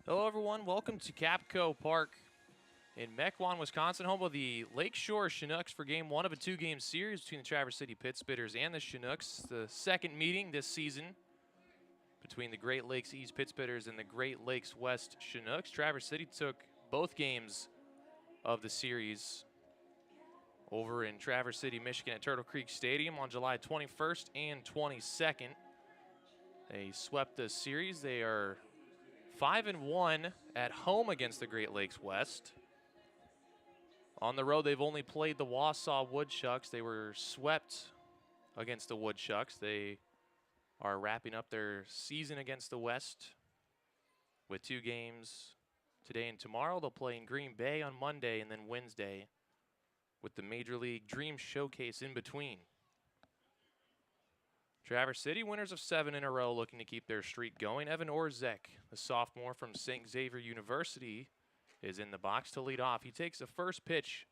Hello, everyone. Welcome to Capco Park in Mequon, Wisconsin, home of the Lakeshore Chinooks for Game 1 of a two-game series between the Traverse City Pittsbitters and the Chinooks. The second meeting this season between the Great Lakes East Pittsbitters and the Great Lakes West Chinooks. Traverse City took both games of the series over in Traverse City, Michigan at Turtle Creek Stadium on July 21st and 22nd. They swept the series. They are 5-1 at home against the Great Lakes West. On the road, they've only played the Wausau Woodchucks. They were swept against the Woodchucks. They are wrapping up their season against the West with two games today and tomorrow. They'll play in Green Bay on Monday and then Wednesday with the Major League Dream Showcase in between. Traverse City, winners of 7 in a row, looking to keep their streak going. Evan Orzek, the sophomore from St. Xavier University, is in the box to lead off. He takes the first pitch,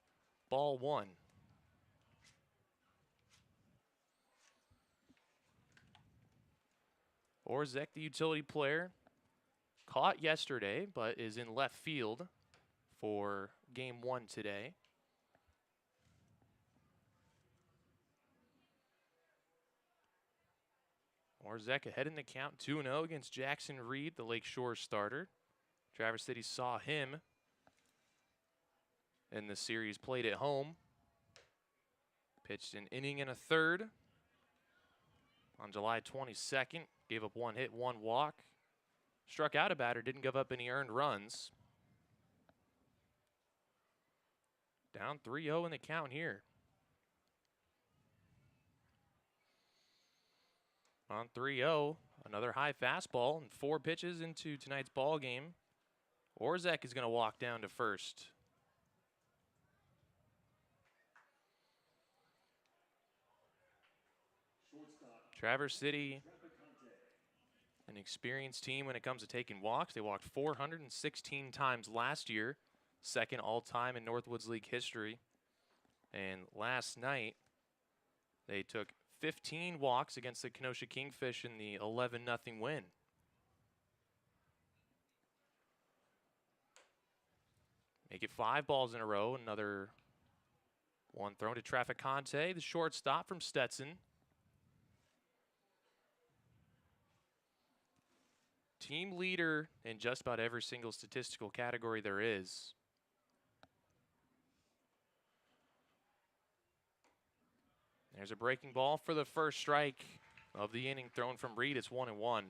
ball 1. Orzek, the utility player, caught yesterday, but is in left field for Game 1 today. Orzek ahead in the count, 2-0 against Jackson Reed, the Lakeshore starter. Traverse City saw him in the series played at home. Pitched an inning and a third on July 22nd. Gave up 1 hit, 1 walk. Struck out a batter, didn't give up any earned runs. Down 3-0 in the count here. On 3-0, another high fastball and 4 pitches into tonight's ball game. Orzek is going to walk down to first. Traverse City, an experienced team when it comes to taking walks. They walked 416 times last year, second all-time in Northwoods League history. And last night, they took 15 walks against the Kenosha Kingfish in the 11-0 win. Make it 5 balls in a row. Another one thrown to Traficante, the shortstop from Stetson. Team leader in just about every single statistical category there is. There's a breaking ball for the first strike of the inning thrown from Reed. It's 1-1.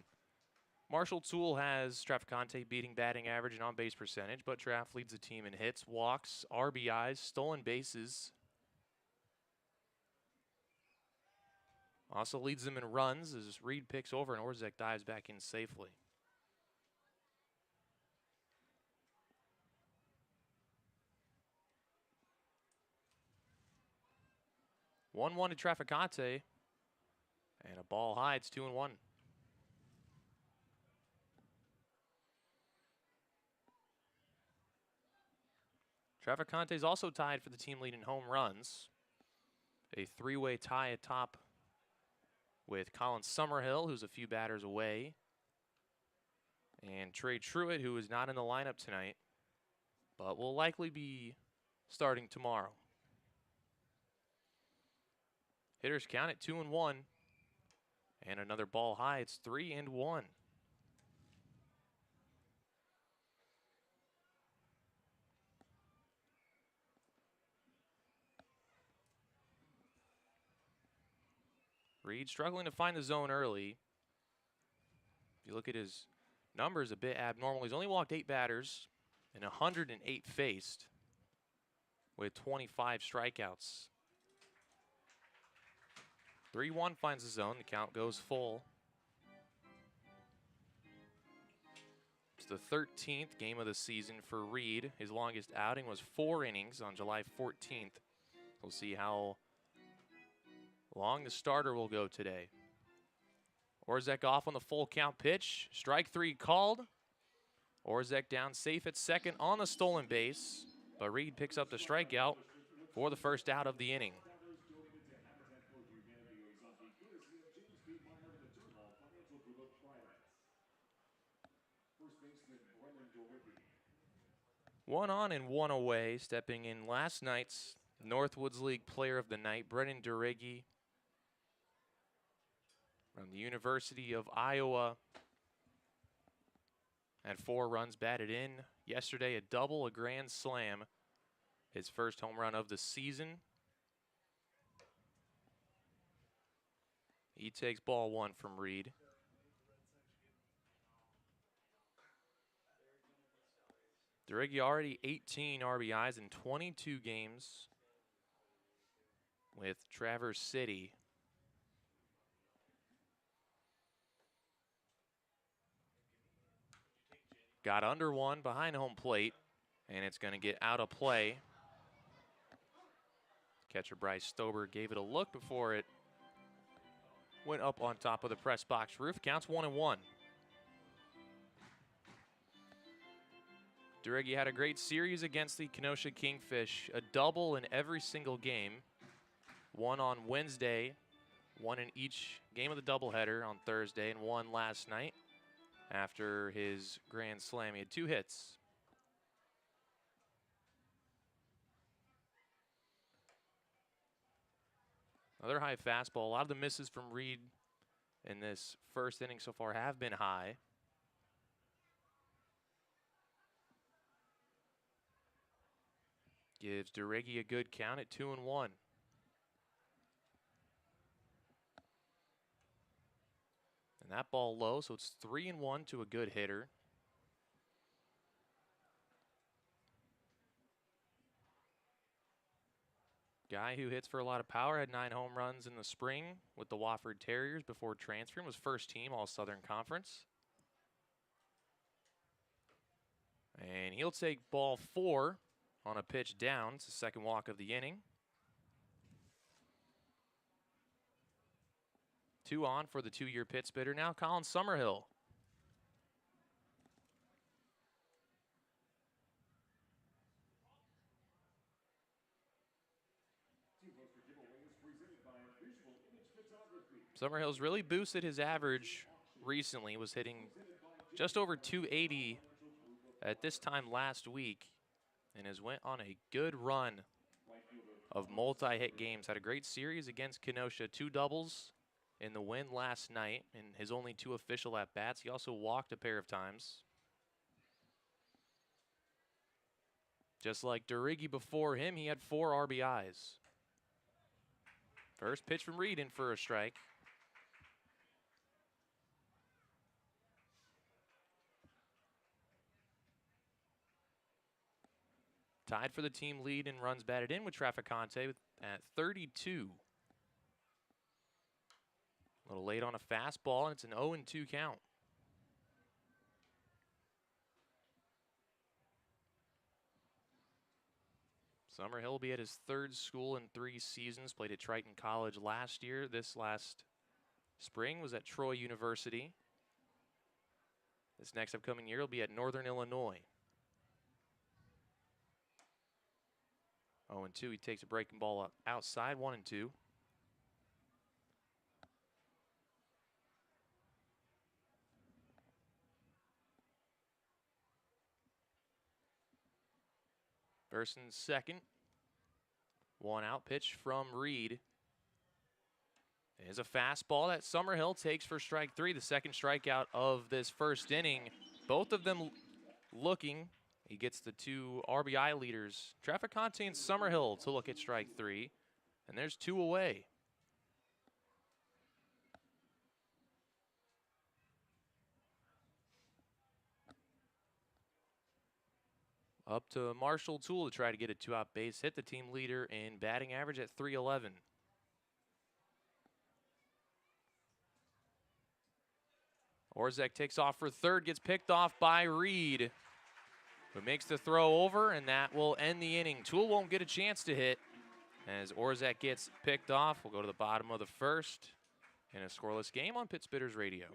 Marshall Toole has Traficante beating batting average and on-base percentage, but Traff leads the team in hits, walks, RBIs, stolen bases. Also leads them in runs as Reed picks over and Orzek dives back in safely. 1-1 to Traficante. And a ball high, it's 2-1. Traficante is also tied for the team lead in home runs. A 3-way tie atop with Colin Summerhill, who's a few batters away. And Trey Truitt, who is not in the lineup tonight, but will likely be starting tomorrow. Hitters count at 2-1. And another ball high, it's 3-1. Reed struggling to find the zone early. If you look at his numbers, a bit abnormal. He's only walked 8 batters and 108 faced with 25 strikeouts. 3-1 finds the zone. The count goes full. It's the 13th game of the season for Reed. His longest outing was 4 innings on July 14th. We'll see how long the starter will go today. Orzek off on the full count pitch. Strike 3 called. Orzek down safe at second on the stolen base, but Reed picks up the strikeout for the first out of the inning. One on and one away, stepping in last night's Northwoods League Player of the Night, Brennan Durigi from the University of Iowa. Had 4 runs batted in yesterday, a double, a grand slam. His first home run of the season. He takes ball 1 from Reed. Durigi already 18 RBIs in 22 games with Traverse City. Got under 1 behind home plate, and it's going to get out of play. Catcher Bryce Stober gave it a look before it went up on top of the press box roof. Counts 1-1. Durigi had a great series against the Kenosha Kingfish, a double in every single game. 1 on Wednesday, 1 in each game of the doubleheader on Thursday, and 1 last night after his grand slam. He had 2 hits. Another high fastball. A lot of the misses from Reed in this first inning so far have been high. Gives Durigi a good count at 2-1. And that ball low, so it's 3-1 to a good hitter. Guy who hits for a lot of power, had 9 home runs in the spring with the Wofford Terriers before transferring, was first team All-Southern Conference. And he'll take ball 4 on a pitch down. It's the second walk of the inning. 2 on for the 2-year pit spitter. Now Colin Summerhill. Summerhill's really boosted his average recently. Was hitting just over 280 at this time last week and has went on a good run of multi-hit games. Had a great series against Kenosha, 2 doubles in the win last night in his only 2 official at-bats. He also walked a pair of times. Just like Durigi before him, he had 4 RBIs. First pitch from Reed, in for a strike. Tied for the team lead in runs batted in with Traficante at 32. A little late on a fastball, and it's an 0-2 count. Summerhill will be at his 3rd school in 3 seasons. Played at Triton College last year. This last spring was at Troy University. This next upcoming year will be at Northern Illinois. 0-2, he takes a breaking ball up outside, 1-2. First and second. 1 out, pitch from Reed. It is a fastball that Summerhill takes for strike 3, the second strikeout of this first inning. Both of them looking. He gets the 2 RBI leaders, Traficante and Summerhill, to look at strike 3. And there's 2 away. Up to Marshall Toole to try to get a 2-out base hit, the team leader in batting average at .311. Orzek takes off for third, gets picked off by Reed, who makes the throw over, and that will end the inning. Toole won't get a chance to hit as Orzek gets picked off. We'll go to the bottom of the first in a scoreless game on Pit Spitters Radio.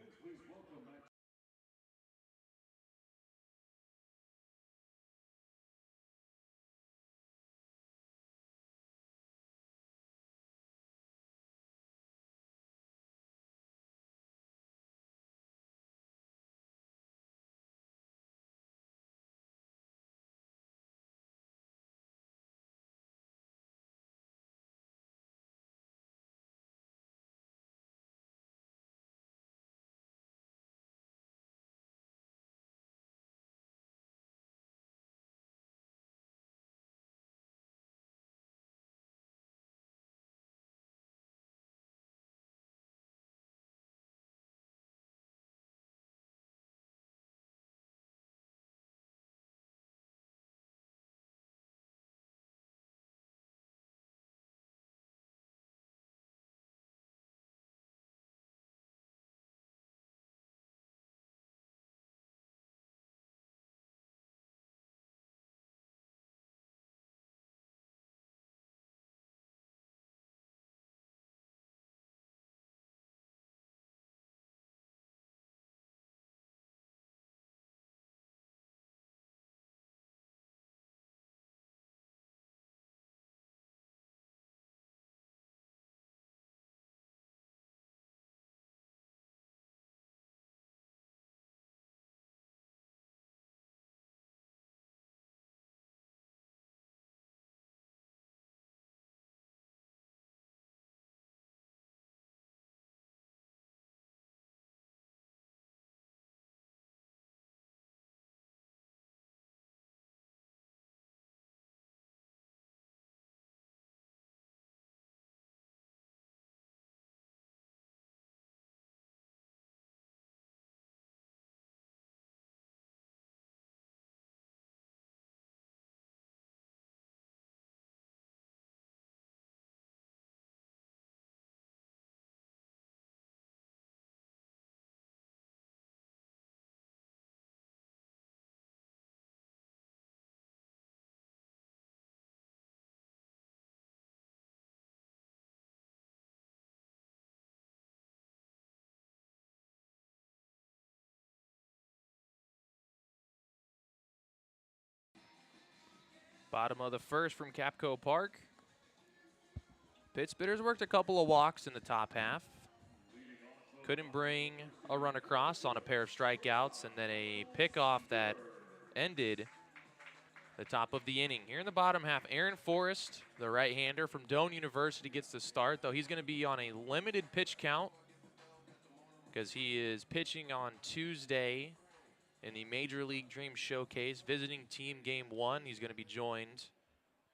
Bottom of the first from Capco Park. Pittsburghers worked a couple of walks in the top half. Couldn't bring a run across on a pair of strikeouts, and then a pickoff that ended the top of the inning. Here in the bottom half, Aaron Forrest, the right-hander from Doane University, gets the start, though he's going to be on a limited pitch count because he is pitching on Tuesday in the Major League Dream Showcase, visiting team game 1. He's going to be joined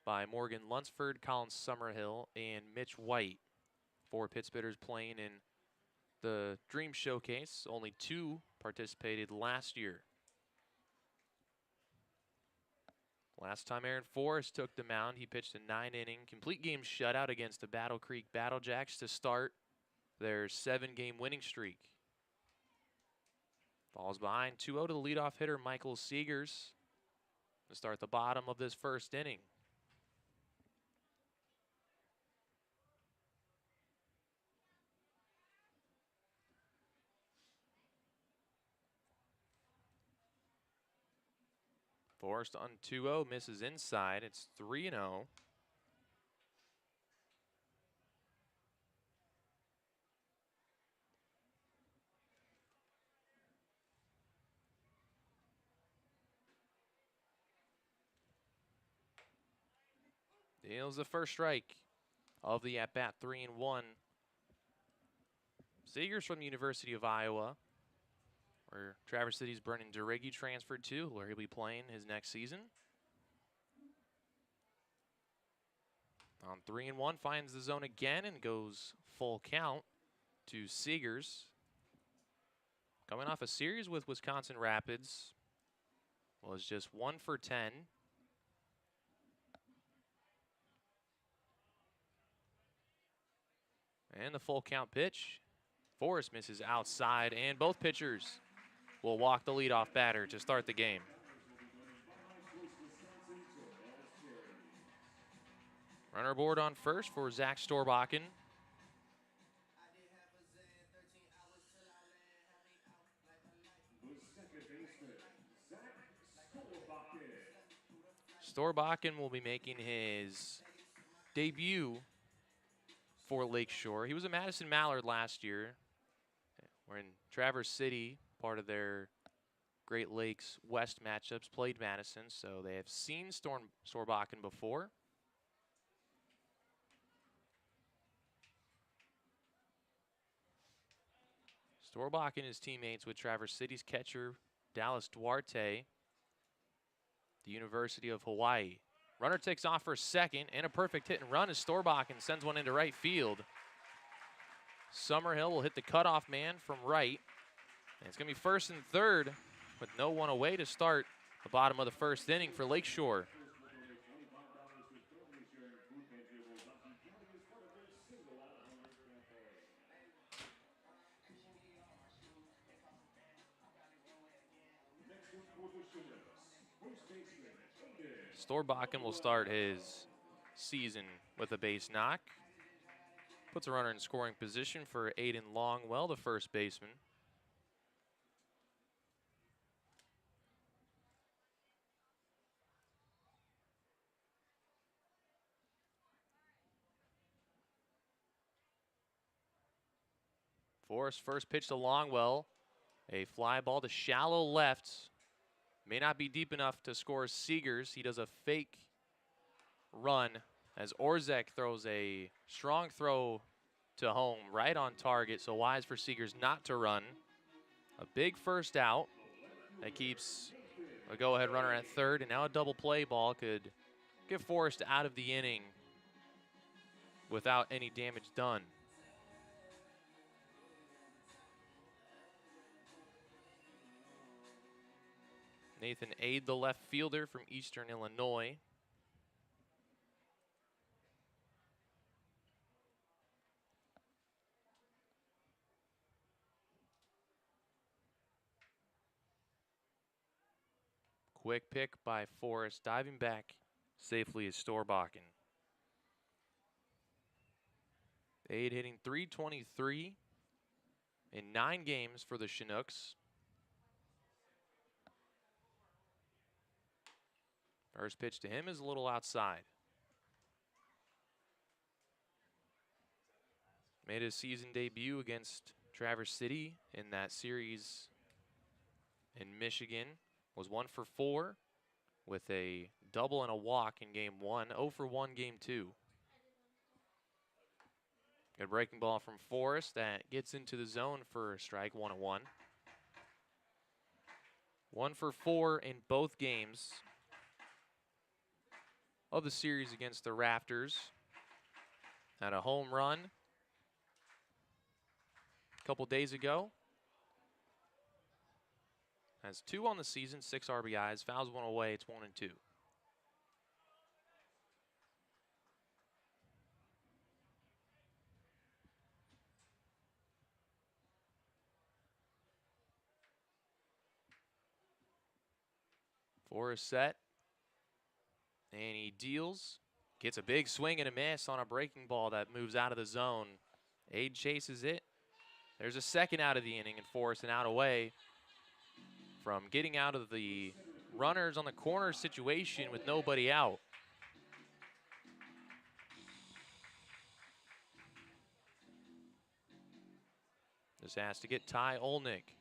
by Morgan Lunsford, Colin Summerhill, and Mitch White. 4 Pittsburghers playing in the Dream Showcase. Only 2 participated last year. Last time Aaron Forrest took the mound, he pitched a 9-inning complete game shutout against the Battle Creek Battlejacks to start their 7-game winning streak. Falls behind 2-0 to the leadoff hitter Michael Seegers to start the bottom of this first inning. Forrest on 2-0, misses inside. It's 3-0. Deals the first strike of the at-bat, 3-1. Seegers from the University of Iowa, where Traverse City's Brennan Duriggi transferred to, where he'll be playing his next season. On 3-1, finds the zone again and goes full count to Seegers. Coming off a series with Wisconsin Rapids, was just 1 for 10. And the full count pitch. Forrest misses outside, and both pitchers will walk the leadoff batter to start the game. Runner aboard on first for Zach Storbakken. Storbakken will be making his debut for Lakeshore. He was a Madison Mallard last year. We're in Traverse City, part of their Great Lakes West matchups, played Madison, so they have seen Storbakken before. Storbakken is teammates with Traverse City's catcher, Dallas Duarte, the University of Hawaii. Runner takes off for second, and a perfect hit and run as Storbakken sends one into right field. Summerhill will hit the cutoff man from right. And it's going to be first and third with no one away to start the bottom of the first inning for Lakeshore. Storbakken will start his season with a base knock. Puts a runner in scoring position for Aiden Longwell, the first baseman. Forrest first pitch to Longwell. A fly ball to shallow left. May not be deep enough to score Seegers. He does a fake run as Orzek throws a strong throw to home right on target. So wise for Seegers not to run. A big first out that keeps a go-ahead runner at third. And now a double play ball could get Forrest out of the inning without any damage done. Nathan Aide, the left fielder from Eastern Illinois. Quick pick by Forrest, diving back safely is Storbakken. Aide hitting .323 in 9 games for the Chinooks. First pitch to him is a little outside. Made his season debut against Traverse City in that series in Michigan. Was 1 for 4 with a double and a walk in game 1. 0 for 1 game 2. Good breaking ball from Forrest that gets into the zone for a strike, 1-1. 1 for 4 in both games of the series against the Raptors. Had a home run a couple days ago. Has 2 on the season, 6 RBIs, fouls 1 away, it's 1-2. Forrest set, and he deals. Gets a big swing and a miss on a breaking ball that moves out of the zone. Aide chases it. There's a second out of the inning, and Forrest an out away from getting out of the runners on the corner situation with nobody out. Just has to get Ty Olnick.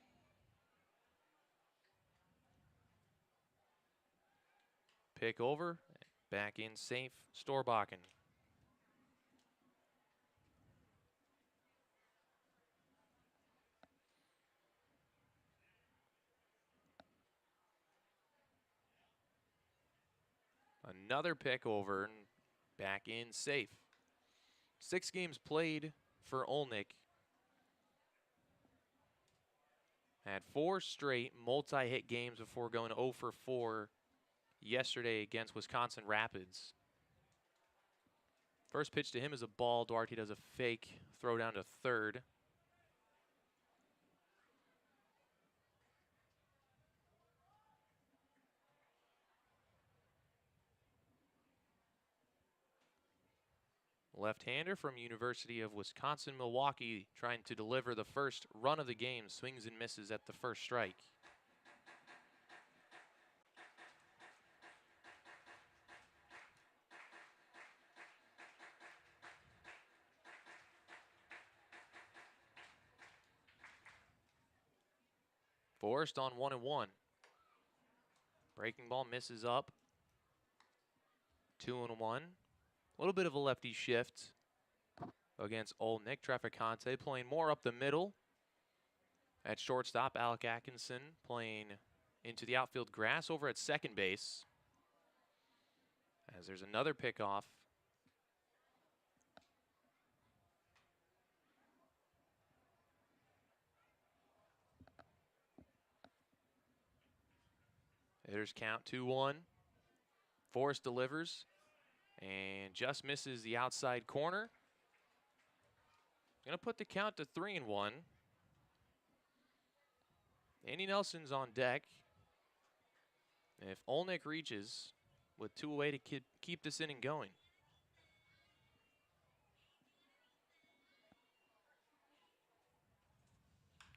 Pick over, back in safe, Storbakken. Another pick over and back in safe. 6 games played for Olnick. Had 4 straight multi-hit games before going 0 for 4 yesterday against Wisconsin Rapids. First pitch to him is a ball. Duarte does a fake throw down to third. Left-hander from University of Wisconsin-Milwaukee trying to deliver the first run of the game. Swings and misses at the first strike. Forrest on 1-1. Breaking ball misses up. 2-1. A little bit of a lefty shift against Olnick. Traficante playing more up the middle. At shortstop, Alec Atkinson playing into the outfield grass over at second base. As there's another pickoff. Hitters count 2-1. Forrest delivers and just misses the outside corner. Gonna put the count to 3-1. Andy Nelson's on deck. If Olnick reaches with 2 away to keep this inning going.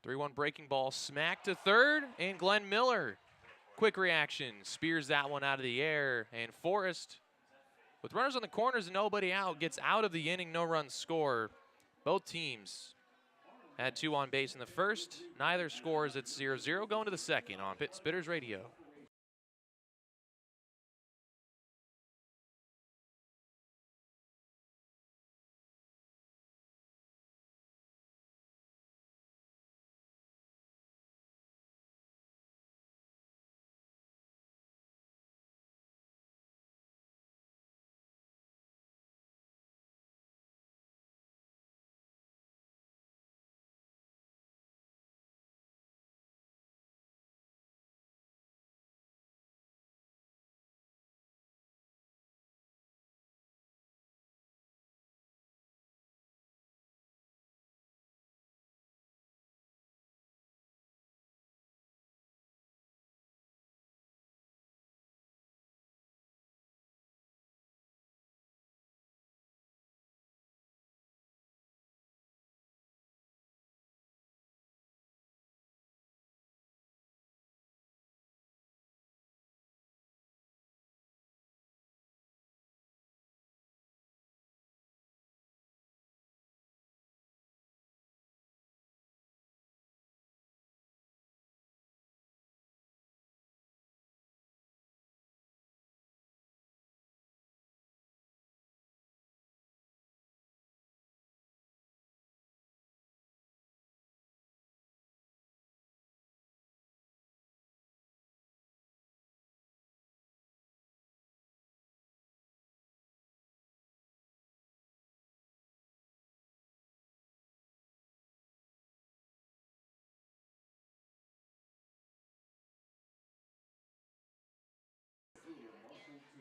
3-1 breaking ball smack to third, and Glenn Miller, quick reaction, spears that one out of the air, and Forrest, with runners on the corners and nobody out, gets out of the inning, no run score. Both teams had 2 on base in the first. Neither scores at 0-0 going to the second on Pit Spitters Radio.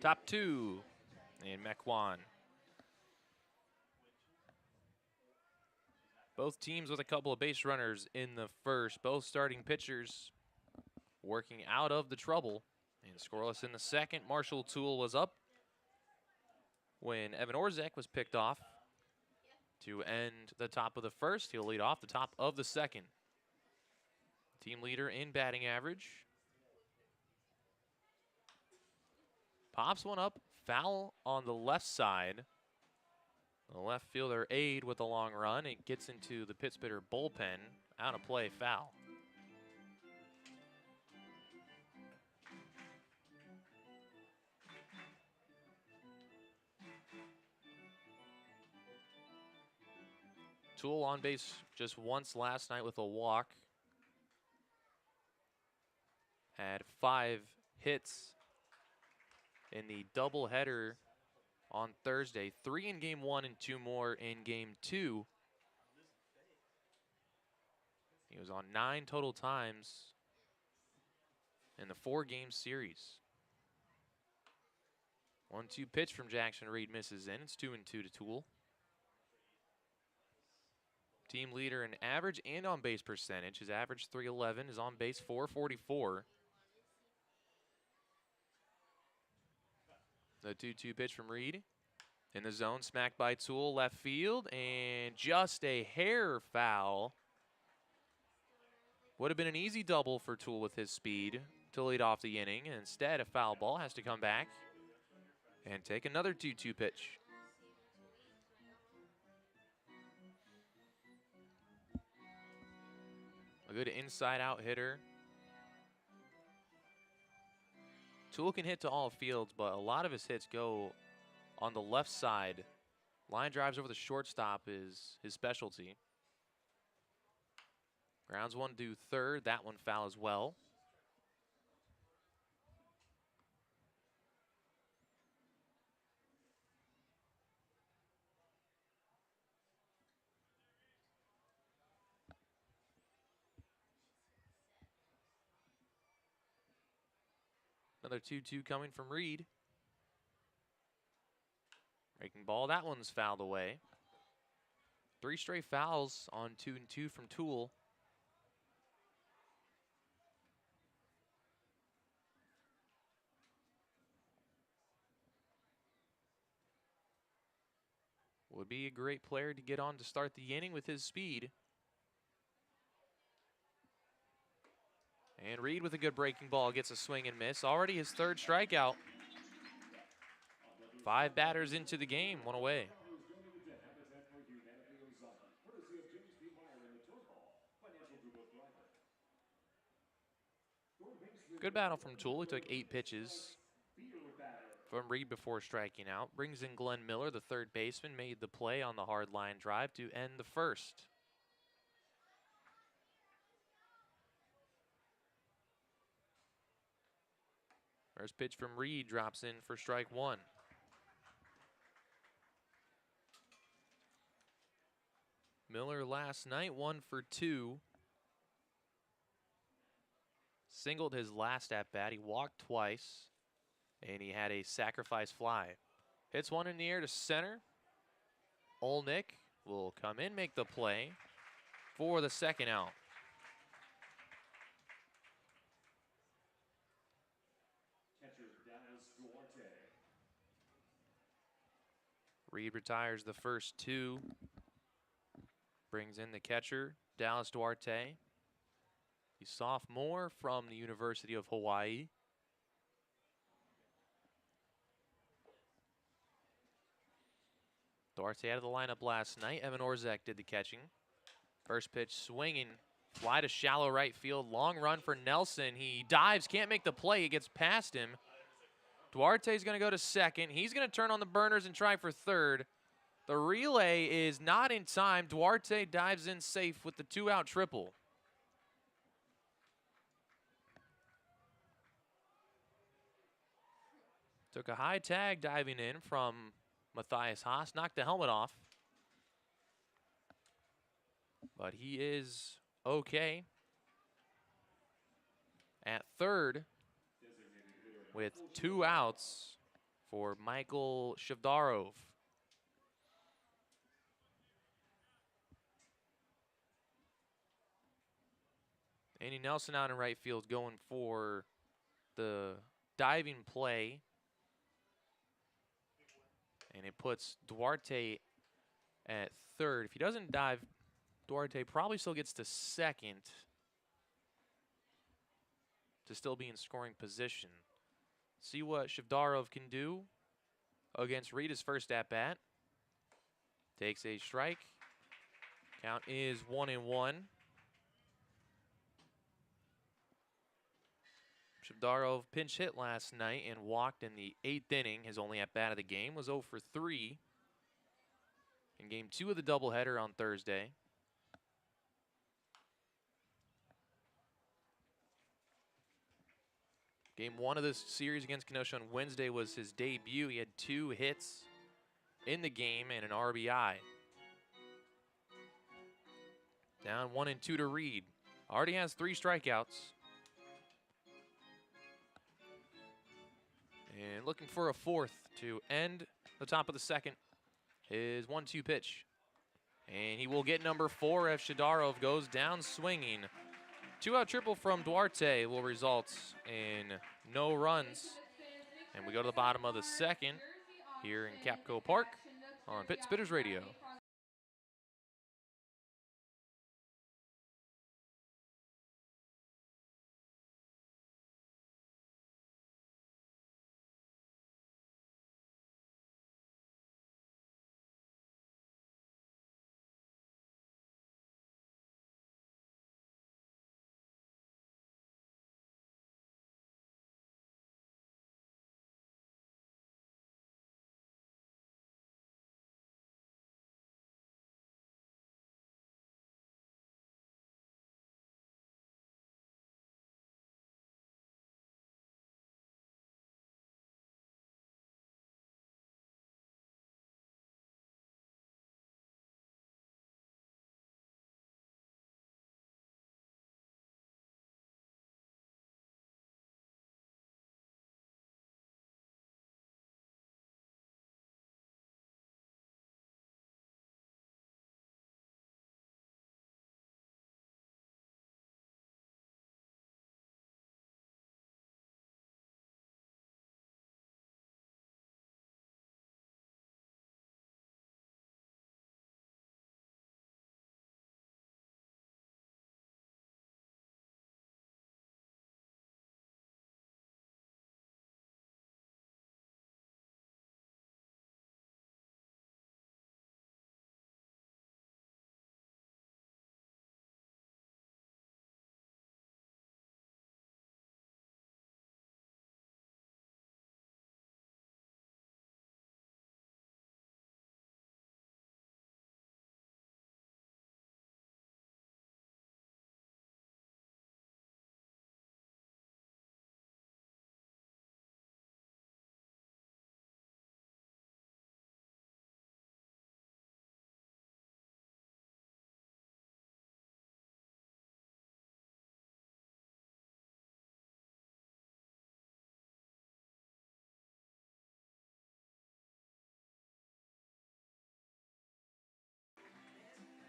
Top 2 in Mequon. Both teams with a couple of base runners in the first. Both starting pitchers working out of the trouble. And scoreless in the second. Marshall Toole was up when Evan Orzek was picked off to end the top of the first. He'll lead off the top of the second. Team leader in batting average. Pops one up, foul on the left side. The left fielder Aide with a long run. It gets into the Pittsburgh bullpen. Out of play, foul. Toole on base just once last night with a walk. Had 5 hits in the doubleheader on Thursday. 3 in game 1 and 2 more in game 2. He was on 9 total times in the 4-game series. 1-2 pitch from Jackson Reed misses in. It's 2-2 to Toole. Team leader in average and on base percentage. His average .311, his on base .444. The 2-2 pitch from Reed. In the zone, smacked by Toole, left field, and just a hair foul. Would have been an easy double for Toole with his speed to lead off the inning. And instead, a foul ball has to come back and take another 2-2 pitch. A good inside-out hitter. Toole can hit to all fields, but a lot of his hits go on the left side. Line drives over the shortstop is his specialty. Grounds one to third. That one foul as well. Another 2-2 coming from Reed. Breaking ball, that one's fouled away. 3 straight fouls on 2-2 from Toole. Would be a great player to get on to start the inning with his speed. And Reed with a good breaking ball gets a swing and miss. Already his 3rd strikeout. 5 batters into the game, 1 away. Good battle from Toole. He took 8 pitches from Reed before striking out. Brings in Glenn Miller, the 3rd baseman, made the play on the hard line drive to end the first. First pitch from Reed drops in for strike 1. Miller last night 1 for 2. Singled his last at bat. He walked twice, and he had a sacrifice fly. Hits one in the air to center. Olnick will come in, make the play for the 2nd out. Reed retires the first 2. Brings in the catcher, Dallas Duarte. The sophomore from the University of Hawaii. Duarte out of the lineup last night. Evan Orzek did the catching. First pitch swinging. Fly to shallow right field. Long run for Nelson. He dives, can't make the play. It gets past him. Duarte's going to go to second. He's going to turn on the burners and try for third. The relay is not in time. Duarte dives in safe with the 2-out triple. Took a high tag diving in from Matthias Haas. Knocked the helmet off. But he is okay at third with 2 outs for Michael Shavdarov. Andy Nelson out in right field going for the diving play. And it puts Duarte at third. If he doesn't dive, Duarte probably still gets to second to still be in scoring position. See what Shavdarov can do against Reed, his first at-bat. Takes a strike. Count is 1-1. Shavdarov pinch hit last night and walked in the 8th inning. His only at-bat of the game was 0 for 3 in Game 2 of the doubleheader on Thursday. Game 1 of this series against Kenosha on Wednesday was his debut. He had 2 hits in the game and an RBI. Down 1-2 to Reed. Already has 3 strikeouts. And looking for a 4th to end the top of the second. His 1-2 pitch. And he will get number 4 if Shavdarov goes down swinging. 2-out triple from Duarte will result in no runs. And we go to the bottom of the second here in Capco Park on Pit Spitters Radio.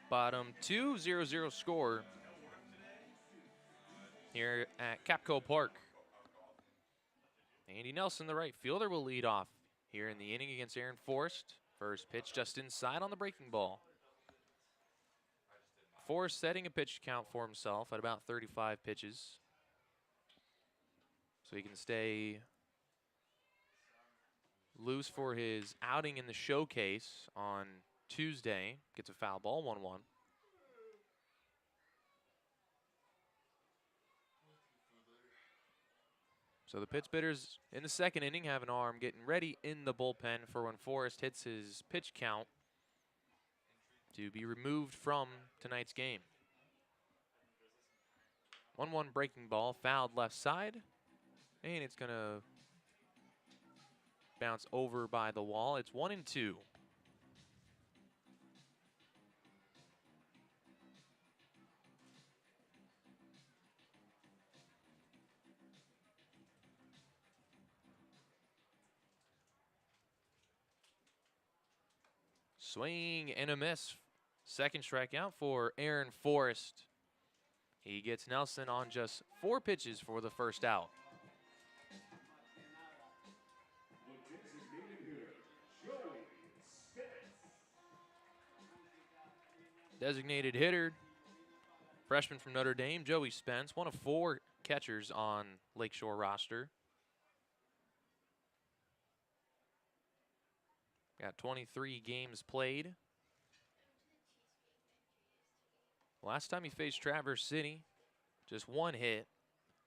Bottom 2, 0-0 score here at Capco Park. Andy Nelson, the right fielder, will lead off here in the inning against Aaron Forrest. First pitch just inside on the breaking ball. Forrest setting a pitch count for himself at about 35 pitches. So he can stay loose for his outing in the showcase on Tuesday. Gets a foul ball, 1-1. So the Pit Spitters in the second inning have an arm getting ready in the bullpen for when Forrest hits his pitch count to be removed from tonight's game. 1-1 breaking ball, fouled left side, and it's going to bounce over by the wall. It's 1-2. Swing and a miss. Second strikeout for Aaron Forrest. He gets Nelson on just 4 pitches for the first out. Designated hitter, freshman from Notre Dame, Joey Spence, one of 4 catchers on Lakeshore roster. Got 23 games played. Last time he faced Traverse City, just 1 hit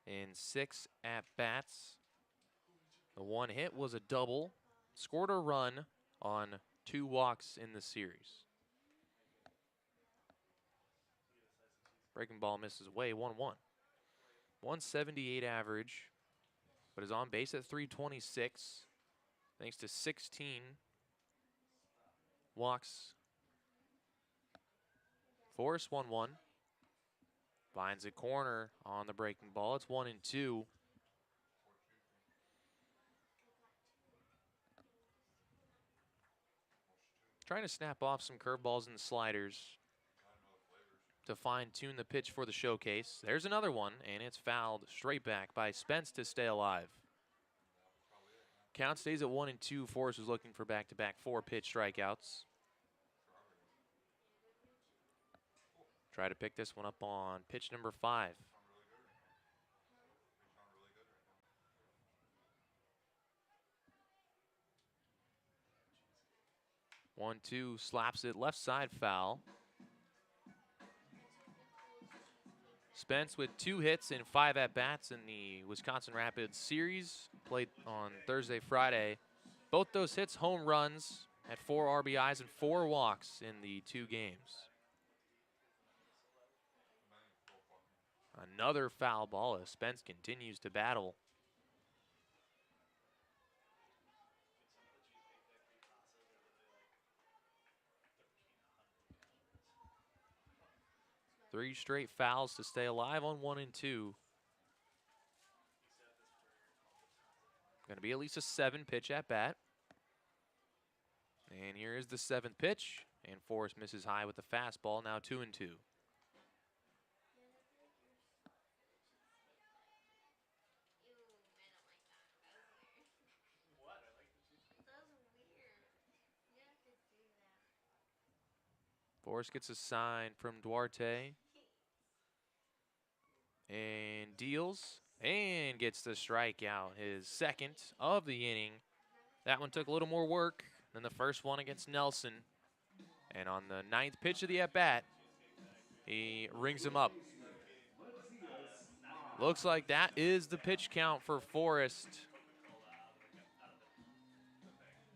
in 6 at-bats. The 1 hit was a double, scored a run on 2 walks in the series. Breaking ball misses away, 1-1. 178 average, but is on base at 326, thanks to 16 walks. Forrest 1-1. Finds a corner on the breaking ball. It's 1-2. Trying to snap off some curveballs and sliders to fine-tune the pitch for the showcase. There's another one, and it's fouled straight back by Spence to stay alive. Count stays at 1-2. Forrest is looking for back-to-back 4-pitch strikeouts. Try to pick this one up on pitch number 5. One, two, slaps it left side foul. Spence with 2 hits and 5 at-bats in the Wisconsin Rapids series, played on Thursday, Friday. Both those hits, home runs, at 4 RBIs and 4 walks in the 2 games. Another foul ball as Spence continues to battle. Three straight fouls to stay alive on 1-2. Going to be at least a 7-pitch at bat. And here is the 7th pitch. And Forrest misses high with the fastball, now 2-2. Forrest gets a sign from Duarte. And deals. And gets the strikeout, his 2nd of the inning. That one took a little more work than the first one against Nelson. And on the 9th pitch of the at-bat, he rings him up. Looks like that is the pitch count for Forrest.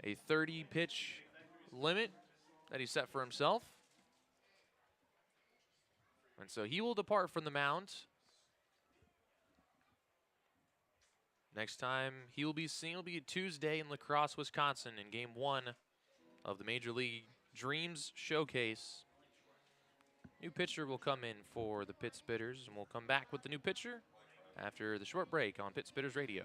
A 30-pitch limit that he set for himself. And so he will depart from the mound. Next time he will be seen will be Tuesday in La Crosse, Wisconsin in Game 1 of the Major League Dreams Showcase. New pitcher will come in for the Pit Spitters, and we'll come back with the new pitcher after the short break on Pit Spitters Radio.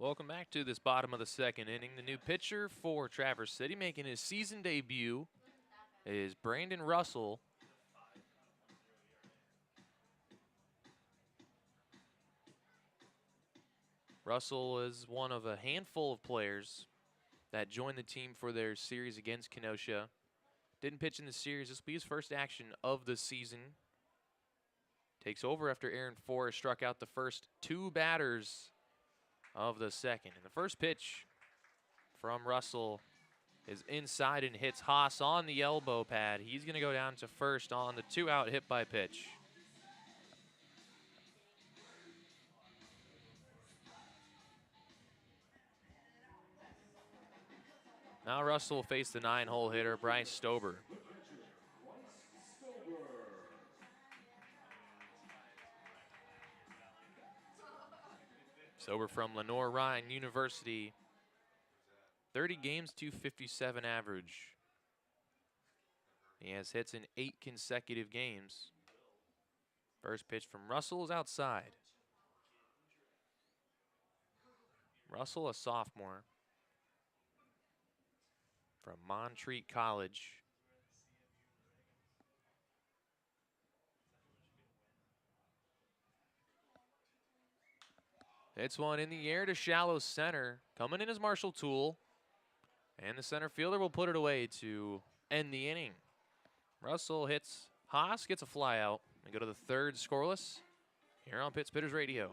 Welcome back to this bottom of the second inning. The new pitcher for Traverse City making his season debut is Brandon Russell. Russell is one of a handful of players that joined the team for their series against Kenosha. Didn't pitch in the series. This will be his first action of the season. Takes over after Aaron Forrest struck out the first two batters of the second. And the first pitch from Russell is inside and hits Haas on the elbow pad. He's going to go down to first on the 2-out hit by pitch. Now Russell will face the 9-hole hitter, Bryce Stober. Stober from Lenore-Ryan University. 30 games, 257 average. He has hits in 8 consecutive games. First pitch from Russell is outside. Russell, a sophomore from Montreat College. Hits one in the air to shallow center. Coming in as Marshall Toole. And the center fielder will put it away to end the inning. Russell hits Haas, gets a fly out. And go to the third scoreless here on Pit Spitters Radio.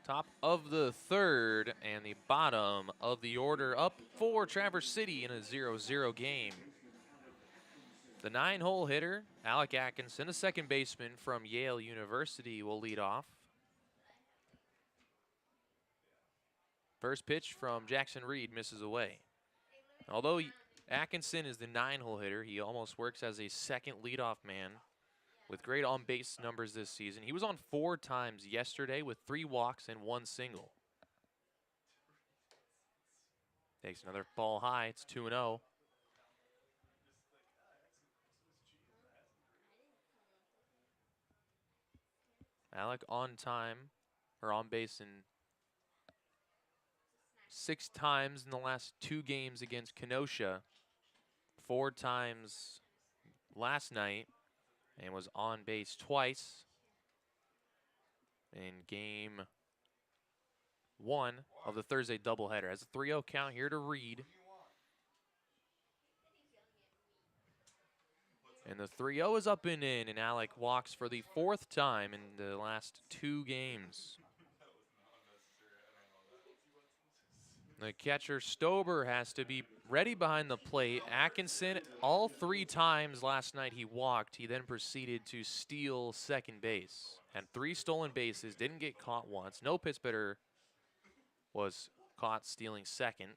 Top of the third and the bottom of the order up for Traverse City in a 0-0 game. The 9-hole hitter, Alec Atkinson, a second baseman from Yale University, will lead off. First pitch from Jackson Reed misses away. Although Atkinson is the 9-hole hitter, he almost works as a second leadoff man with great on-base numbers this season. He was on 4 times yesterday with 3 walks and 1 single. Takes another ball high. It's 2-0. Alec on time, or on base in 6 times in the last 2 games against Kenosha. 4 times last night, and was on base twice. in game 1 of the Thursday doubleheader. Has a 3-0 count here to Reed. And the 3-0 is up and in, and Alec walks for the 4th time in the last 2 games. The catcher, Stober, has to be ready behind the plate. Atkinson, all 3 times last night he walked. He then proceeded to steal second base. Had 3 stolen bases, didn't get caught once. No pitch hitter was caught stealing second.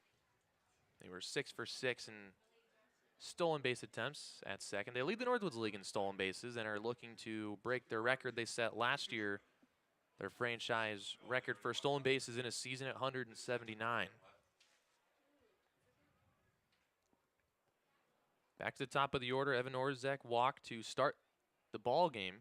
They were 6 for 6 in stolen base attempts at second. They lead the Northwoods League in stolen bases and are looking to break their record they set last year. Their franchise record for stolen bases in a season at 179. Back to the top of the order, Evan Orzek walked to start the ball game.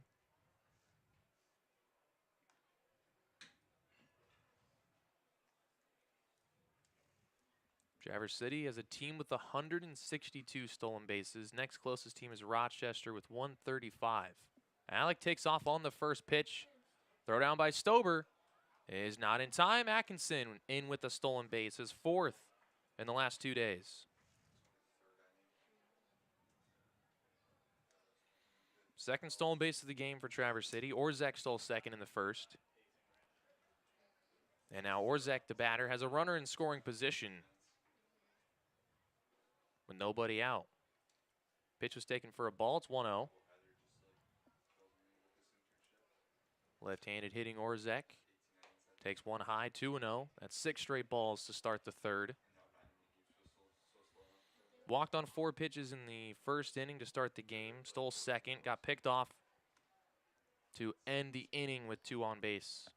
Traverse City has a team with 162 stolen bases. Next closest team is Rochester with 135. Alec takes off on the first pitch. Throw down by Stober is not in time. Atkinson in with a stolen base, his 4th in the last 2 days. Second stolen base of the game for Traverse City. Orzek stole second in the first. And now Orzek, the batter, has a runner in scoring position with nobody out. Pitch was taken for a ball. It's 1-0. Left-handed hitting Orzek. Takes one high, 2-0. That's 6 straight balls to start the 3rd. Walked on 4 pitches in the first inning to start the game. Stole second. Got picked off to end the inning with 2 on base.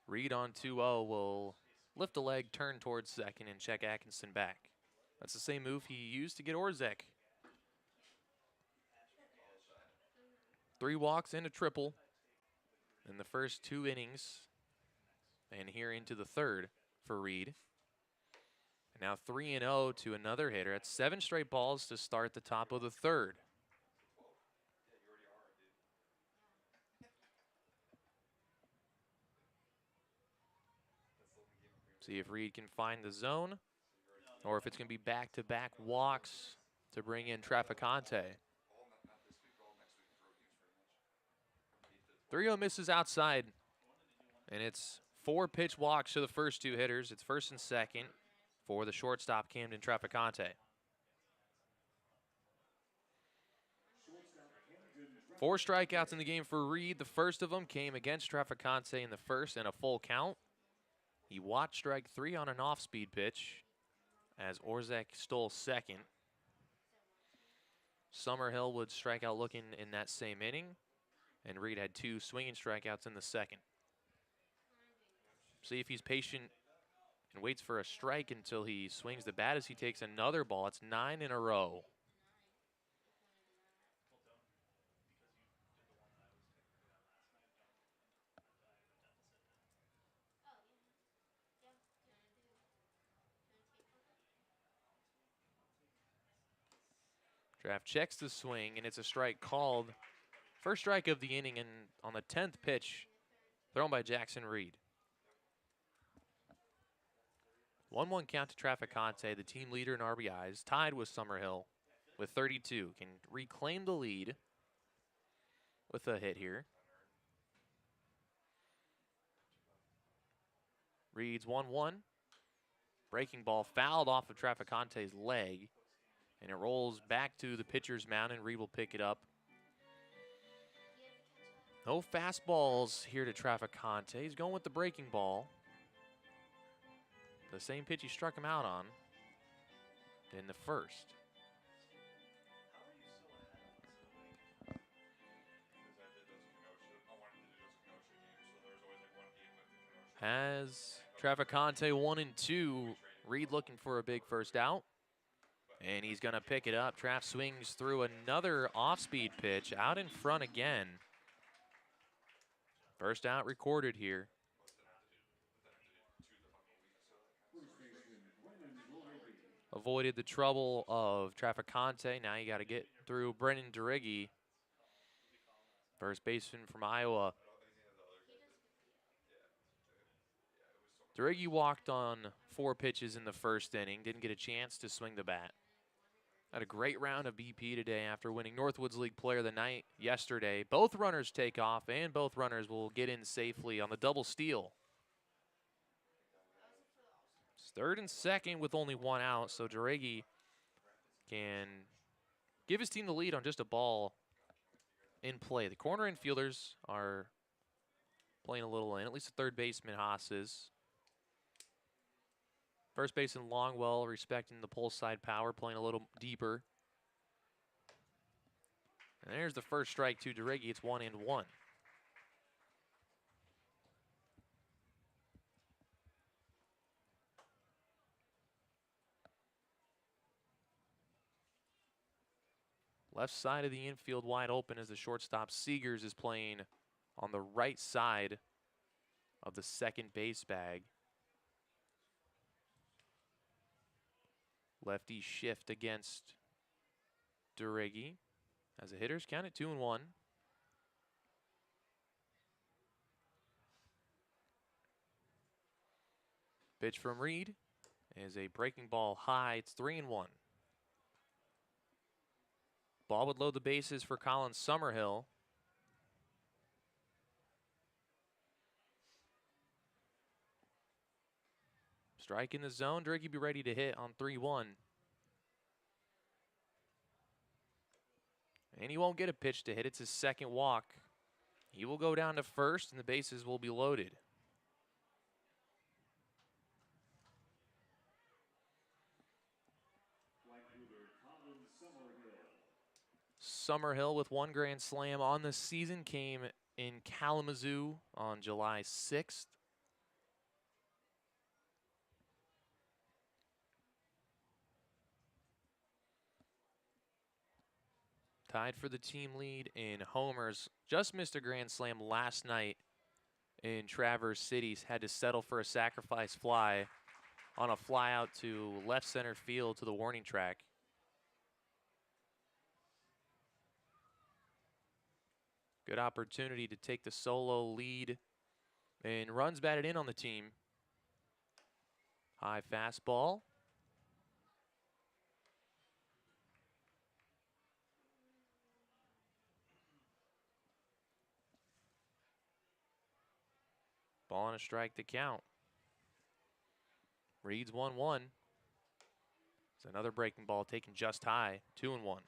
Reed on 2-0 will lift a leg, turn towards second, and check Atkinson back. That's the same move he used to get Orzek. 3 walks and a triple in the first 2 innings. And here into the 3rd for Reed. And now 3-0 to another hitter. That's 7 straight balls to start the top of the 3rd. See if Reed can find the zone or if it's going to be back-to-back walks to bring in Traficante. 3-0 misses outside, and it's 4 pitch walks to the first 2 hitters. It's first and second for the shortstop, Camden Traficante. 4 strikeouts in the game for Reed. The first of them came against Traficante in the first and a full count. He watched strike 3 on an off-speed pitch as Orzek stole second. Summerhill would strike out looking in that same inning, and Reed had 2 swinging strikeouts in the second. See if he's patient and waits for a strike until he swings the bat as he takes another ball. It's 9 in a row. Draft checks the swing, and it's a strike called. First strike of the inning, and on the 10th pitch, thrown by Jackson Reed. 1-1 count to Traficante, the team leader in RBIs, tied with Summerhill with 32. Can reclaim the lead with a hit here. Reed's 1-1. Breaking ball fouled off of Traficante's leg, and it rolls back to the pitcher's mound, and Reed will pick it up. No fastballs here to Traficante. He's going with the breaking ball. The same pitch he struck him out on in the first. Has Traficante 1-2. Reed looking for a big first out. And he's going to pick it up. Traff swings through another off-speed pitch out in front again. First out recorded here. avoided the trouble of Traficante. Now you got to get through Brennan Deriggi, first baseman from Iowa. Deriggi walked on 4 pitches in the first inning, didn't get a chance to swing the bat. Had a great round of BP today after winning Northwoods League Player of the Night yesterday. Both runners take off, and both runners will get in safely on the double steal. It's third and second with only 1 out, so Deriggi can give his team the lead on just a ball in play. The corner infielders are playing a little in, at least the third baseman Haas is. First baseman Longwell respecting the pull side power, playing a little deeper. And there's the first strike to Deriggi. It's 1-1. Left side of the infield wide open as the shortstop Seegers is playing on the right side of the second base bag. Lefty shift against Deriggi as the hitters count it 2-1. Pitch from Reed is a breaking ball high. It's 3-1. Ball would load the bases for Colin Summerhill. Strike in the zone. Deriggi be ready to hit on 3-1. And he won't get a pitch to hit. It's his second walk. He will go down to first, and the bases will be loaded. Summerhill with 1 grand slam on the season, came in Kalamazoo on July 6th. Tied for the team lead in homers. Just missed a grand slam last night in Traverse City. Had to settle for a sacrifice fly on a fly out to left center field to the warning track. Good opportunity to take the solo lead, and runs batted in on the team. High fastball. Ball and a strike to count. Reads 1-1. It's another breaking ball taken just high. 2-1.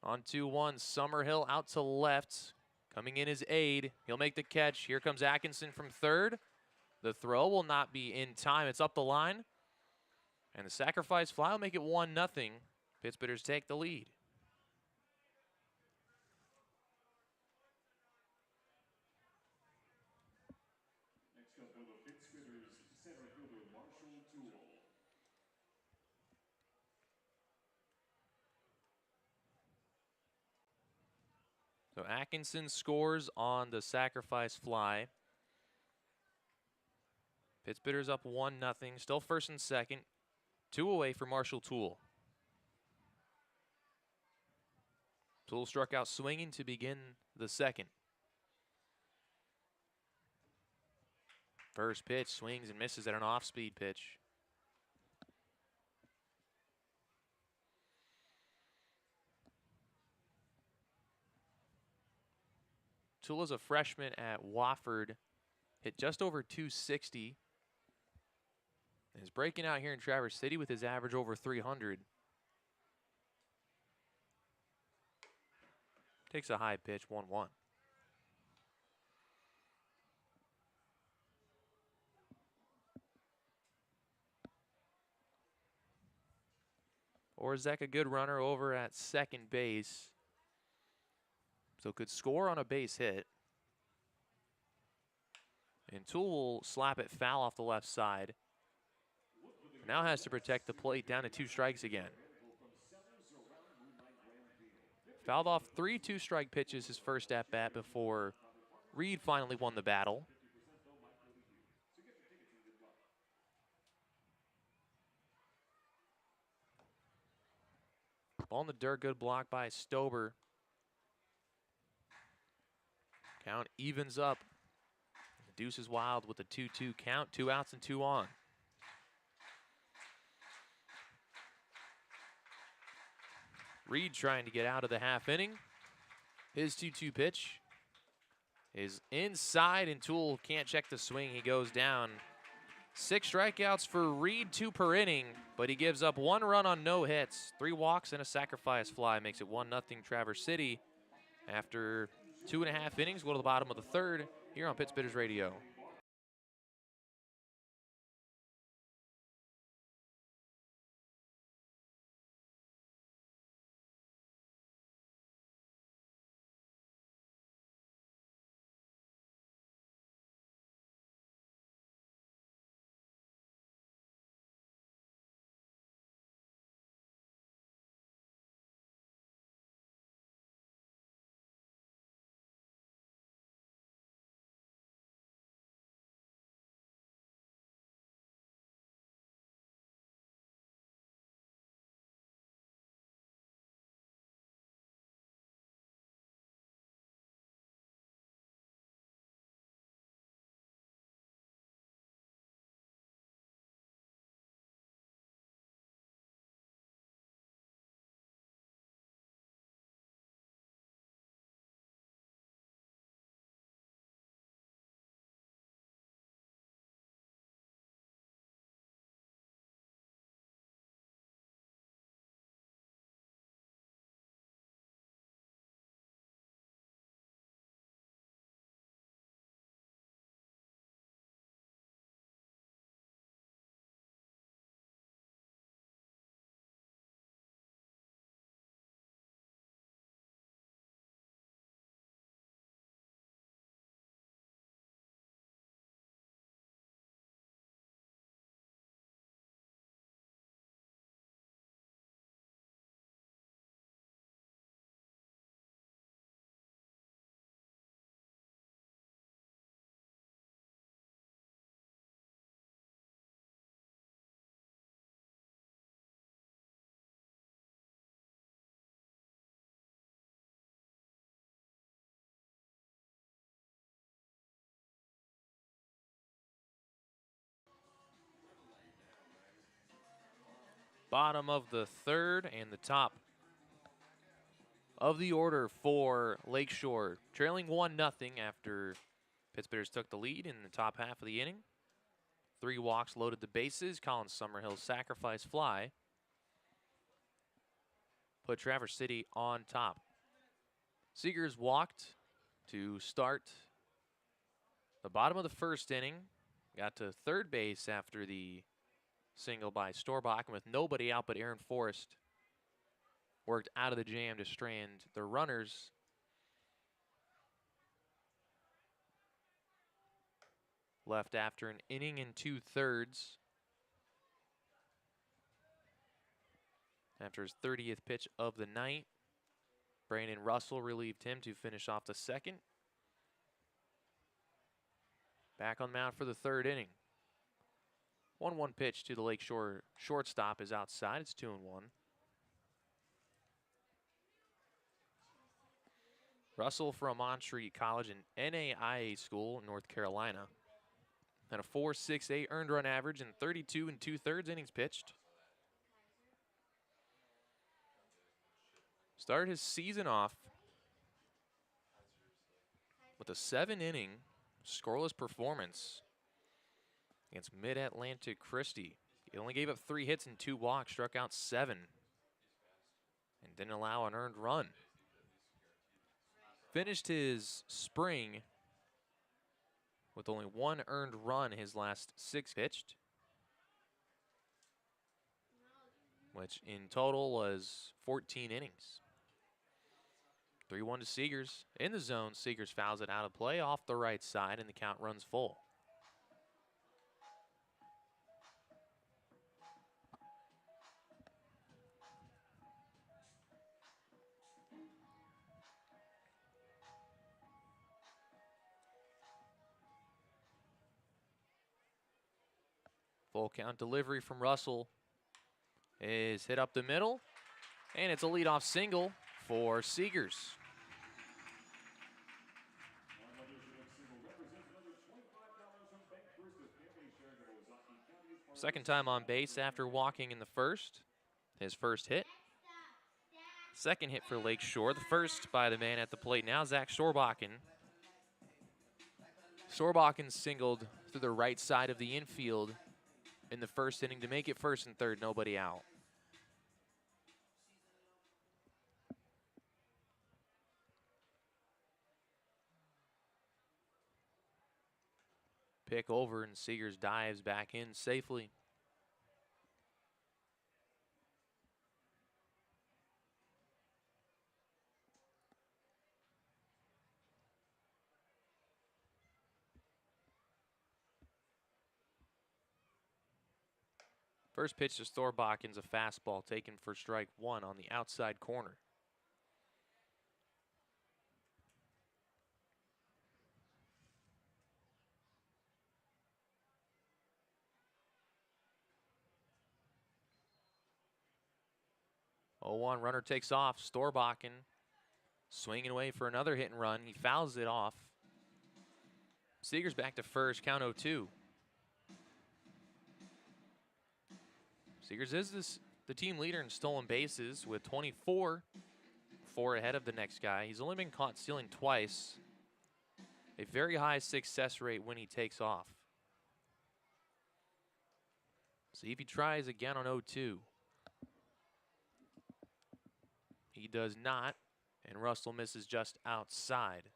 On 2-1, Summerhill out to left. Coming in is Aide. He'll make the catch. Here comes Atkinson from third. The throw will not be in time. It's up the line. And the sacrifice fly will make it 1-0. Pittsburghers take the lead. Next up for the Pittsburghers, center fielder Marshall Toole. So Atkinson scores on the sacrifice fly. Pittsburghers up 1-0. Still first and second. 2 away for Marshall Toole. Toole struck out swinging to begin the second. First pitch, swings and misses at an off-speed pitch. Toole is a freshman at Wofford. Hit just over 260. Is breaking out here in Traverse City with his average over 300. Takes a high pitch, 1-1. Orzek, a good runner over at second base. So could score on a base hit. And Toole will slap it foul off the left side. Now has to protect the plate down to 2 strikes again. Fouled off 3 2-strike pitches his first at-bat before Reed finally won the battle. Ball in the dirt, good block by Stober. Count evens up. Deuce is wild with a 2-2 count, 2 outs and 2 on. Reed trying to get out of the half inning. His 2-2 pitch is inside, and Toole can't check the swing. He goes down. 6 strikeouts for Reed, 2 per inning, but he gives up 1 run on no hits. 3 walks and a sacrifice fly makes it 1-0 Traverse City. After 2.5 innings, go to the bottom of the 3rd here on Pittsburgh's Radio. Bottom of the 3rd and the top of the order for Lakeshore. Trailing 1-0 after Pittsburgh's took the lead in the top half of the inning. 3 walks loaded the bases. Colin Summerhill's sacrifice fly put Traverse City on top. Seegers walked to start the bottom of the 1st inning. Got to 3rd base after the single by Storbach, and with nobody out but Aaron Forrest, worked out of the jam to strand the runners. Left after an inning and 2/3. After his 30th pitch of the night, Brandon Russell relieved him to finish off the 2nd. Back on the mound for the 3rd inning. 1-1 pitch to the Lakeshore shortstop is outside. It's 2-1. Russell from Montreat College and NAIA school in North Carolina. Had a 4.68 earned run average in 32 2/3 innings pitched. Started his season off with a 7-inning scoreless performance against Mid-Atlantic Christie. He only gave up 3 hits and 2 walks, struck out 7, and didn't allow an earned run. Finished his spring with only 1 earned run his last 6 pitched, which in total was 14 innings. 3-1 to Seegers. In the zone, Seegers fouls it out of play off the right side, and the count runs full. Full count delivery from Russell is hit up the middle, and it's a leadoff single for Seegers. Another Chinook single represents another $25 from Bank First, a family charitable Zaki County. Second time on base after walking in the first. His first hit. Second hit for Lakeshore. The first by the man at the plate now, Zach Storbakken. Storbakken singled through the right side of the infield in the first inning to make it first and third, nobody out. Pick over and Seegers dives back in safely. First pitch to Storbakken's a fastball taken for strike one on the outside corner. Oh, 1 runner takes off. Storbakken swinging away for another hit and run. He fouls it off. Seegers back to first, count 0-2. Seegers is the team leader in stolen bases with 24, 4 ahead of the next guy. He's only been caught stealing twice. A very high success rate when he takes off. See if he tries again on 0-2. He does not, and Russell misses just outside.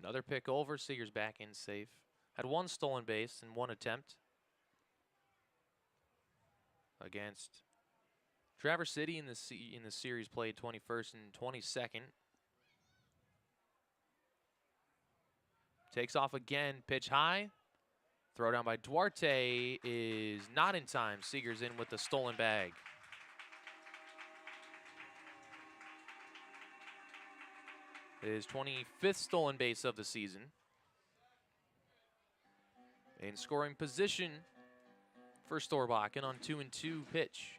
Another pick over, Seegers back in safe. Had 1 stolen base and 1 attempt against Traverse City in the series played 21st and 22nd. Takes off again, pitch high. Throw down by Duarte is not in time. Seegers in with the stolen bag. His 25th stolen base of the season. In scoring position for Storbakken on 2-2 pitch.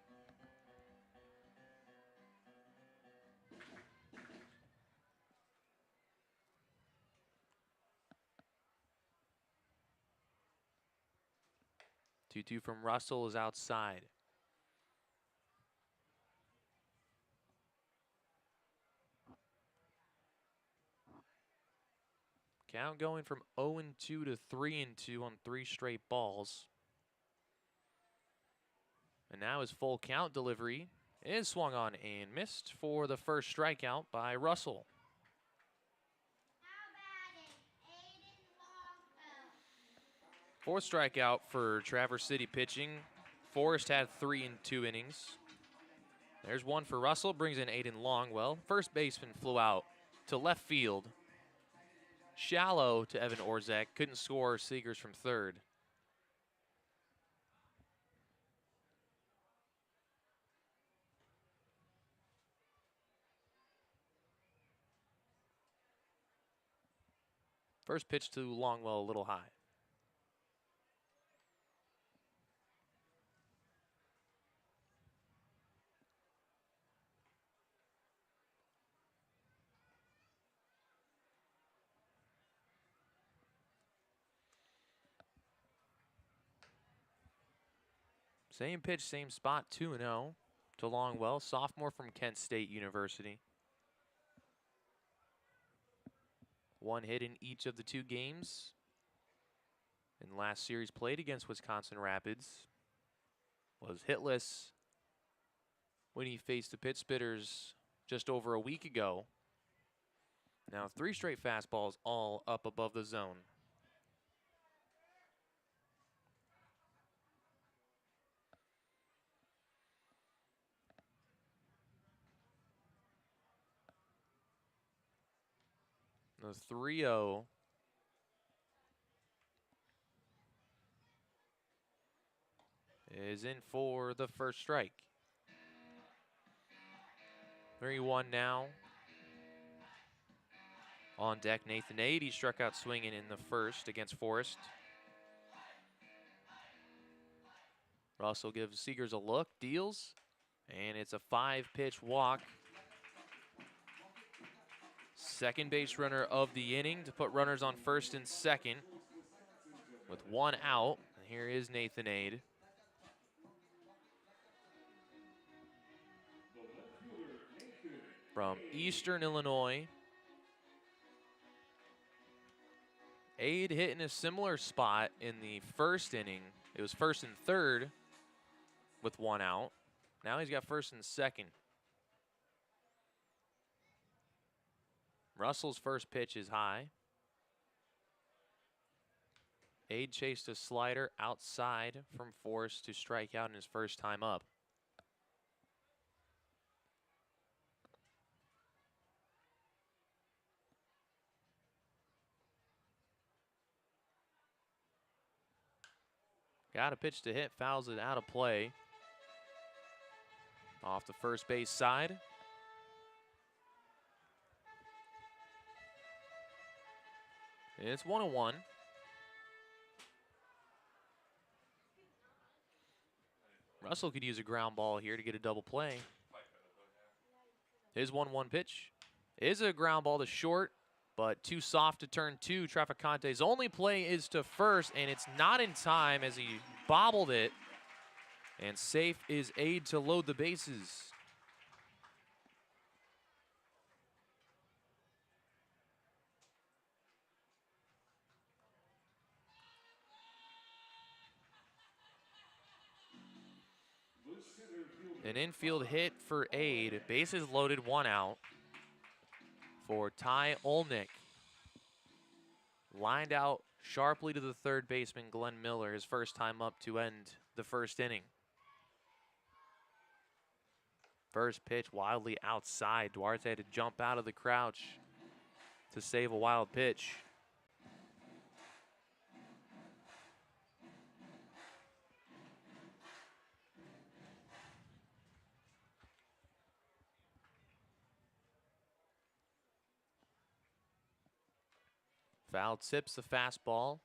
Two from Russell is outside. Count going from 0-2 to 3-2 on 3 straight balls. And now his full count delivery is swung on and missed for the first strikeout by Russell. Fourth strikeout for Traverse City pitching. Forrest had 3 in 2 innings. There's 1 for Russell, brings in Aiden Longwell. First baseman flew out to left field. Shallow to Evan Orzak, couldn't score. Seegers from third. First pitch to Longwell a little high. Same pitch, same spot, 2-0 to Longwell, sophomore from Kent State University. 1 hit in each of the 2 games. In last series played against Wisconsin Rapids. Was hitless when he faced the Pit Spitters just over a week ago. Now 3 straight fastballs all up above the zone. The 3-0 is in for the first strike. 3-1 now. On deck, Nathan Aide. He struck out swinging in the first against Forrest. Russell gives Seegers a look, deals, and it's a 5-pitch walk. Second base runner of the inning to put runners on first and second with 1 out. And here is Nathan Aide. From Eastern Illinois. Aide hit in a similar spot in the first inning. It was first and third with 1 out. Now he's got first and second. Russell's first pitch is high. Aide chased a slider outside from Forrest to strike out in his first time up. Got a pitch to hit, fouls it out of play. Off the first base side. It's 1-1. Russell could use a ground ball here to get a double play. His 1-1 pitch is a ground ball to short, but too soft to turn 2. Traficante's only play is to first, and it's not in time as he bobbled it. And safe is Aide to load the bases. An infield hit for Aide. Bases loaded, 1 out for Ty Olnick. Lined out sharply to the third baseman, Glenn Miller, his first time up to end the first inning. First pitch wildly outside. Duarte had to jump out of the crouch to save a wild pitch. Foul tips the fastball.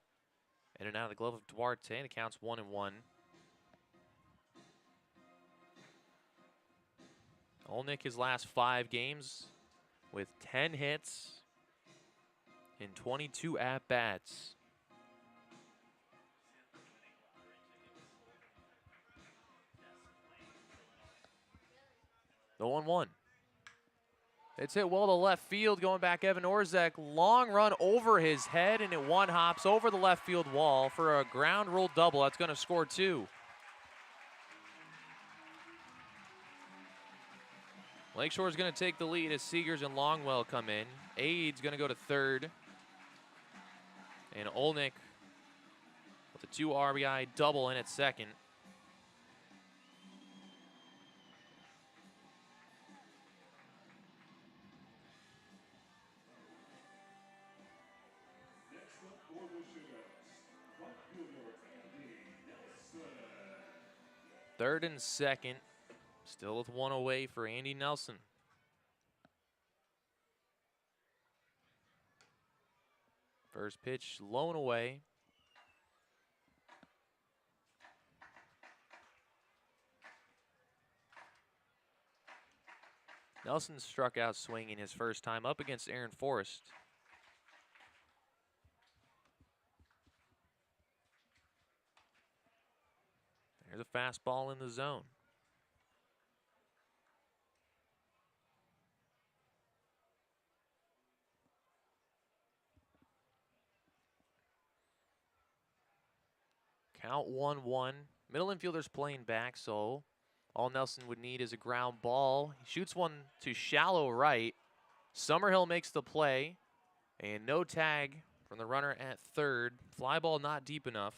In and out of the glove of Duarte, and it counts 1-1. Olnick his last 5 games with 10 hits in 22 at-bats. The 1-1. It's hit well to left field, going back Evan Orzek. Long run over his head, and it one-hops over the left field wall for a ground rule double. That's going to score 2. Lakeshore is going to take the lead as Seegers and Longwell come in. Aide's going to go to third. And Olnick with a 2 RBI double in at second. Third and second, still with 1 away for Andy Nelson. First pitch low and away. Nelson struck out swinging his first time up against Aaron Forrest. There's a fastball in the zone. Count 1-1. Middle infielder's playing back, so all Nelson would need is a ground ball. He shoots one to shallow right. Summerhill makes the play, and no tag from the runner at third. Fly ball not deep enough.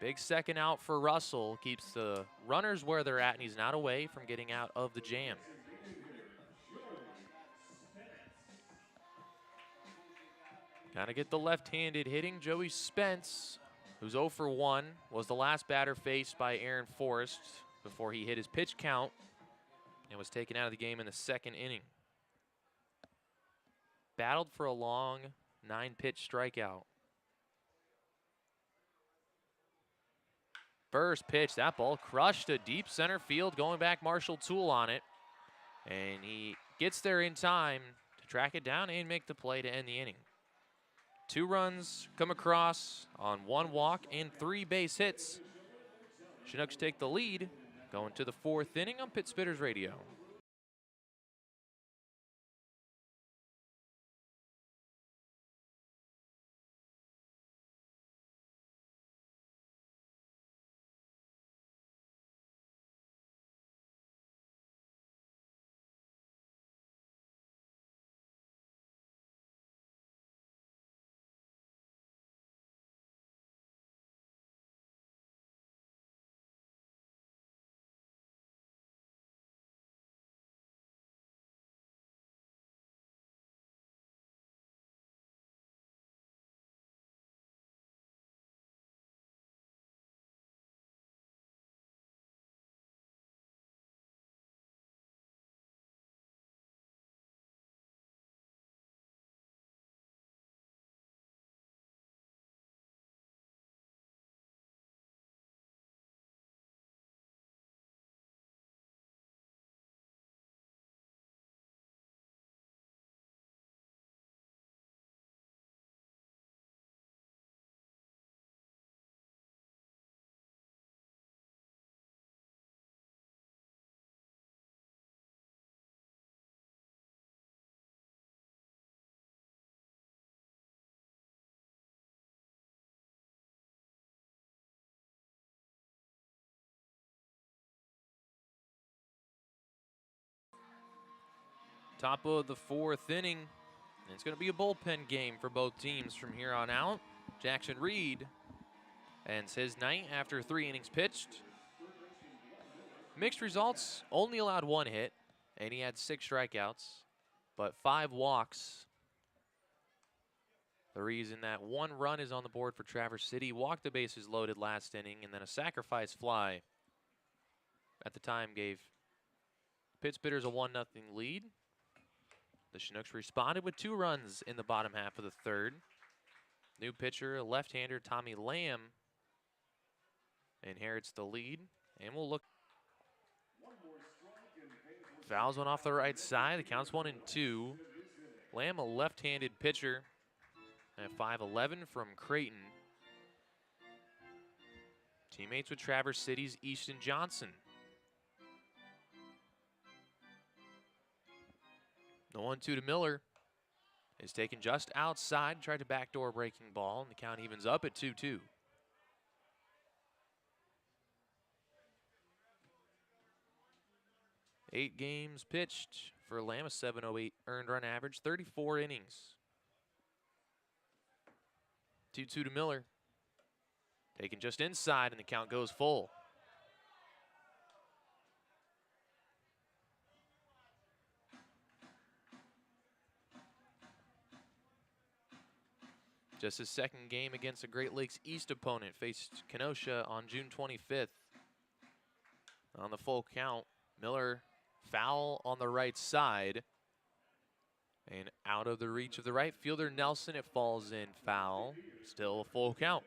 Big second out for Russell. Keeps the runners where they're at, and he's not away from getting out of the jam. Gotta get the left-handed hitting Joey Spence who's 0 for 1, was the last batter faced by Aaron Forrest before he hit his pitch count and was taken out of the game in the second inning. Battled for a long 9-pitch strikeout. First pitch, that ball crushed to deep center field, going back Marshall Toole on it. And he gets there in time to track it down and make the play to end the inning. 2 runs come across on 1 walk and 3 base hits. Chinooks take the lead, going to the 4th inning on Pit Spitters Radio. Top of the 4th inning. And it's going to be a bullpen game for both teams from here on out. Jackson Reed ends his night after 3 innings pitched. Mixed results, only allowed 1 hit, and he had 6 strikeouts, but 5 walks. The reason that 1 run is on the board for Traverse City, walked the bases loaded last inning, and then a sacrifice fly at the time gave Pit Spitters a 1-0 lead. The Chinooks responded with 2 runs in the bottom half of the 3rd. New pitcher, left-hander Tommy Lamb, inherits the lead, and we'll look. Fouls one off the right side. The count's 1-2. Lamb, a left-handed pitcher at 5'11" from Creighton. Teammates with Traverse City's Easton Johnson. The 1-2 to Miller is taken just outside, tried to backdoor breaking ball, and the count evens up at 2-2. Eight games pitched for Lamb, a 7.08 earned run average, 34 innings. 2-2 to Miller. Taken just inside, and the count goes full. Just his 2nd game against a Great Lakes East opponent, faced Kenosha on June 25th. On the full count, Miller foul on the right side. And out of the reach of the right fielder, Nelson, it falls in foul. Still a full count.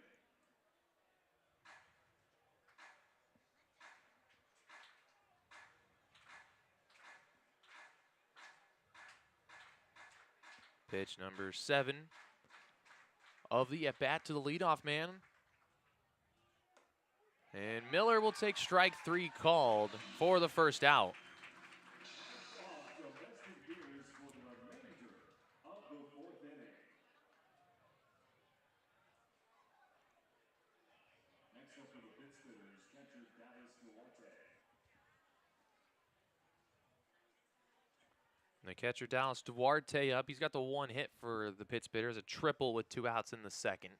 Pitch number 7 of the at-bat to the leadoff man. And Miller will take strike 3 called for the first out. The catcher, Dallas Duarte, up. He's got the 1 hit for the Pit Spitters, a triple with 2 outs in the 2nd.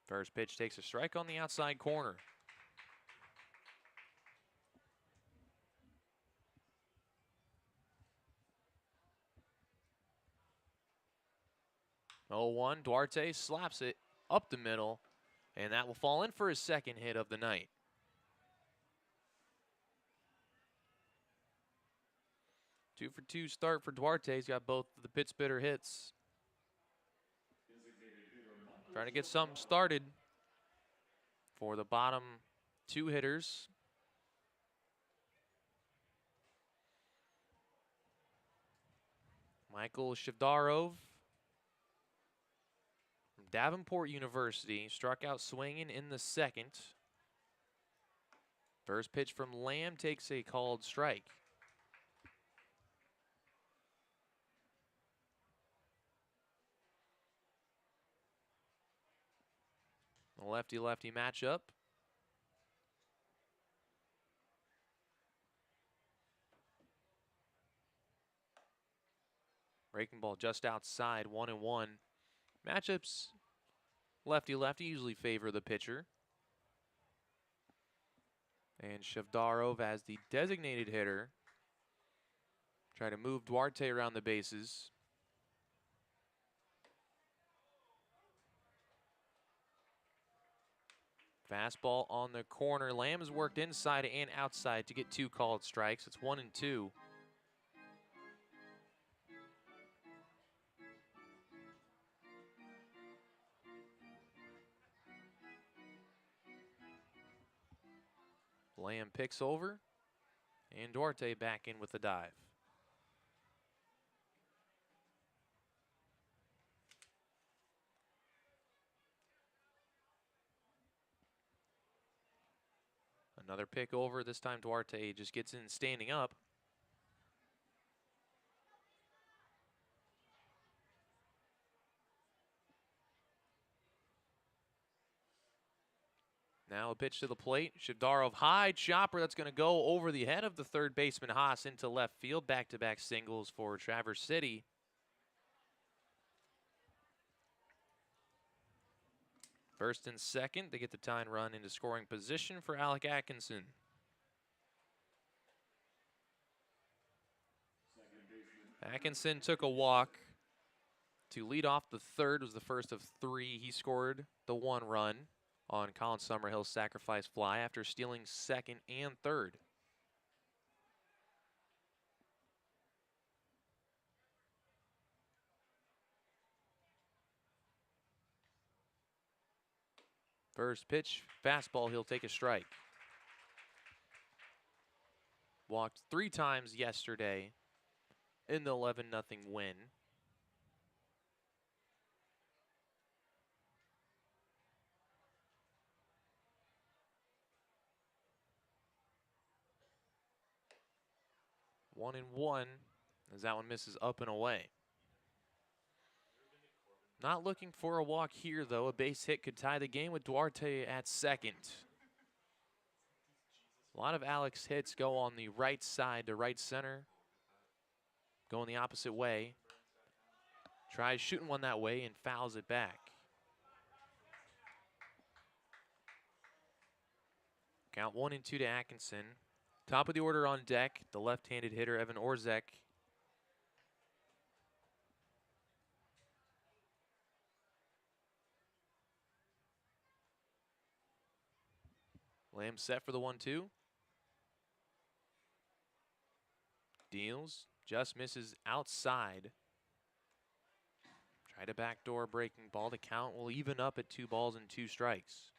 First pitch takes a strike on the outside corner. Oh, 1, Duarte slaps it up the middle, and that will fall in for his second hit of the night. Two for two start for Duarte. He's got both of the pit spitter hits. Trying to get something started for the bottom two hitters. Michael Shevdarov from Davenport University struck out swinging in the second. First pitch from Lamb takes a called strike. A lefty-lefty matchup. Breaking ball just outside, 1-1. Matchups lefty-lefty usually favor the pitcher. And Shevdarov as the designated hitter. Try to move Duarte around the bases. Fastball on the corner. Lamb has worked inside and outside to get two called strikes. It's 1-2. Lamb picks over, and Duarte back in with the dive. Another pick over. This time Duarte just gets in standing up. Now a pitch to the plate. Shevdarov high chopper that's going to go over the head of the third baseman Haas into left field. Back-to-back singles for Traverse City. First and second, they get the tying run into scoring position for Alec Atkinson. Atkinson took a walk to lead off the third. Was the first of three. He scored the one run on Colin Summerhill's sacrifice fly after stealing second and third. First pitch, fastball, he'll take a strike. Walked 3 times yesterday in the 11-0 win. One and one as that one misses up and away. Not looking for a walk here, though. A base hit could tie the game with Duarte at second. A lot of Alex hits go on the right side to right center. Going the opposite way. Tries shooting one that way and fouls it back. Count 1-2 to Atkinson. Top of the order on deck, the left-handed hitter Evan Orzek. Lamb set for the 1-2. Deals, just misses outside. Try to backdoor breaking ball. The count will even up at 2 balls and 2 strikes.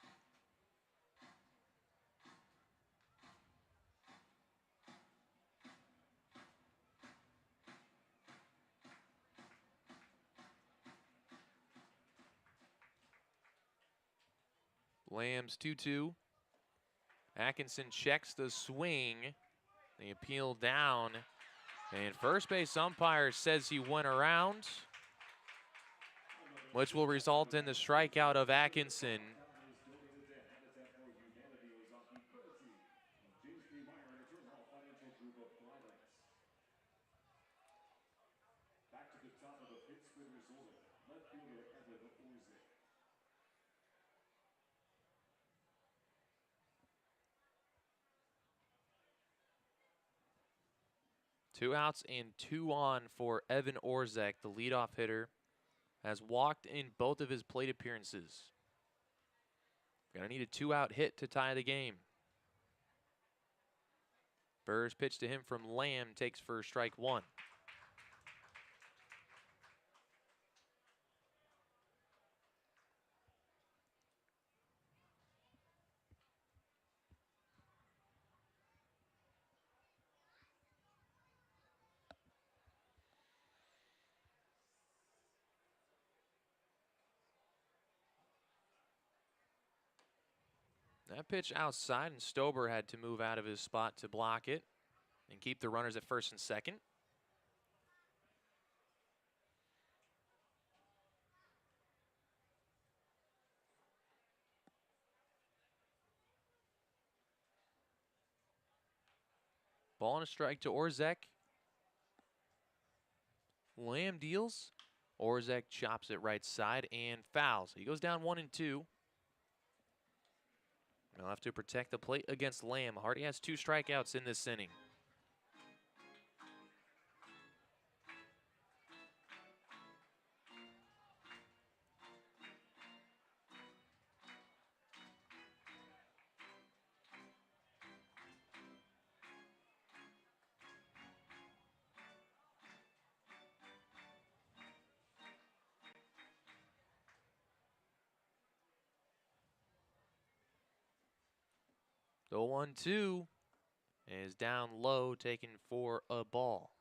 Lamb's 2-2. Atkinson checks the swing. They appeal down. And first base umpire says he went around, which will result in the strikeout of Atkinson. Back to the top of the pit spitter's order, left fielder Evan Orzek. Two outs and 2 on for Evan Orzek, the leadoff hitter, has walked in both of his plate appearances. Gonna need a 2-out hit to tie the game. Burr's pitch to him from Lamb takes for strike 1. That pitch outside, and Stober had to move out of his spot to block it and keep the runners at first and second. Ball and a strike to Orzek. Lamb deals. Orzek chops it right side and fouls. He goes down 1-2. He'll have to protect the plate against Lamb. Hardy has 2 strikeouts in this inning. The 1-2 is down low, taken for a ball.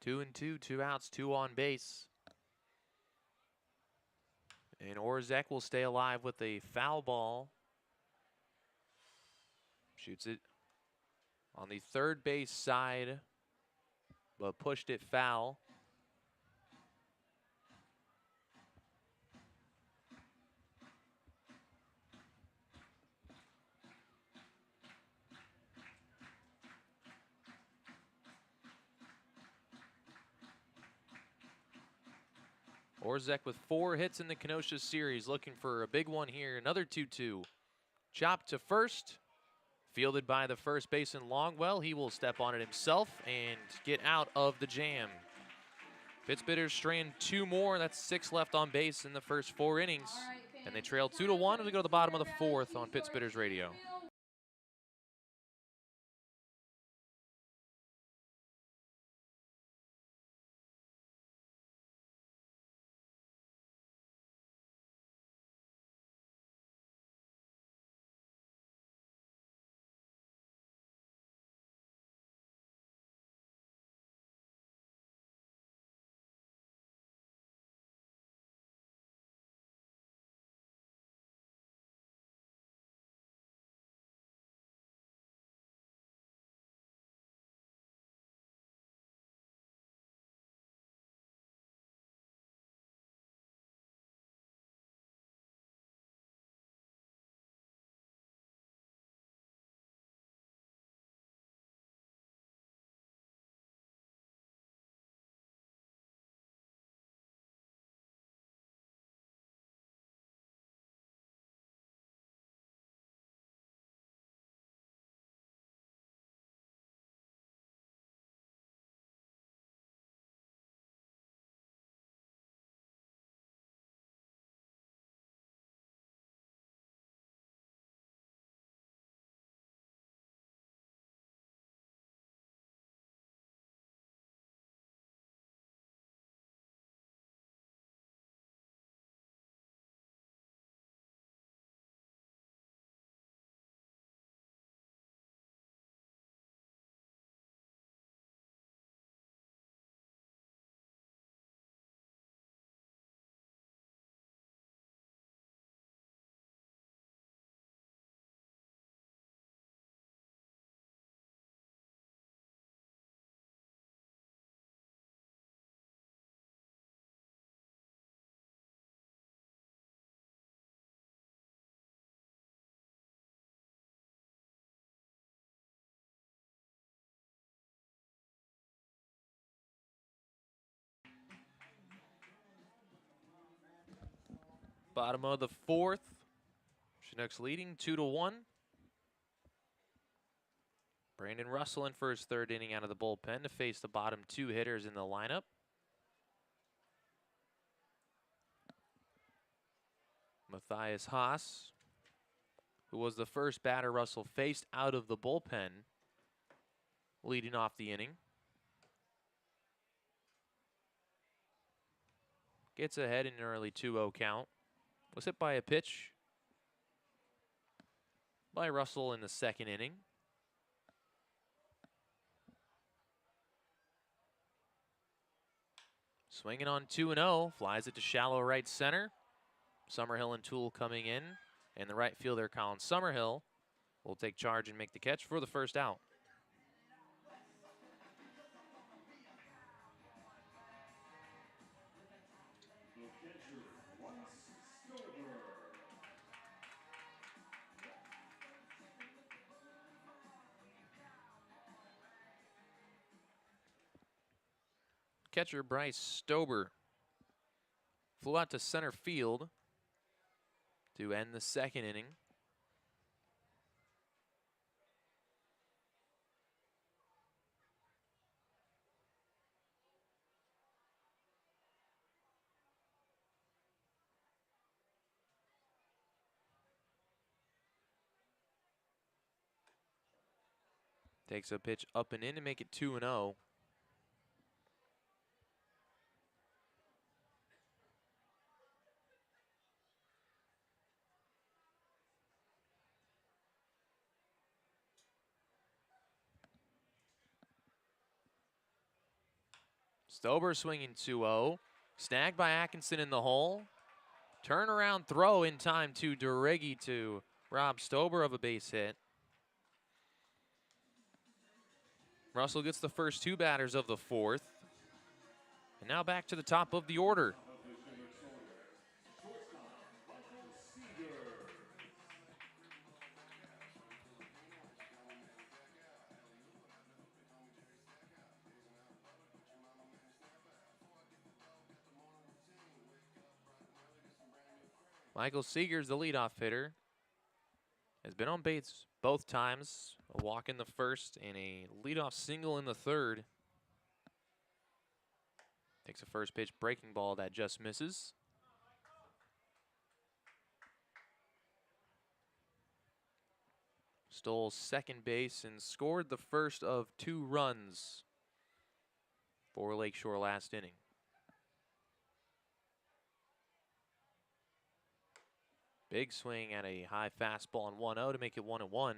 Two and two, 2 outs, 2 on base. And Orzek will stay alive with a foul ball. Shoots it on the third base side, but pushed it foul. Orzek with 4 hits in the Kenosha series, looking for a big one here. Another 2-2. Chopped to first, fielded by the first baseman Longwell. He will step on it himself and get out of the jam. Pittsbitters strand 2 more. That's 6 left on base in the first 4 innings. And they trail 2-1 as we go to the bottom of the 4th on Pittsbitters Radio. Bottom of the 4th. Chinooks leading 2-1. Brandon Russell in for his third inning out of the bullpen to face the bottom two hitters in the lineup. Matthias Haas, who was the first batter Russell faced out of the bullpen, leading off the inning. Gets ahead in an early 2-0 count. Was hit by a pitch by Russell in the second inning. Swinging on 2-0, flies it to shallow right center. Summerhill and Toole coming in, and the right fielder Colin Summerhill will take charge and make the catch for the first out. The catcher, Stober. Catcher Bryce Stober flew out to center field to end the second inning. Takes a pitch up and in to make it 2-0. Stober swinging 2-0. Snagged by Atkinson in the hole. Turnaround throw in time to DeRiggi to rob Stober of a base hit. Russell gets the first two batters of the fourth. And now back to the top of the order. Michael Seegers, the leadoff hitter, has been on base both times. A walk in the first and a leadoff single in the third. Takes a first pitch breaking ball that just misses. Stole second base and scored the first of 2 runs for Lakeshore last inning. Big swing at a high fastball on 1-0 to make it 1-1.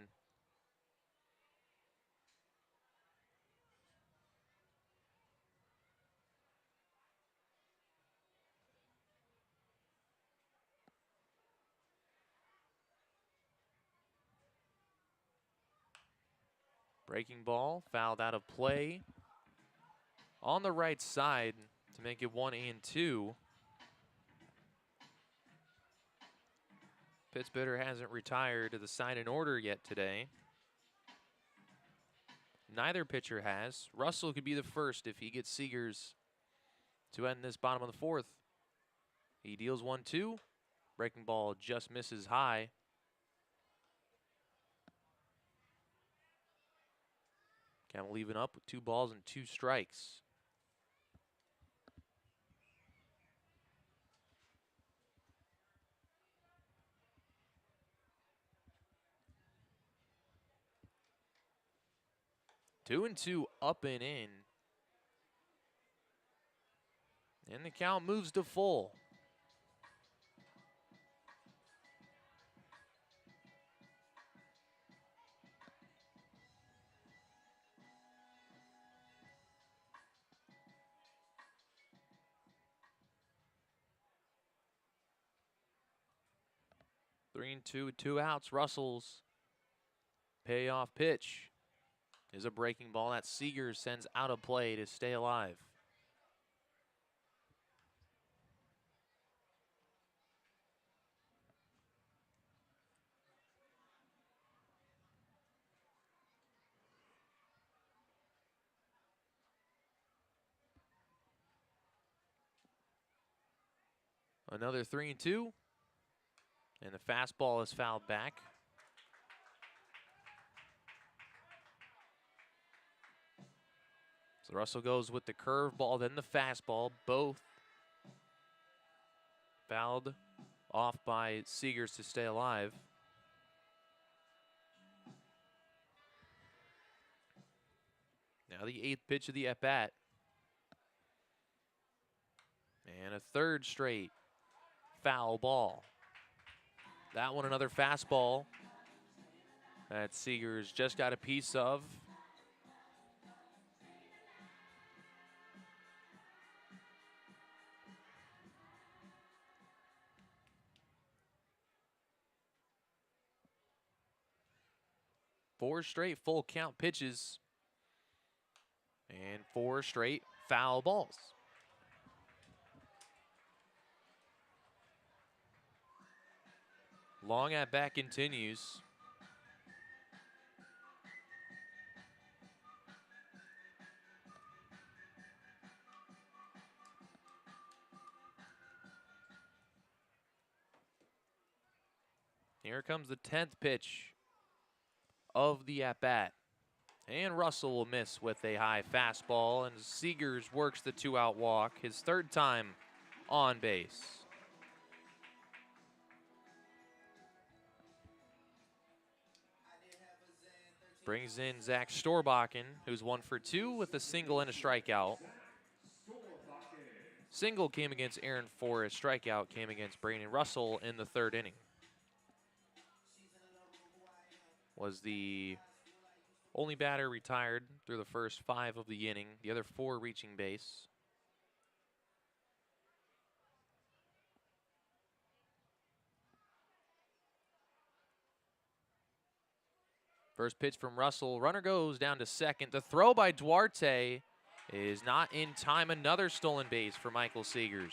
Breaking ball fouled out of play on the right side to make it 1-2. Pitts Bitter hasn't retired to the sign in order yet today. Neither pitcher has. Russell could be the first if he gets Seegers to end this bottom of the fourth. He deals 1-2. Breaking ball just misses high. Count leaving up with 2 balls and 2 strikes. Two and two up and in. And the count moves to full. Three and two with 2 outs. Russell's payoff pitch is a breaking ball that Seegers sends out of play to stay alive. Another 3 and 2. And the fastball is fouled back. So Russell goes with the curveball, then the fastball, both fouled off by Seegers to stay alive. Now the 8th pitch of the at-bat. And a third straight foul ball. That one another fastball that Seegers just got a piece of. Four straight full count pitches and 4 straight foul balls. Long at bat continues. Here comes the 10th pitch of the at-bat. And Russell will miss with a high fastball, and Seegers works the 2-out walk, his 3rd time on base. Brings in Zach Storbakken, who's 1 for 2 with a single and a strikeout. Single came against Aaron Forrest, strikeout came against Brandon Russell in the 3rd inning. Was the only batter retired through the first 5 of the inning, the other 4 reaching base. First pitch from Russell, runner goes down to second. The throw by Duarte is not in time. Another stolen base for Michael Seegers.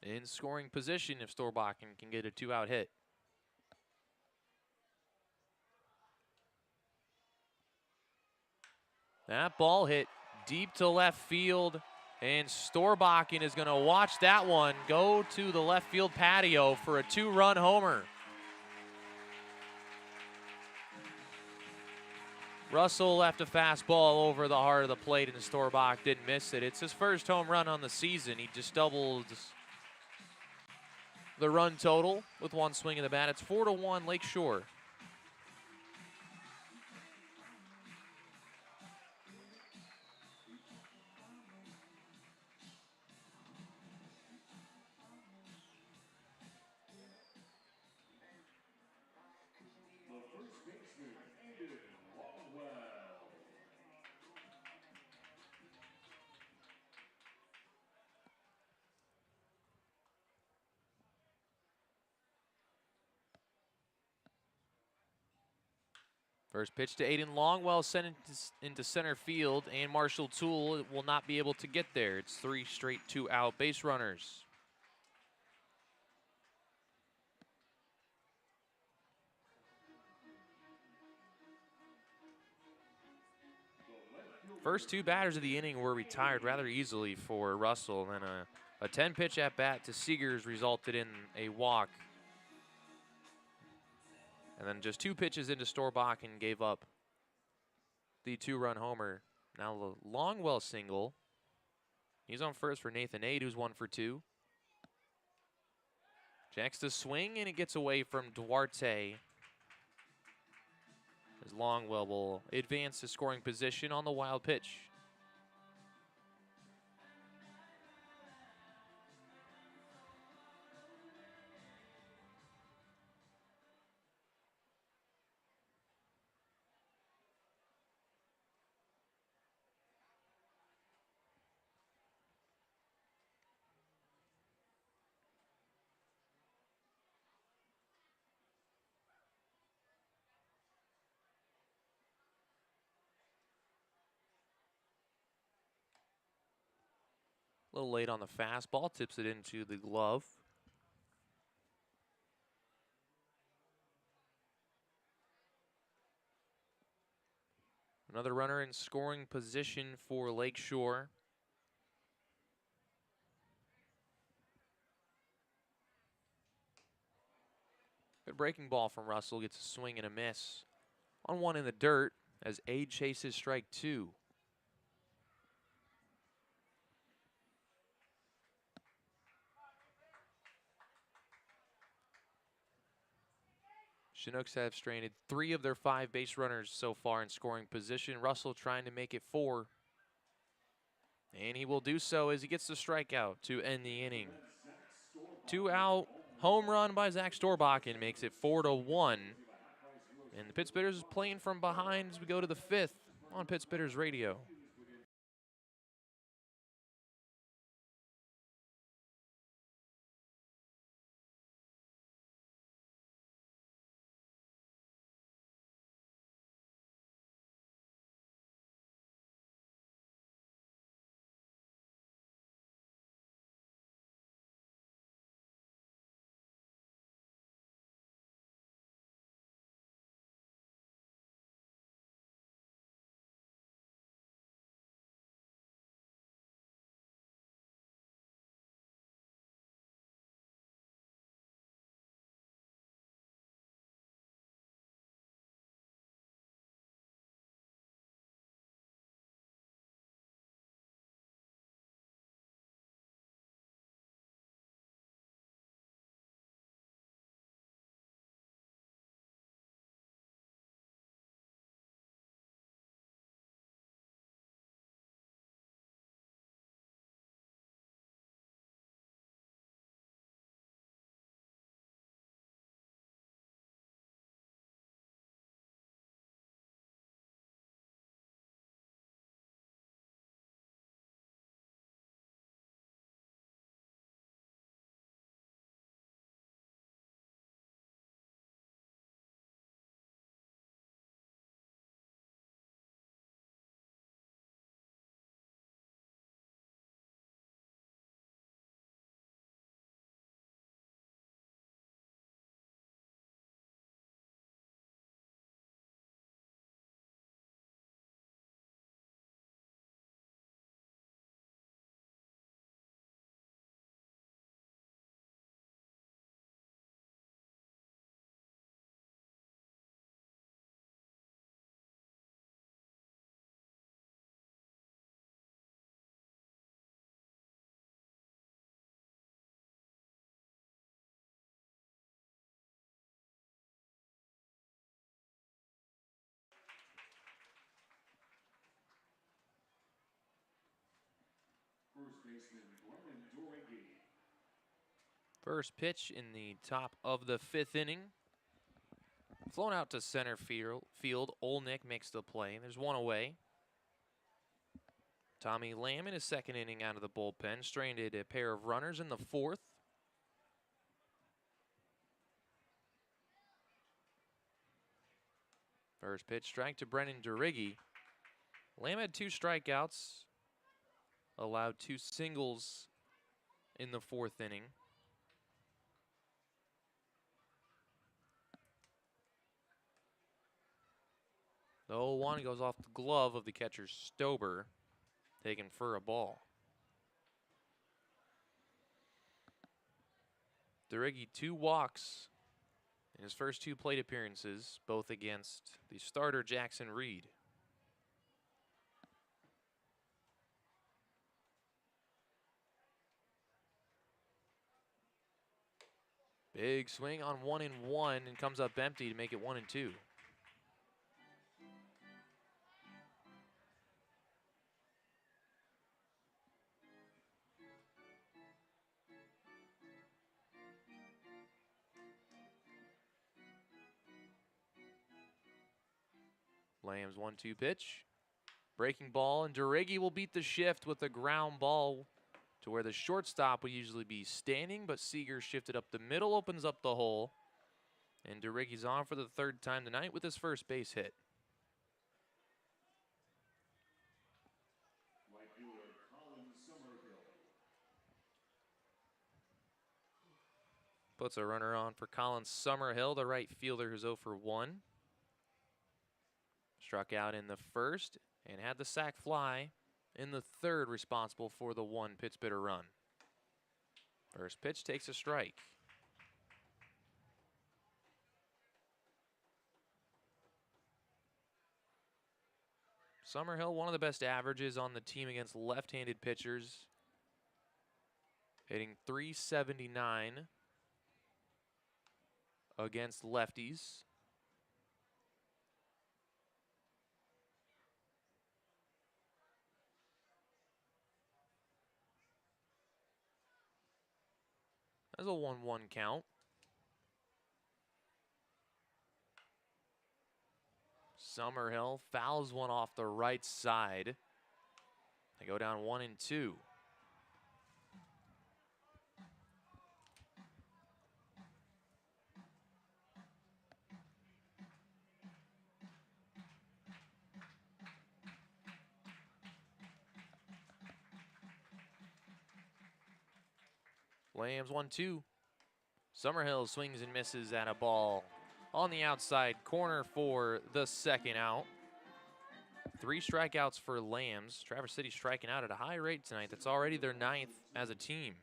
In scoring position if Storbakken can get a 2-out hit. That ball hit deep to left field, and Storbakken is going to watch that one go to the left field patio for a 2-run homer. Russell left a fastball over the heart of the plate, and Storbakken didn't miss it. It's his first home run on the season. He just doubled the run total with 1 swing of the bat. It's 4-1 Lakeshore. First pitch to Aiden Longwell, sent into center field, and Marshall Toole will not be able to get there. It's 3 straight 2-out base runners. First 2 batters of the inning were retired rather easily for Russell, and a 10-pitch at-bat to Seegers resulted in a walk. And then just 2 pitches into Storbakken gave up the 2-run homer. Now the Longwell single. He's on first for Nathan Aide, who's 1 for 2. Checks the swing, and it gets away from Duarte. As Longwell will advance to scoring position on the wild pitch. A little late on the fastball, tips it into the glove. Another runner in scoring position for Lakeshore. Good breaking ball from Russell. Gets a swing and a miss on one in the dirt as Aide chases strike 2. Chinooks have stranded 3 of their 5 base runners so far in scoring position. Russell trying to make it 4. And he will do so as he gets the strikeout to end the inning. 2-out home run by Zach Storbakken makes it 4-1. And the Pittsburghers is playing from behind as we go to the 5th on Pittsburghers Radio. First pitch in the top of the 5th inning. Flown out to center field. Olnick makes the play. There's one away. Tommy Lamb in his 2nd inning out of the bullpen. Stranded a pair of runners in the 4th. First pitch strike to Brennan Durigge. Lamb had 2 strikeouts. Allowed 2 singles in the 4th inning. The 0-1 goes off the glove of the catcher Stober, taken for a ball. Durigge 2 walks in his first 2 plate appearances, both against the starter Jackson Reed. Big swing on 1-1 and comes up empty to make it 1-2. Lamb's 1-2 pitch. Breaking ball, and Durigge will beat the shift with a ground ball to where the shortstop would usually be standing, but Seager shifted up the middle, opens up the hole, and Durigge's on for the 3rd time tonight with his first base hit. Puts a runner on for Colin Summerhill, the right fielder who's 0 for 1. Struck out in the first and had the sac fly in the third, responsible for the one Pittsburgh run. First pitch takes a strike. Summerhill, one of the best averages on the team against left-handed pitchers, hitting .379 against lefties. That's a 1-1 count. Summerhill fouls one off the right side. They go down 1-2. Lambs 1-2. Summerhill swings and misses at a ball on the outside corner for the second out. 3 strikeouts for Lambs. Traverse City striking out at a high rate tonight. That's already their 9th as a team.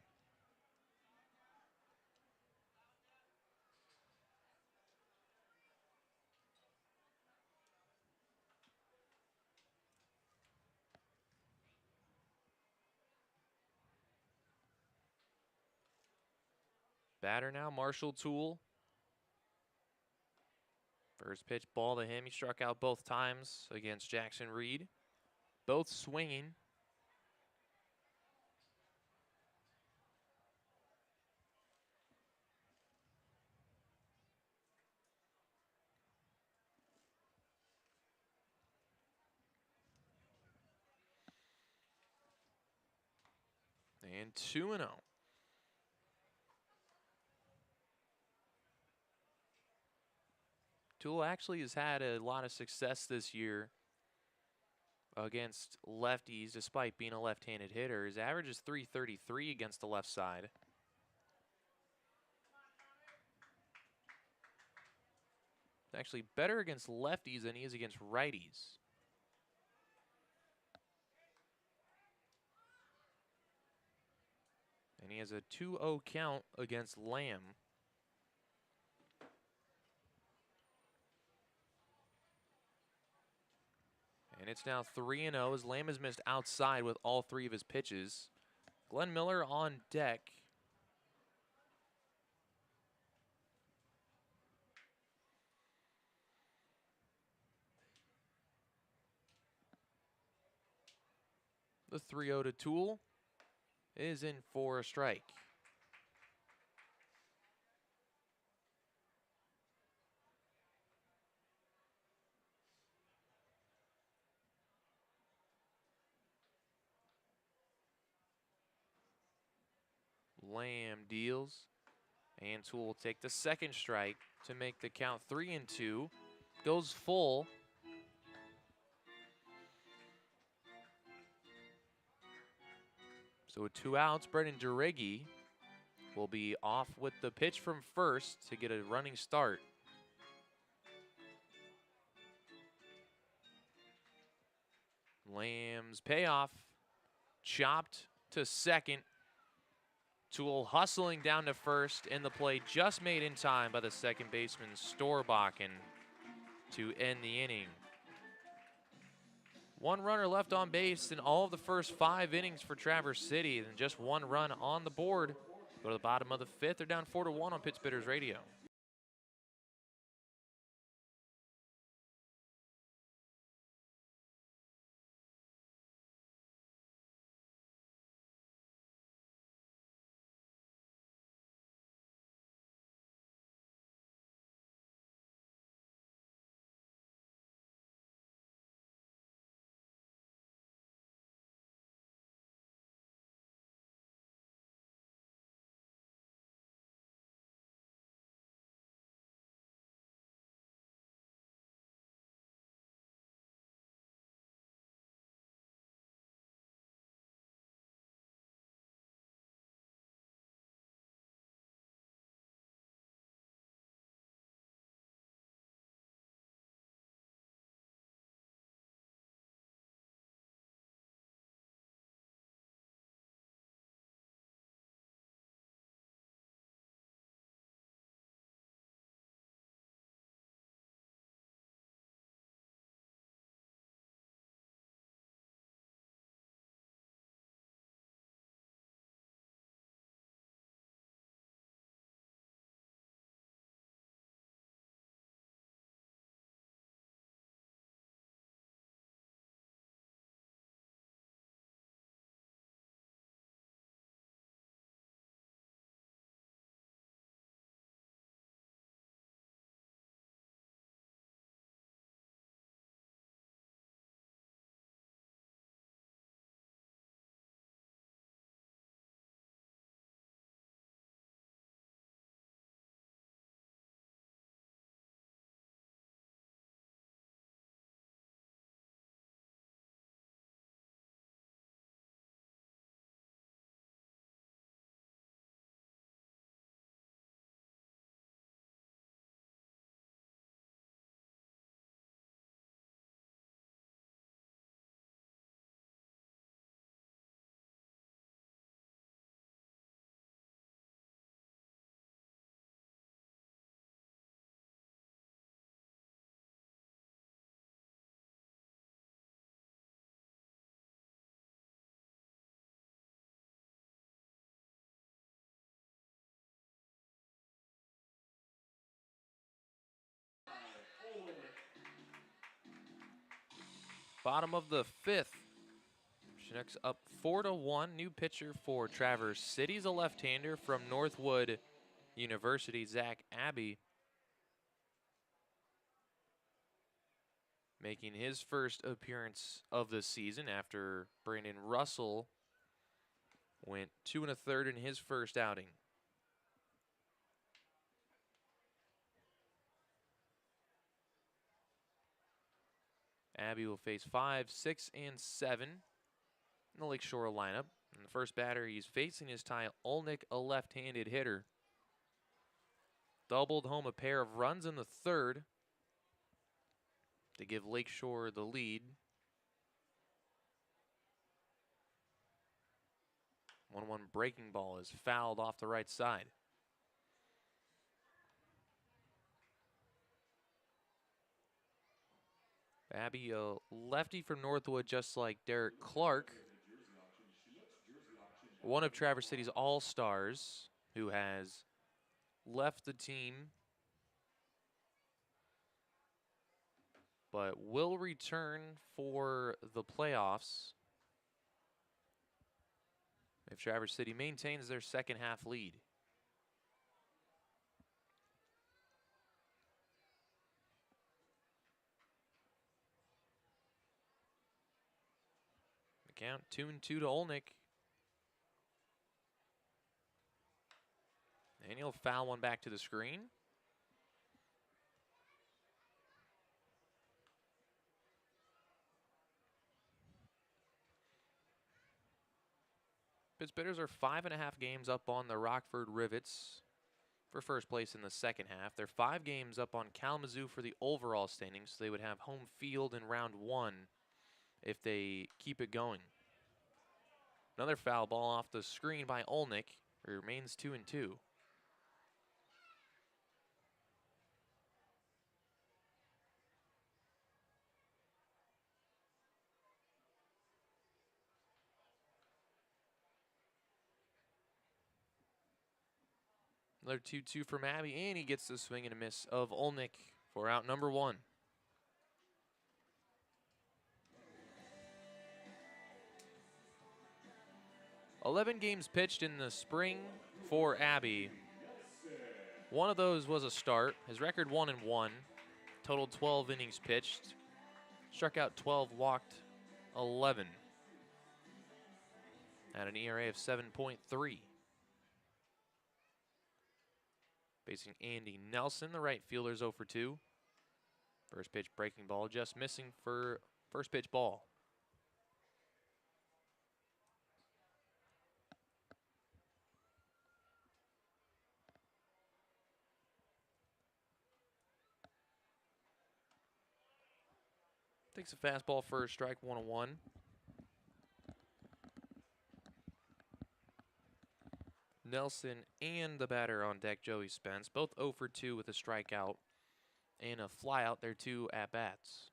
Batter now, Marshall Toole. First pitch ball to him. He struck out both times against Jackson Reed. Both swinging. And 2-0. Toole actually has had a lot of success this year against lefties, despite being a left-handed hitter. His average is .333 against the left side. Actually better against lefties than he is against righties. And he has a 2-0 count against Lamb. And it's now 3-0 as Lamb has missed outside with all 3 of his pitches. Glenn Miller on deck. The 3-0 to Toole is in for a strike. Lamb deals, and Toole will take the second strike to make the count 3-2. Goes full. So with 2 outs, Brendan Duriggi will be off with the pitch from first to get a running start. Lamb's payoff, chopped to second. Toole hustling down to first, and the play just made in time by the second baseman Storbakken to end the inning. 1 runner left on base in all of the first 5 innings for Traverse City, and just 1 run on the board. Go to the bottom of the 5th. They're down 4-1 on Pittsburgh's radio. Bottom of the 5th. Chinooks up 4-1. New pitcher for Traverse City's a left-hander from Northwood University, Zach Abbey, making his first appearance of the season after Brandon Russell went 2 1/3 in his first outing. Abbey will face 5, 6, and 7 in the Lakeshore lineup. In the first batter, he's facing his Ty Olnick, a left-handed hitter. Doubled home a pair of runs in the 3rd to give Lakeshore the lead. 1-1 breaking ball is fouled off the right side. Abbey, a lefty from Northwood, just like Derek Clark, one of Traverse City's all-stars who has left the team but will return for the playoffs if Traverse City maintains their second half lead. The count 2-2 to Olnick. And he'll foul one back to the screen. Pittsburghers are 5.5 games up on the Rockford Rivets for first place in the second half. They're 5 games up on Kalamazoo for the overall standings, so they would have home field in round 1 if they keep it going. Another foul ball off the screen by Olnick. It remains 2-2. Another 2-2 from Abbey, and he gets the swing and a miss of Olnick for out number 1. "11 games pitched in the spring for Abbey. One of those was a start. His record 1-1. Totaled 12 innings pitched. Struck out 12, walked 11. At an ERA of 7.3. Facing Andy Nelson, the right fielder's 0 for 2. First pitch breaking ball, just missing for first pitch ball. Takes a fastball for a strike, 1-1. Nelson and the batter on deck, Joey Spence, both 0 for 2 with a strikeout and a flyout. Their 2 at-bats.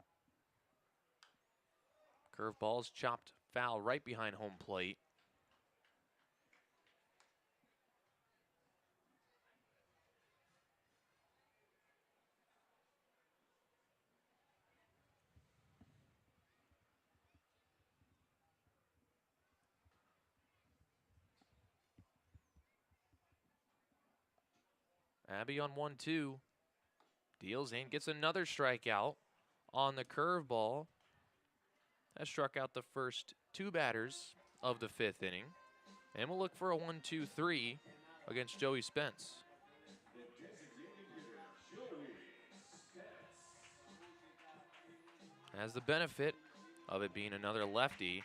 Curveball's chopped foul right behind home plate. Abbey on 1-2. Deals and gets another strikeout on the curveball. That struck out the first 2 batters of the 5th inning. And we'll look for a 1-2-3 against Joey Spence. Has the benefit of it being another lefty.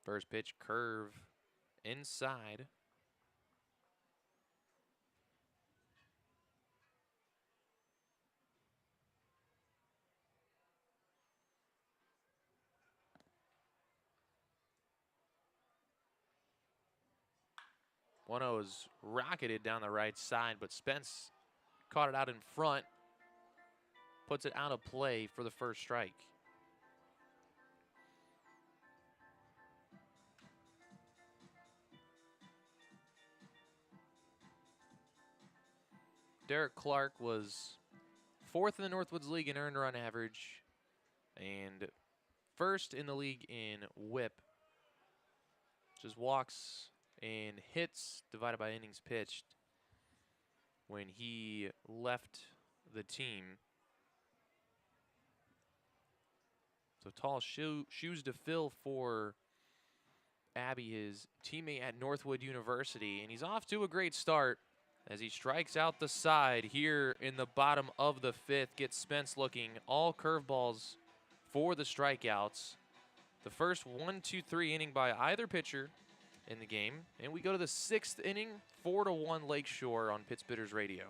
First pitch curve inside. One is rocketed down the right side, but Spence caught it out in front. Puts it out of play for the first strike. Derek Clark was 4th in the Northwoods League in earned run average and 1st in the league in whip. Just walks and hits divided by innings pitched when he left the team. So tall shoes to fill for Abby, his teammate at Northwood University, and he's off to a great start as he strikes out the side here in the bottom of the 5th. Gets Spence looking, all curveballs for the strikeouts. The first 1-2-3 inning by either pitcher in the game, and we go to the 6th inning, 4-1 Lakeshore on Pittsburgh's radio.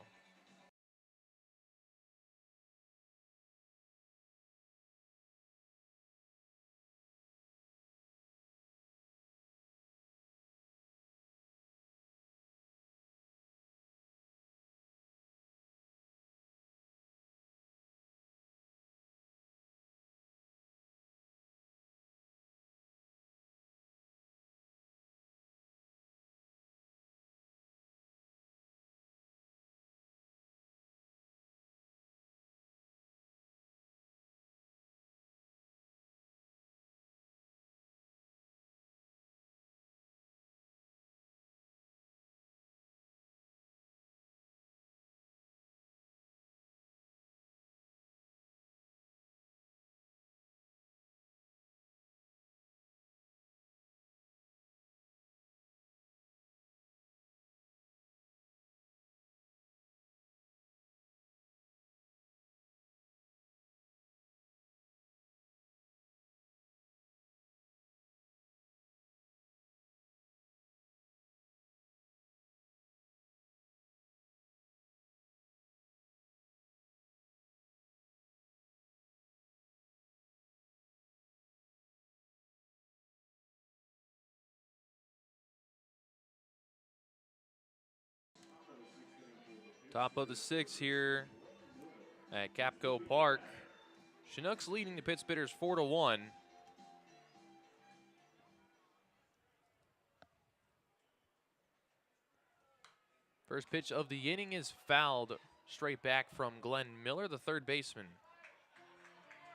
Top of the 6th here at Capco Park. Chinooks leading the Pittsburghs 4-1. First pitch of the inning is fouled straight back from Glenn Miller, the third baseman.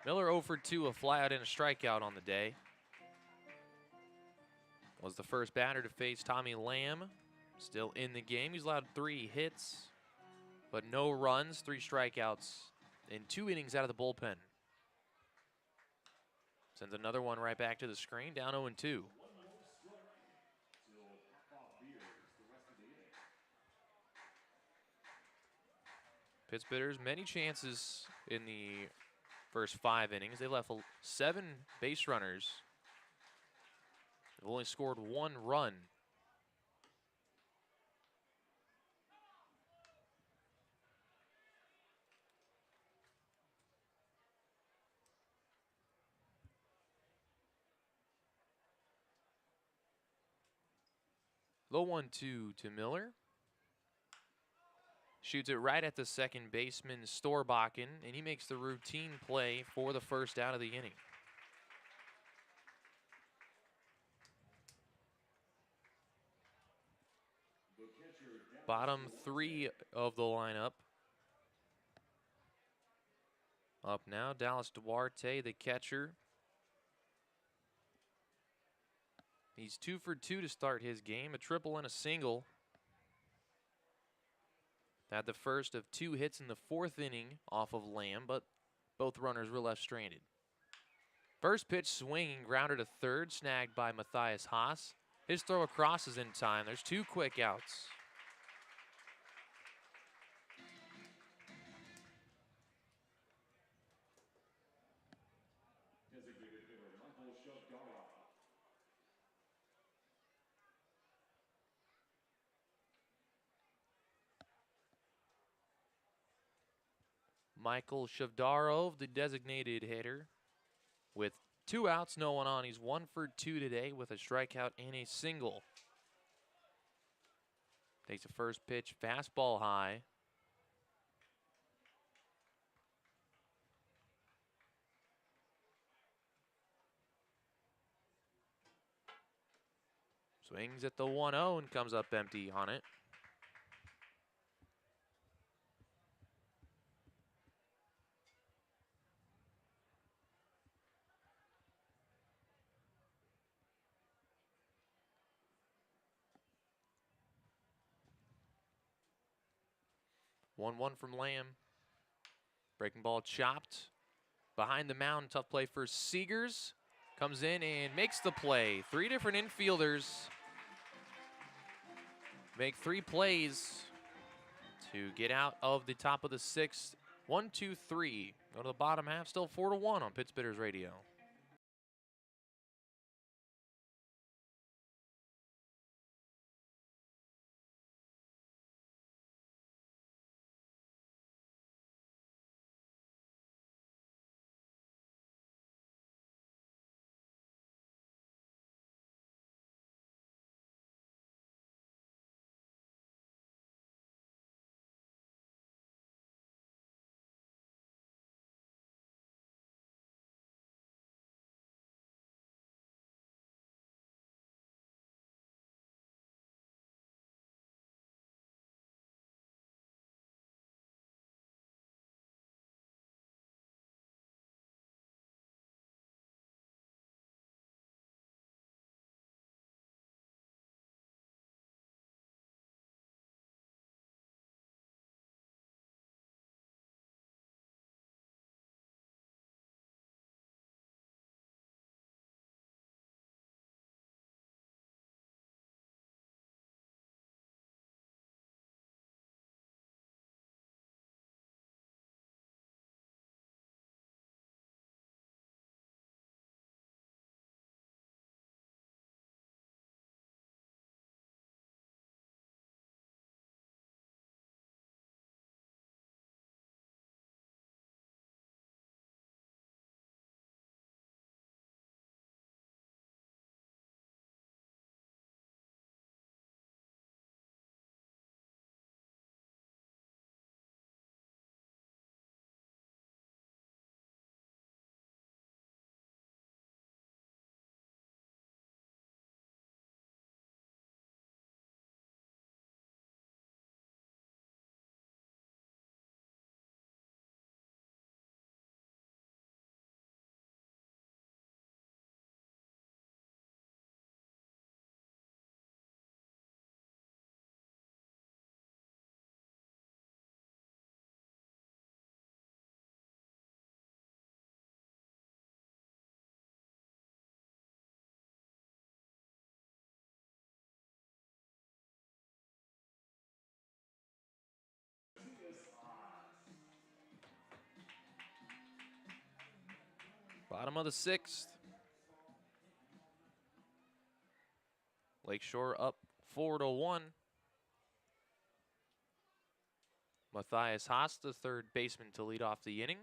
Miller 0 for 2, a flyout and a strikeout on the day. Was the first batter to face Tommy Lamb. Still in the game. He's allowed 3 hits, but no runs, 3 strikeouts in 2 innings out of the bullpen. Sends another one right back to the screen, down 0-2. Pittsburghs many chances in the first 5 innings. They left 7 base runners. They've only scored 1 run. Low 1-2 to Miller. Shoots it right at the second baseman, Storbakken, and he makes the routine play for the first out of the inning. Bottom 3 of the lineup. Up now, Dallas Duarte, the catcher. He's 2 for 2 to start his game, a triple and a single. Had the first of 2 hits in the 4th inning off of Lamb, but both runners were left stranded. First pitch swinging, grounded to third, snagged by Matthias Haas. His throw across is in time. There's 2 quick outs. Designated hitter Michael Shavdara. Michael Shavdarov, the designated hitter, with 2 outs, no one on. He's 1 for 2 today with a strikeout and a single. Takes the first pitch, fastball high. Swings at the 1-0 and comes up empty on it. 1-1 from Lamb. Breaking ball chopped behind the mound. Tough play for Seegers. Comes in and makes the play. 3 different infielders make 3 plays to get out of the top of the 6th. 1, 2, 3. Go to the bottom half. Still 4-1 on Pittsburgh's radio. Bottom of the 6th. Lakeshore up 4-1. Matthias Haas, the third baseman, to lead off the inning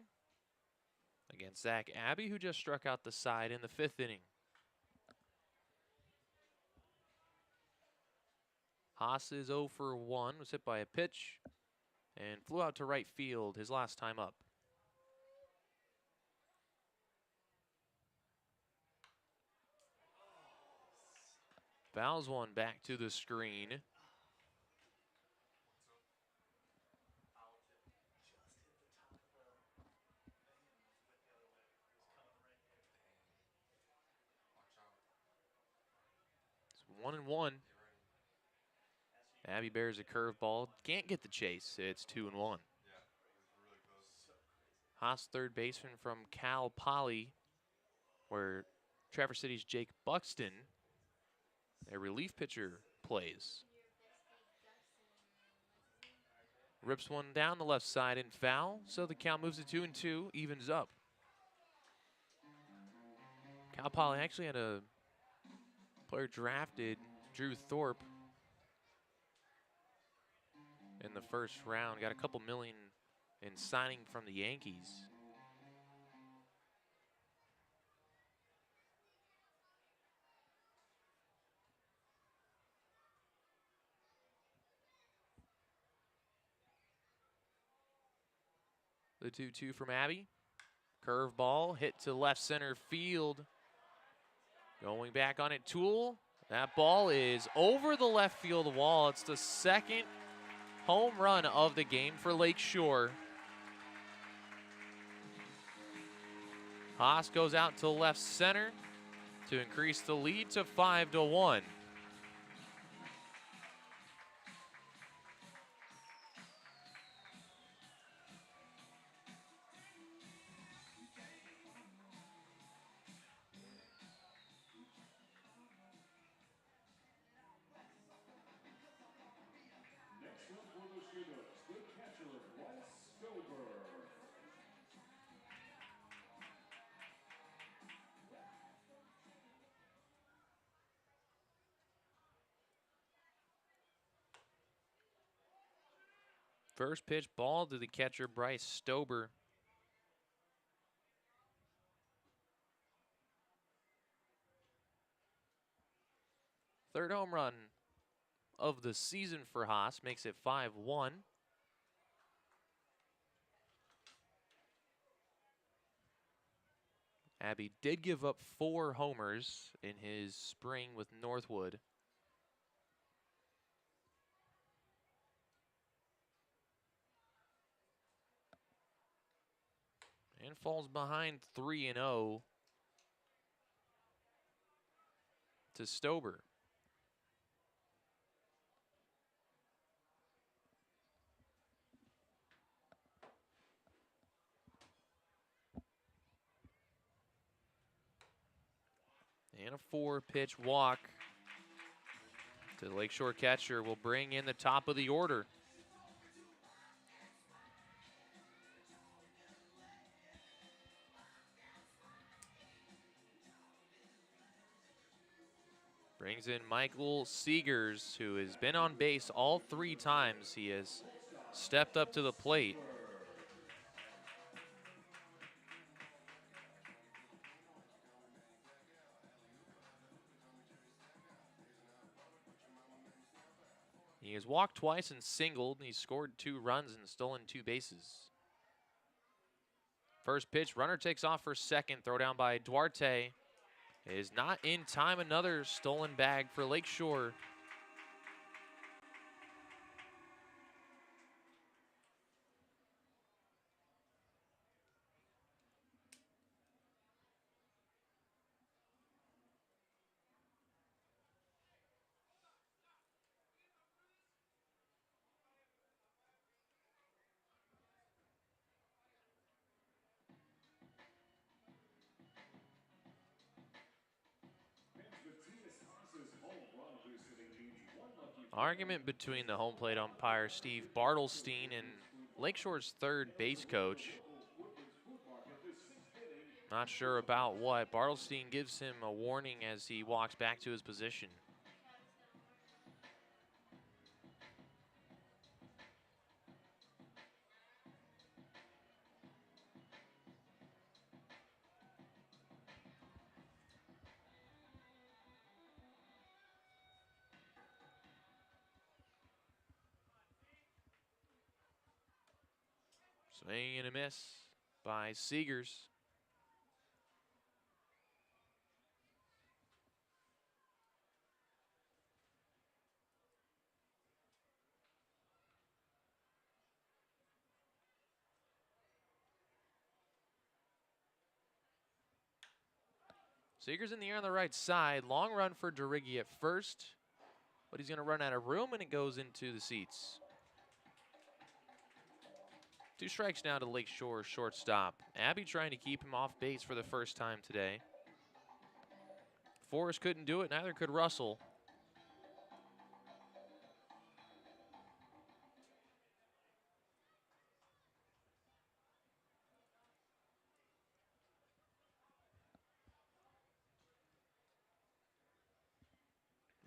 against Zach Abbey, who just struck out the side in the 5th inning. Haas is 0 for 1, was hit by a pitch, and flew out to right field his last time up. Fouls one back to the screen. It's 1-1. Abbey bears a curveball. Can't get the chase. It's 2-1. Haas, third baseman from Cal Poly, where Traverse City's Jake Buxton, a relief pitcher, plays. Rips one down the left side and foul, so the count moves to 2-2, evens up. Cal Poly actually had a player drafted, Drew Thorpe, in the first round. Got a couple million in signing from the Yankees. The 2-2 from Abbey. Curveball hit to left center field. Going back on it, Toole. That ball is over the left field wall. It's the second home run of the game for Lakeshore. Haas goes out to left center to increase the lead to 5-1. Chinooks, the catcher, Bryce Stober. First pitch ball to the catcher, Bryce Stober. Third home run of the season for Haas, makes it 5-1. Abbey did give up 4 homers in his spring with Northwood. And falls behind 3-0 to Stober. And a 4-pitch walk to the Lakeshore catcher will bring in the top of the order. Brings in Michael Seegers, who has been on base all 3 times he has stepped up to the plate. He has walked twice and singled. He's scored 2 runs and stolen 2 bases. First pitch, runner takes off for second. Throw down by Duarte. Is not in time. Another stolen bag for Lakeshore. Argument between the home plate umpire, Steve Bartelstein, and Lakeshore's third base coach. Not sure about what. Bartelstein gives him a warning as he walks back to his position. Swing and a miss by Seegers. Seegers in the air on the right side. Long run for DeRiggi at first, but he's going to run out of room and it goes into the seats. 2 strikes now to Lakeshore shortstop. Abbey trying to keep him off base for the first time today. Forrest couldn't do it, neither could Russell.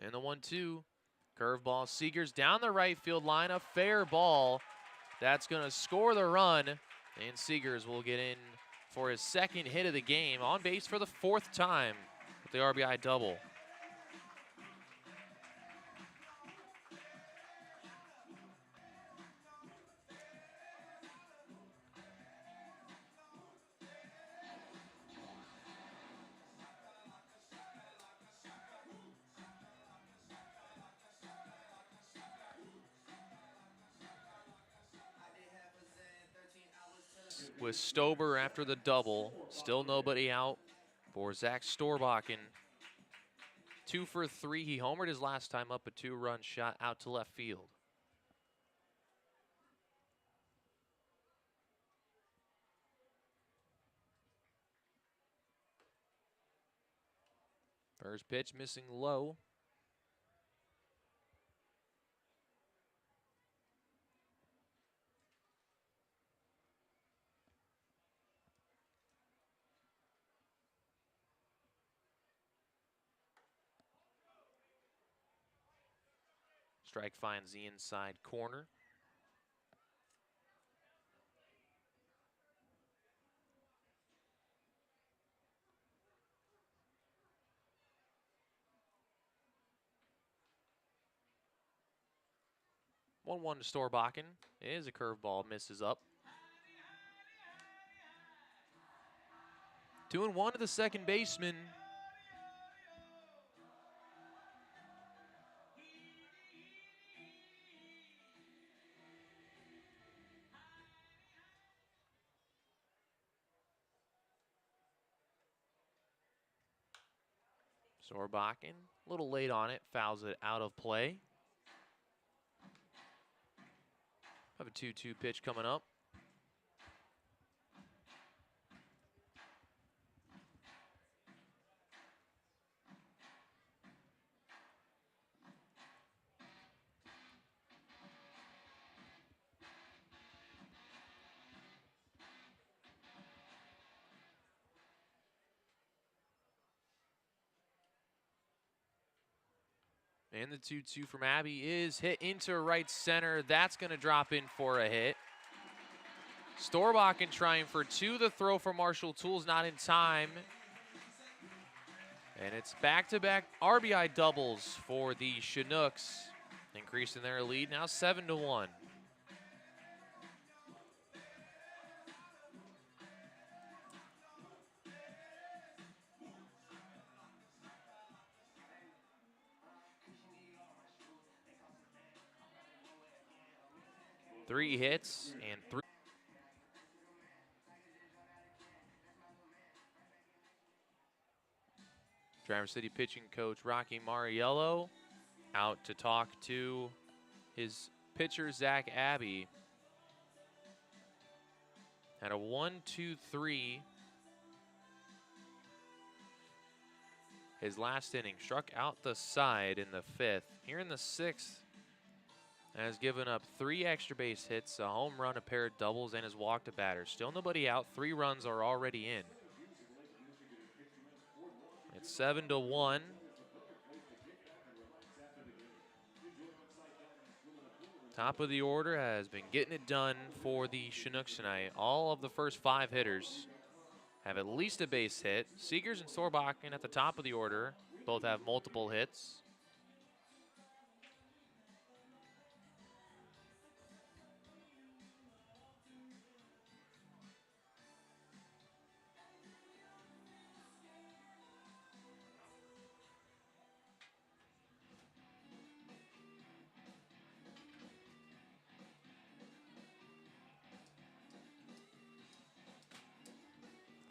And the 1-2. Curveball, Seegers down the right field line, a fair ball. That's going to score the run, and Seegers will get in for his second hit of the game, on base for the 4th time with the RBI double. With Stober after the double, still nobody out for Zach Storbakken. 2 for 3. He homered his last time up, a 2-run shot out to left field. First pitch missing low. Strike finds the inside corner. One to Storbakken. It is a curveball, misses up. 2-1 to the second baseman. Storbakken, a little late on it, fouls it out of play. Have a 2-2 pitch coming up. And the 2-2 from Abby is hit into right center. That's going to drop in for a hit. Storbakken trying for two. The throw for Marshall Tools not in time. And it's back-to-back RBI doubles for the Chinooks, increasing their lead now 7-1. Three hits and three. Traverse City pitching coach Rocky Mariello out to talk to his pitcher Zach Abbey. Had a 1-2-3 his last inning. Struck out the side in the fifth. Here in the sixth, has given up 3 extra base hits, a home run, a pair of doubles, and has walked a batter. Still nobody out. 3 runs are already in. It's 7-1. Top of the order has been getting it done for the Chinooks tonight. All of the first 5 hitters have at least a base hit. Seegers and Storbakken at the top of the order both have multiple hits.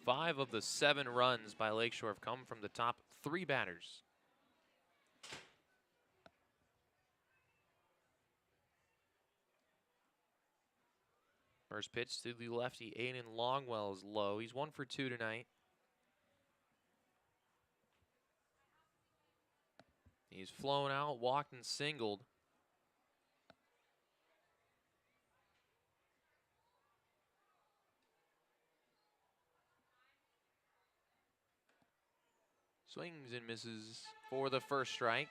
Five of the 7 runs by Lakeshore have come from the top 3 batters. First pitch to the lefty, Aiden Longwell is low. He's 1 for 2 tonight. He's flown out, walked, and singled. Swings and misses for the first strike.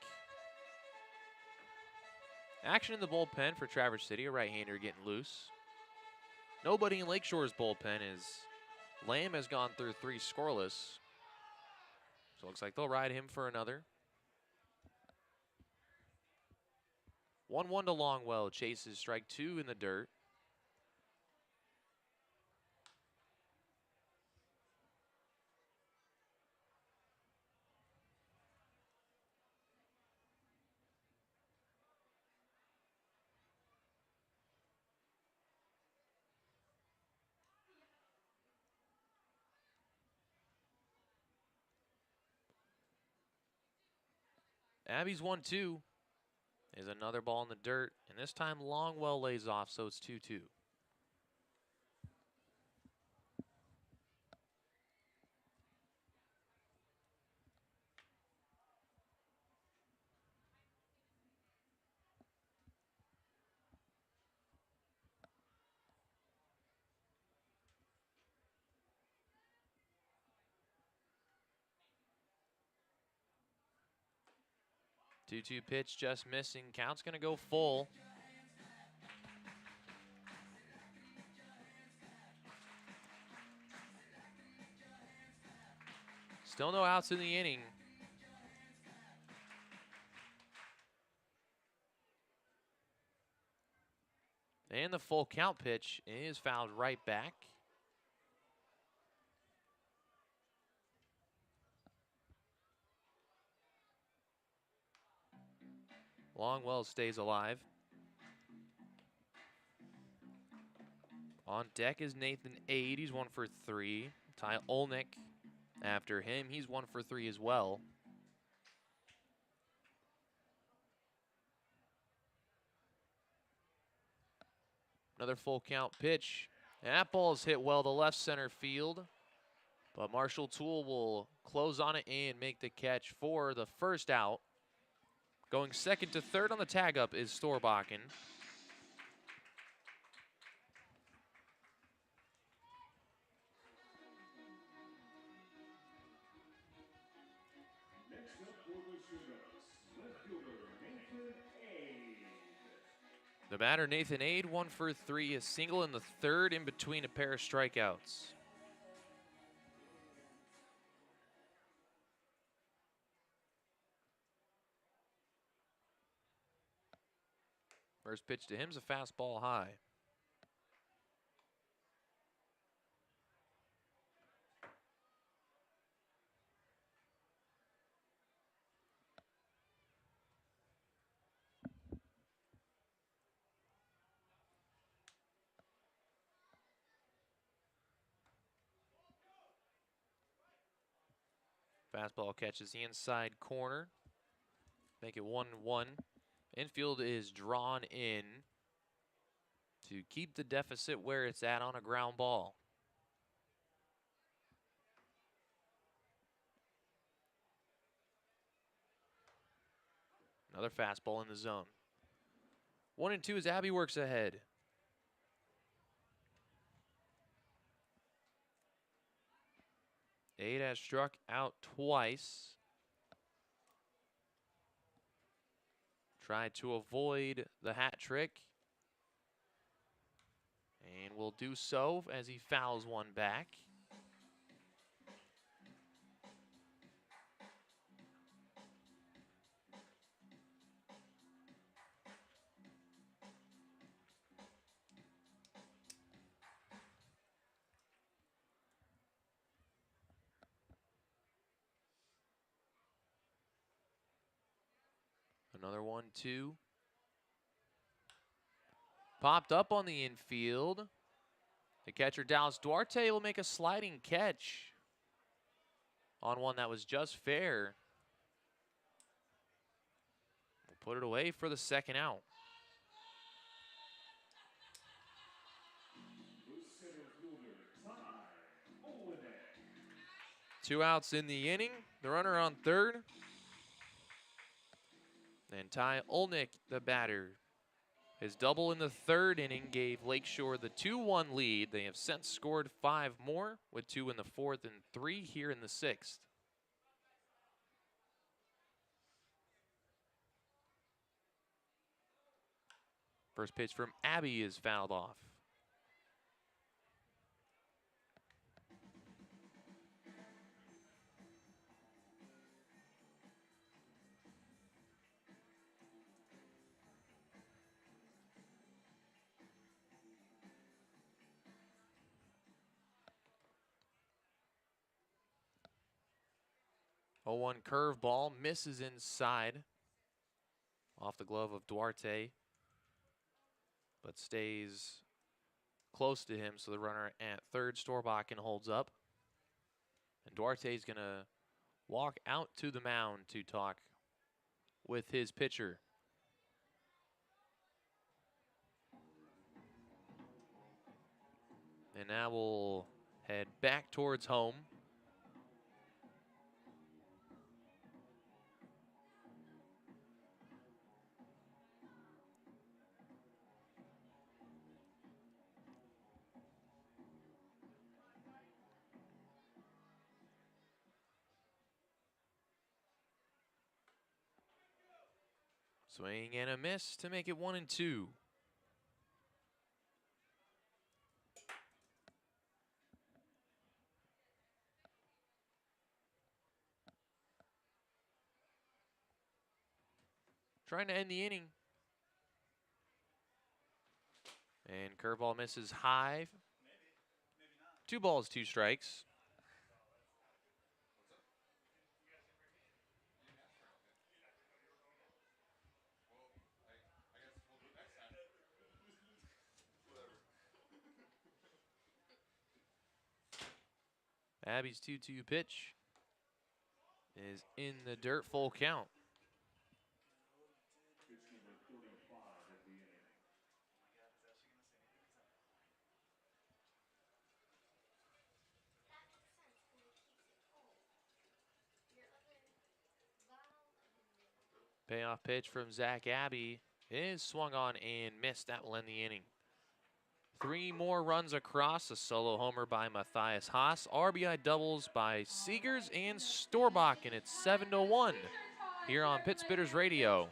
Action in the bullpen for Traverse City, a right-hander getting loose. Nobody in Lakeshore's bullpen as Lamb has gone through 3 scoreless. So it looks like they'll ride him for another. 1-1 to Longwell, chases strike 2 in the dirt. Abby's 1-2 is another ball in the dirt, and this time Longwell lays off, so it's 2-2. 2-2 pitch just missing. Count's going to go full. Still no outs in the inning. And the full count pitch is fouled right back. Longwell stays alive. On deck is Nathan Aide. He's 1 for 3. Ty Olnick after him. He's 1 for 3 as well. Another full count pitch. And that ball is hit well to left center field. But Marshall Toole will close on it and make the catch for the first out. Going second to third on the tag up is Storbakken. Next up for the Chinooks, left fielder Nathan Aide. The batter, Nathan Aide, 1 for 3, a single in the third in between a pair of strikeouts. First pitch to him is a fastball high. Fastball catches the inside corner. Make it 1-1. Infield is drawn in to keep the deficit where it's at on a ground ball. Another fastball in the zone. 1-2 as Abby works ahead. Aide has struck out twice. Tried to avoid the hat trick. And will do so as he fouls one back. Another 1-2. Popped up on the infield. The catcher, Dallas Duarte, will make a sliding catch on one that was just fair. We'll put it away for the second out. Two outs in the inning. The runner on third. And Ty Olnick, the batter. His double in the third inning gave Lakeshore the 2-1 lead. They have since scored 5 more, with 2 in the fourth and 3 here in the sixth. First pitch from Abby is fouled off. A 0-1 curveball misses inside off the glove of Duarte, but stays close to him, so the runner at third, Storbakken, holds up. And Duarte's going to walk out to the mound to talk with his pitcher. And now we'll head back towards home. Swing and a miss to make it 1-2. Trying to end the inning. And curveball misses high. 2 balls, 2 strikes. Abby's 2-2 pitch is in the dirt, full count. Pitch number 35 of the inning. Payoff pitch from Zach Abbey is swung on and missed. That will end the inning. 3 more runs across. A solo homer by Matthias Haas. RBI doubles by Seegers and Storbach, and it's 7-1 here on Pit Spitters Radio.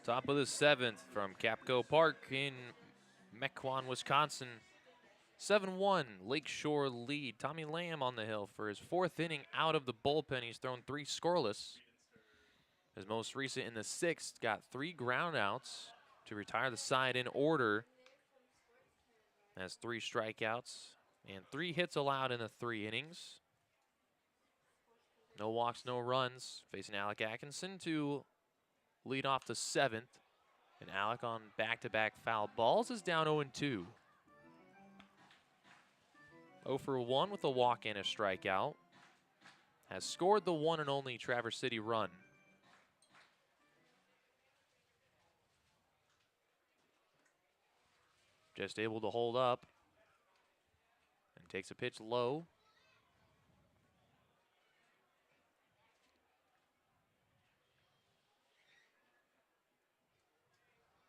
Top of the 7th from Capco Park in Mequon, Wisconsin. 7-1 Lakeshore lead. Tommy Lamb on the hill for his 4th inning out of the bullpen. He's thrown 3 scoreless. His most recent in the 6th got 3 groundouts to retire the side in order. Has 3 strikeouts and 3 hits allowed in the 3 innings. No walks, no runs. Facing Alec Atkinson to lead off the 7th. And Alec on back-to-back foul balls is down 0-2. 0 for 1 with a walk and a strikeout. Has scored the one and only Traverse City run. Just able to hold up. And takes a pitch low.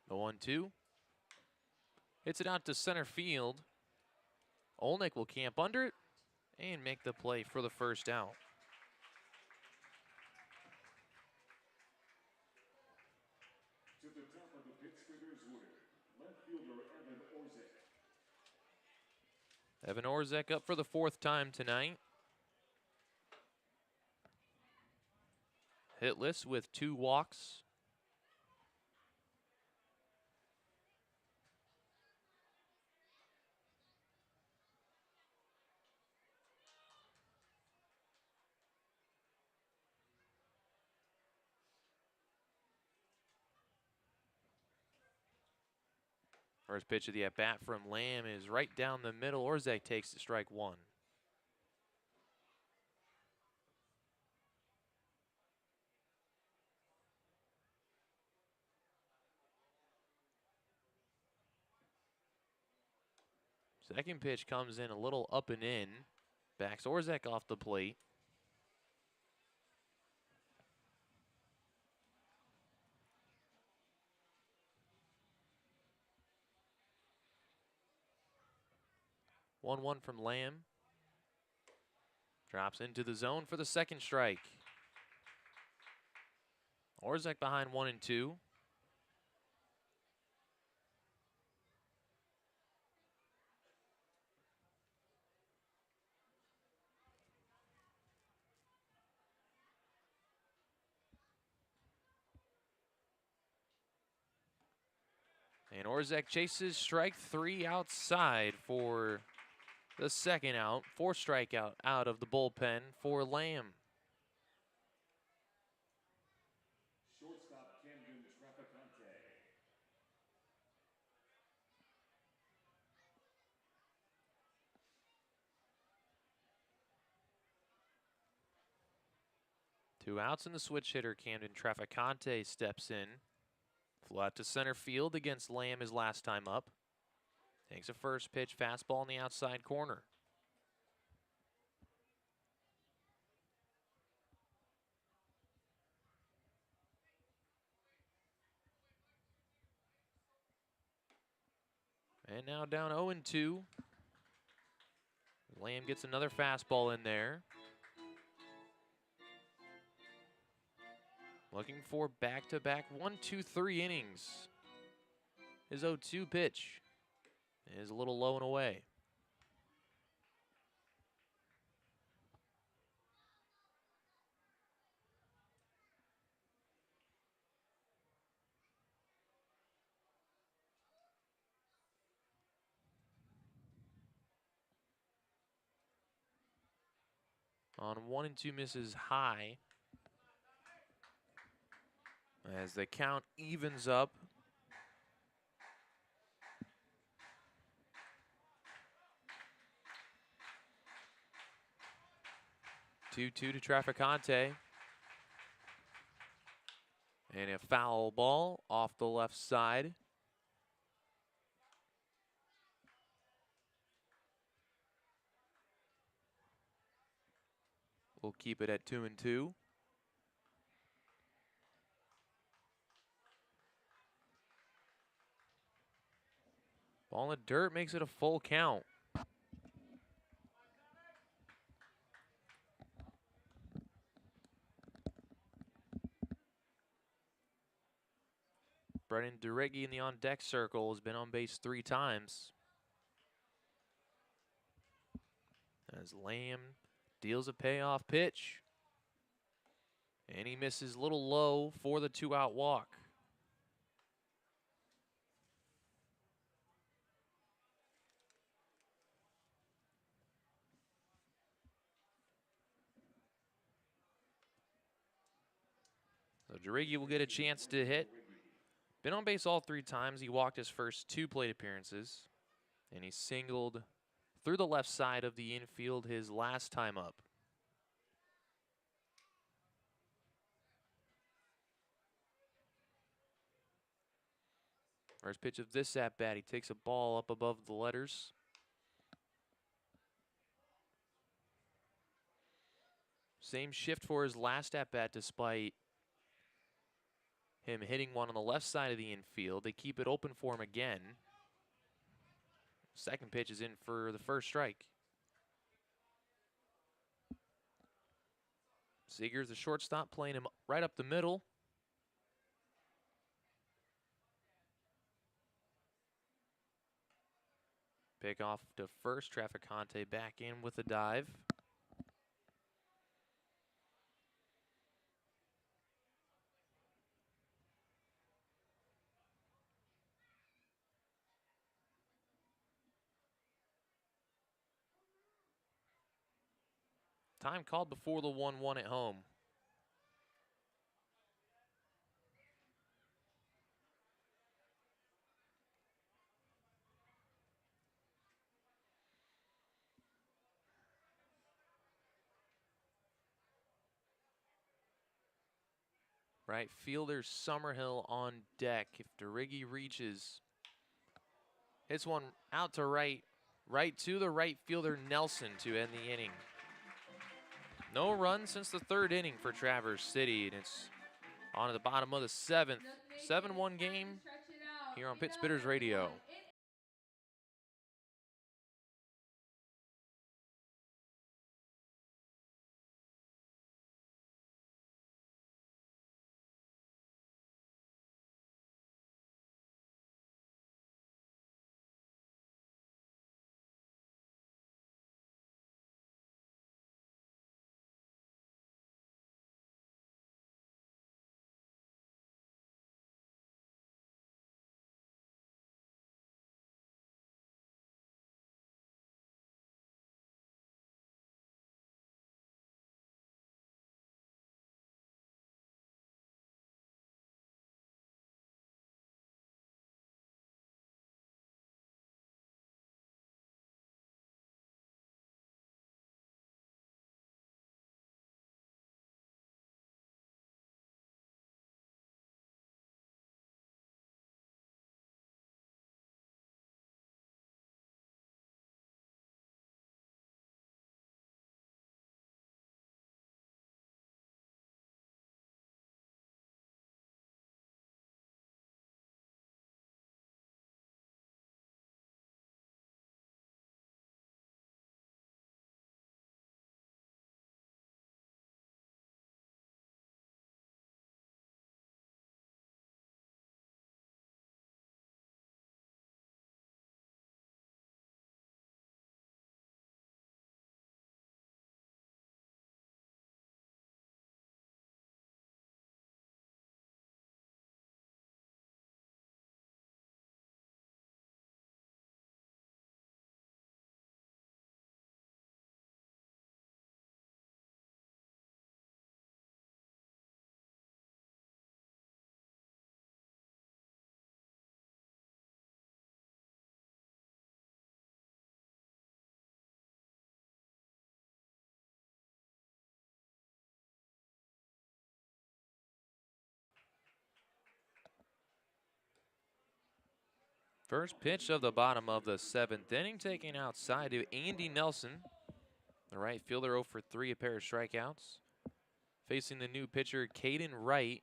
The 1-2. Hits it out to center field. Olnick will camp under it and make the play for the first out. To the top of the Pit Spitters order, left fielder Evan Orzek. Evan Orzek up for the 4th time tonight. Hitless with 2 walks. First pitch of the at-bat from Lamb is right down the middle. Orzek takes to strike one. Second pitch comes in a little up and in. Backs Orzek off the plate. One from Lamb. Drops into the zone for the second strike. Orzek behind 1-2. And Orzek chases strike three outside for the second out. Fourth strikeout out of the bullpen for Lamb. Shortstop Camden Traficante. Two outs, and the switch hitter Camden Traficante steps in. Flat to center field against Lamb his last time up. Takes a first pitch fastball in the outside corner. And now down 0-2. Lamb gets another fastball in there. Looking for back-to-back 1-2-3 innings. His 0-2 pitch is a little low and away. On 1-2 misses high. As the count evens up. Two-two to Traficante. And a foul ball off the left side. We'll keep it at 2-2. Ball in the dirt makes it a full count. Brennan Duriggi in the on-deck circle has been on base 3 times. As Lamb deals a payoff pitch. And he misses a little low for the 2-out walk. So Duriggi will get a chance to hit. Been on base all 3 times. He walked his first 2 plate appearances. And he singled through the left side of the infield his last time up. First pitch of this at-bat, he takes a ball up above the letters. Same shift for his last at-bat despite him hitting one on the left side of the infield. They keep it open for him again. Second pitch is in for the first strike. Seager's the shortstop, playing him right up the middle. Pick off to first. Traficante back in with a dive. Time called before the 1-1 at home. Right fielder Summerhill on deck. If DeRiggi reaches, hits one out to right to the right fielder Nelson to end the inning. No run since the third inning for Traverse City, and it's on to the bottom of the seventh. 7-1 game here on Pit Spitters Radio. First pitch of the bottom of the seventh inning, taking outside to Andy Nelson. The right fielder 0 for 3, a pair of strikeouts. Facing the new pitcher, Caden Wright,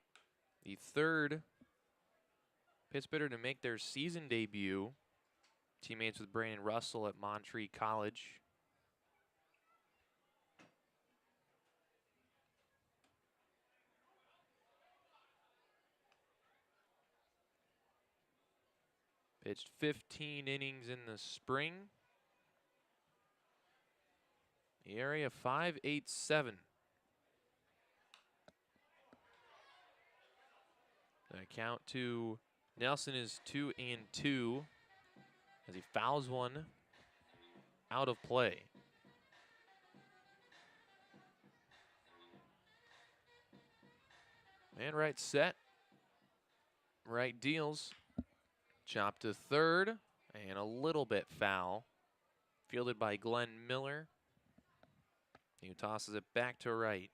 the third Pit Spitter to make their season debut. Teammates with Brandon Russell at Monterey College. Pitched 15 innings in the spring. The area 5.87. The count to Nelson is 2-2 as he fouls one out of play. And right set. Right deals. Chop to third and a little bit foul. Fielded by Glenn Miller. He tosses it back to right.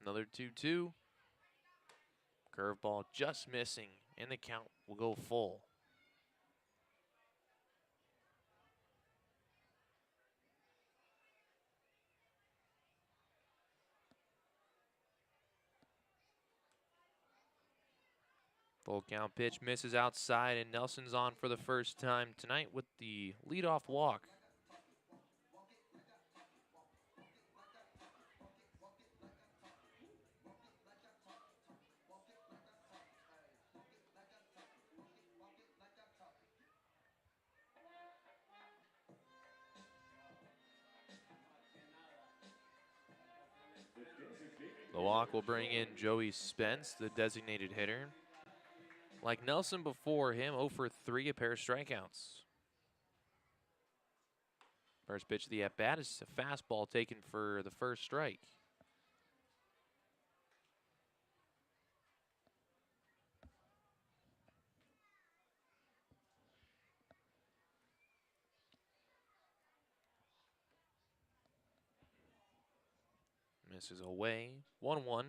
Another 2-2. Curveball just missing, and the count will go full. Full count pitch misses outside, and Nelson's on for the first time tonight with the leadoff walk. The walk will bring in Joey Spence, the designated hitter. Like Nelson before him, 0 for 3, a pair of strikeouts. First pitch of the at-bat is a fastball taken for the first strike. Misses away, 1-1.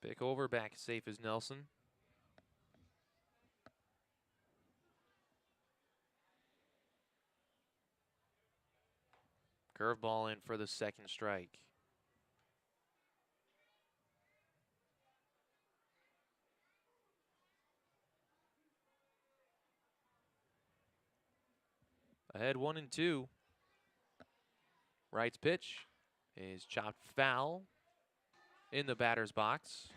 Pick over, back safe as Nelson. Curveball in for the second strike. Ahead 1-2. Wright's pitch is chopped foul in the batter's box.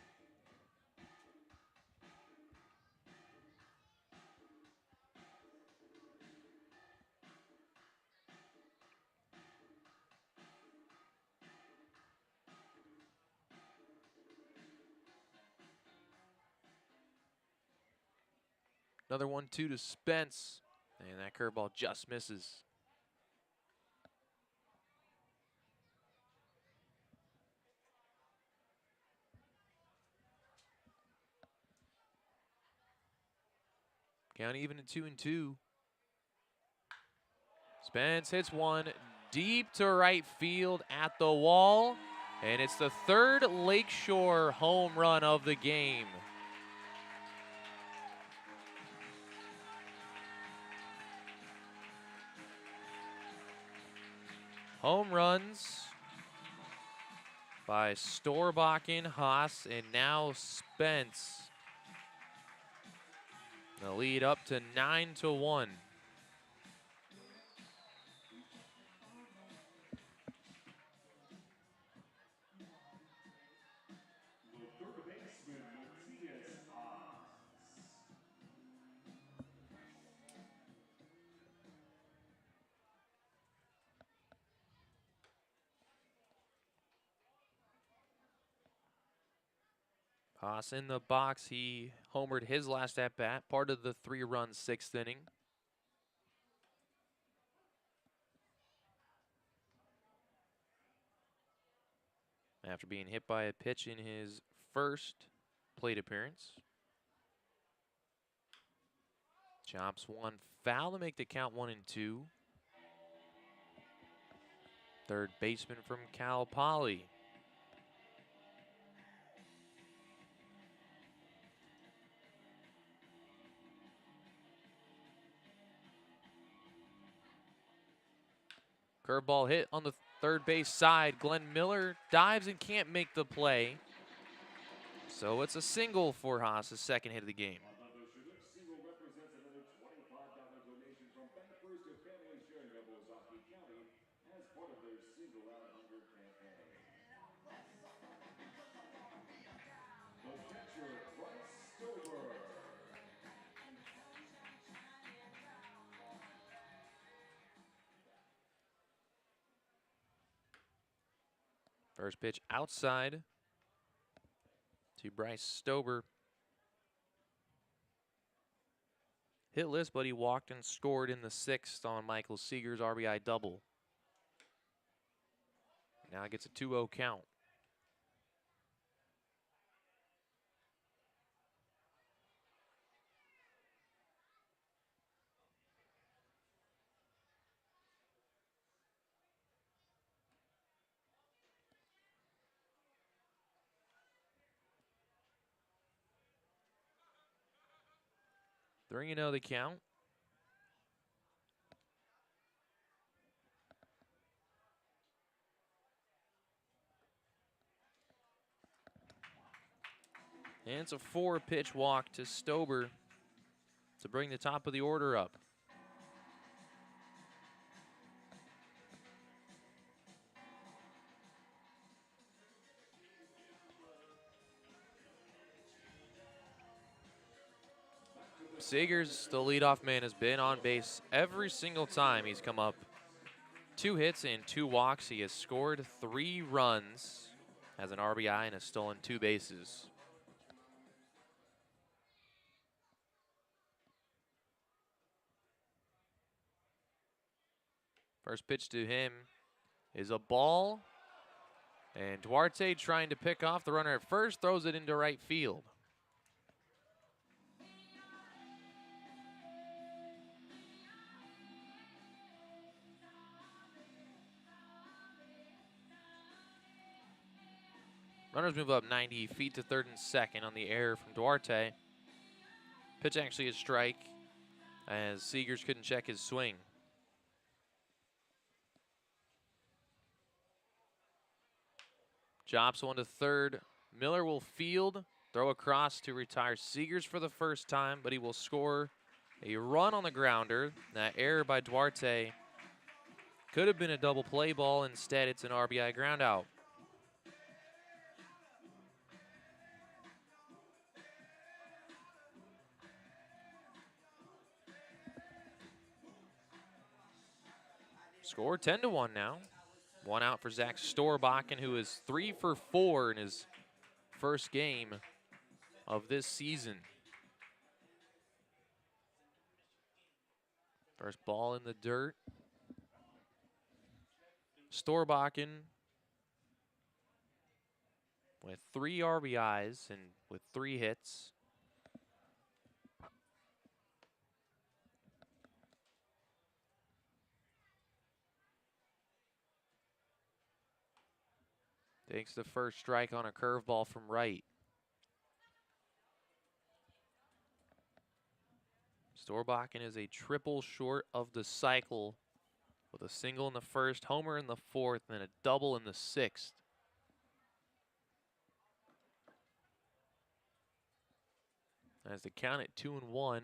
Another 1-2 to Spence, and that curveball just misses. Count even at 2-2. Spence hits one deep to right field at the wall, and it's the third Lakeshore home run of the game. Home runs by Storbakken, Haas, and now Spence. The lead up to 9-1. The third baseman, Matthias Haas. Haas in the box. He homered his last at-bat, part of the 3-run 6th inning. After being hit by a pitch in his first plate appearance. Chops one foul to make the count 1-2. Third baseman from Cal Poly. Curveball hit on the third base side. Glenn Miller dives and can't make the play. So it's a single for Haas, his second hit of the game. Another Chinooks single represents another $25 donation from Bankers to Family Sharing of Ozaukee County as part of their Single Out Hunger campaign. The catcher, Bryce Stober. First pitch outside to Bryce Stober. Hitless, but he walked and scored in the 6th on Michael Seager's RBI double. Now gets a 2-0 count. Three and 0 the count. And it's a 4-pitch walk to Stober to bring the top of the order up. Seegers, the leadoff man, has been on base every single time he's come up. 2 hits and 2 walks. He has scored 3 runs, has an RBI, and has stolen 2 bases. First pitch to him is a ball, and Duarte trying to pick off the runner at first, throws it into right field. Runners move up 90 feet to third and second on the error from Duarte. Pitch actually a strike, as Seegers couldn't check his swing. Chops one to third. Miller will field, throw across to retire Seegers for the first time, but he will score a run on the grounder. That error by Duarte could have been a double play ball. Instead, it's an RBI ground out. Score 10-1 now. 1 out for Zach Storbakken, who is 3 for 4 in his first game of this season. First ball in the dirt. Storbakken with 3 RBIs and with 3 hits. Takes the first strike on a curveball from right. Storbakken is a triple short of the cycle with a single in the first, homer in the fourth, and a double in the sixth. As the count at 2-1.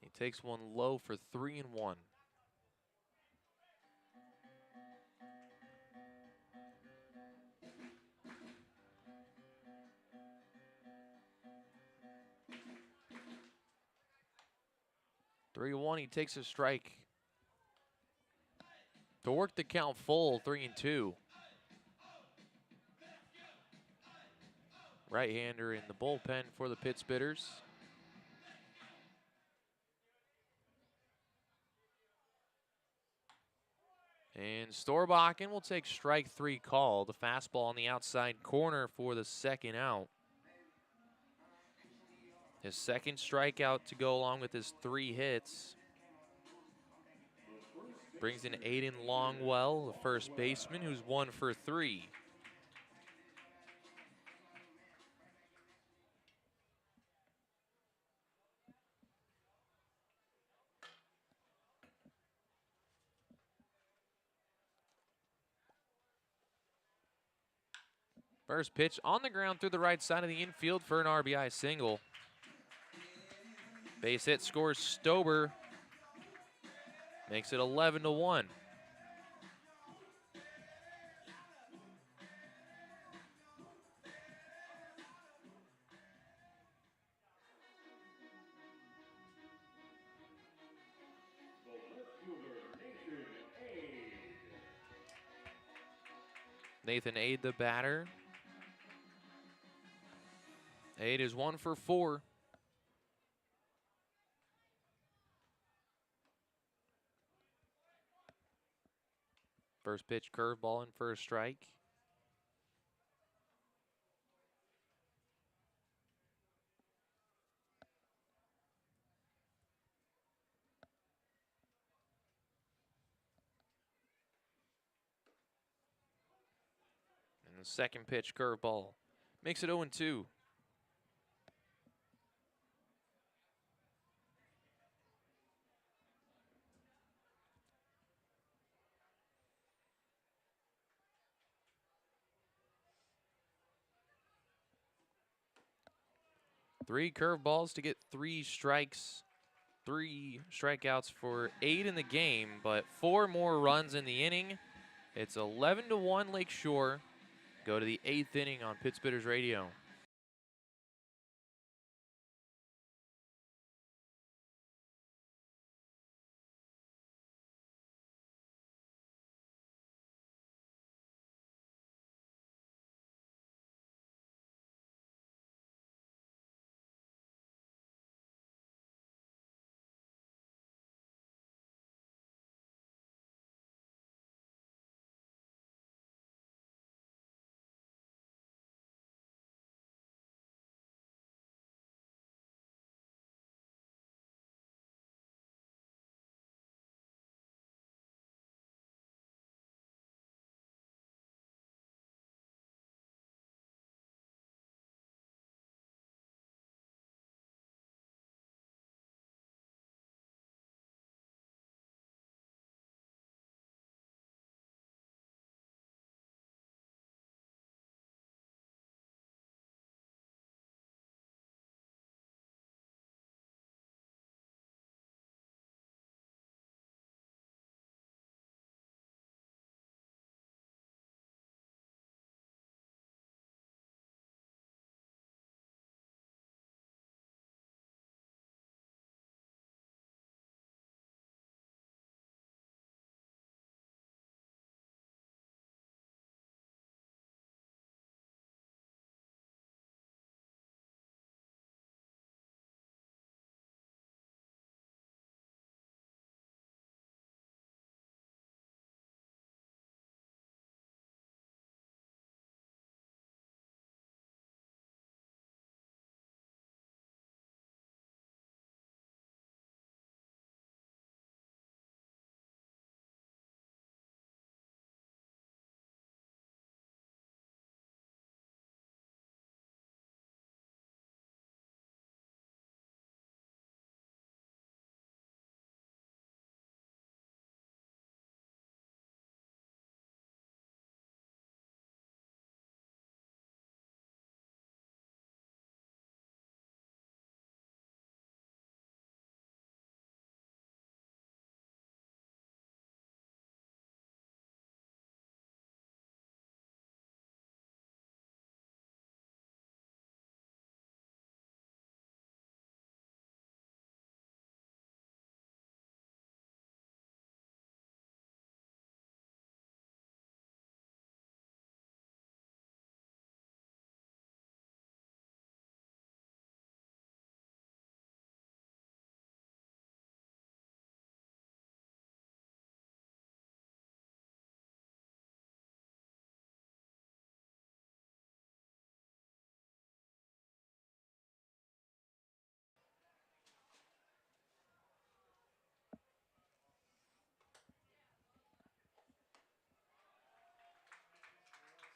He takes one low for 3-1. He takes a strike to work the count full, 3-2. Right-hander in the bullpen for the Pitt Spitters. And Storbakken will take strike 3 call. The fastball on the outside corner for the second out. His second strikeout to go along with his 3 hits. Brings in Aiden Longwell, the first baseman, who's 1 for 3. First pitch on the ground through the right side of the infield for an RBI single. Base hit scores Stober. Makes it 11-1. Nathan Aide, the batter. Aide is 1 for 4. First pitch curveball in for a strike. And the second pitch curveball makes it 0-2. Three curveballs to get 3 strikes 3 strikeouts for Aide in the game, but 4 more runs in the inning. It's 11-1 Lakeshore. Go to the 8th inning on Pittsburgh's radio.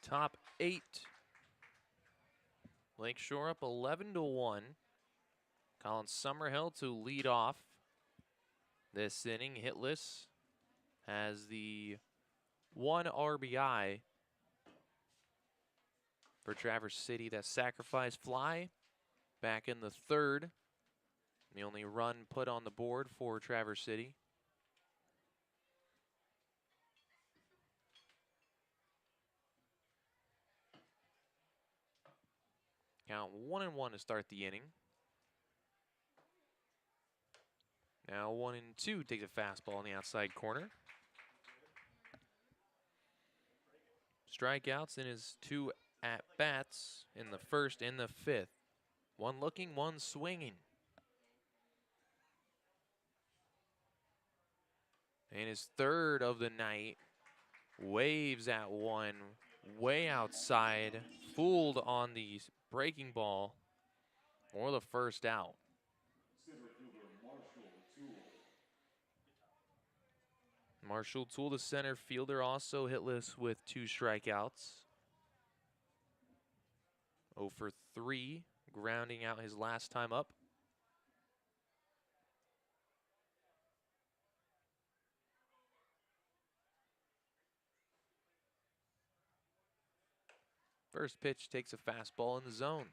Top 8. Lakeshore up 11-1. Colin Summerhill to lead off this inning, hitless, has the 1 RBI for Traverse City. That sacrifice fly back in the 3rd. The only run put on the board for Traverse City. Count 1-1 to start the inning. Now 1-2 takes a fastball in the outside corner. Strikeouts in his 2 at-bats in the 1st and the 5th. 1 looking, 1 swinging. And his 3rd of the night. Waves at 1, way outside. Fooled on the breaking ball or the 1st out. Center fielder Marshall Toole. Marshall Toole, the center fielder, also hitless with 2 strikeouts. 0 for 3, grounding out his last time up. First pitch takes a fastball in the zone.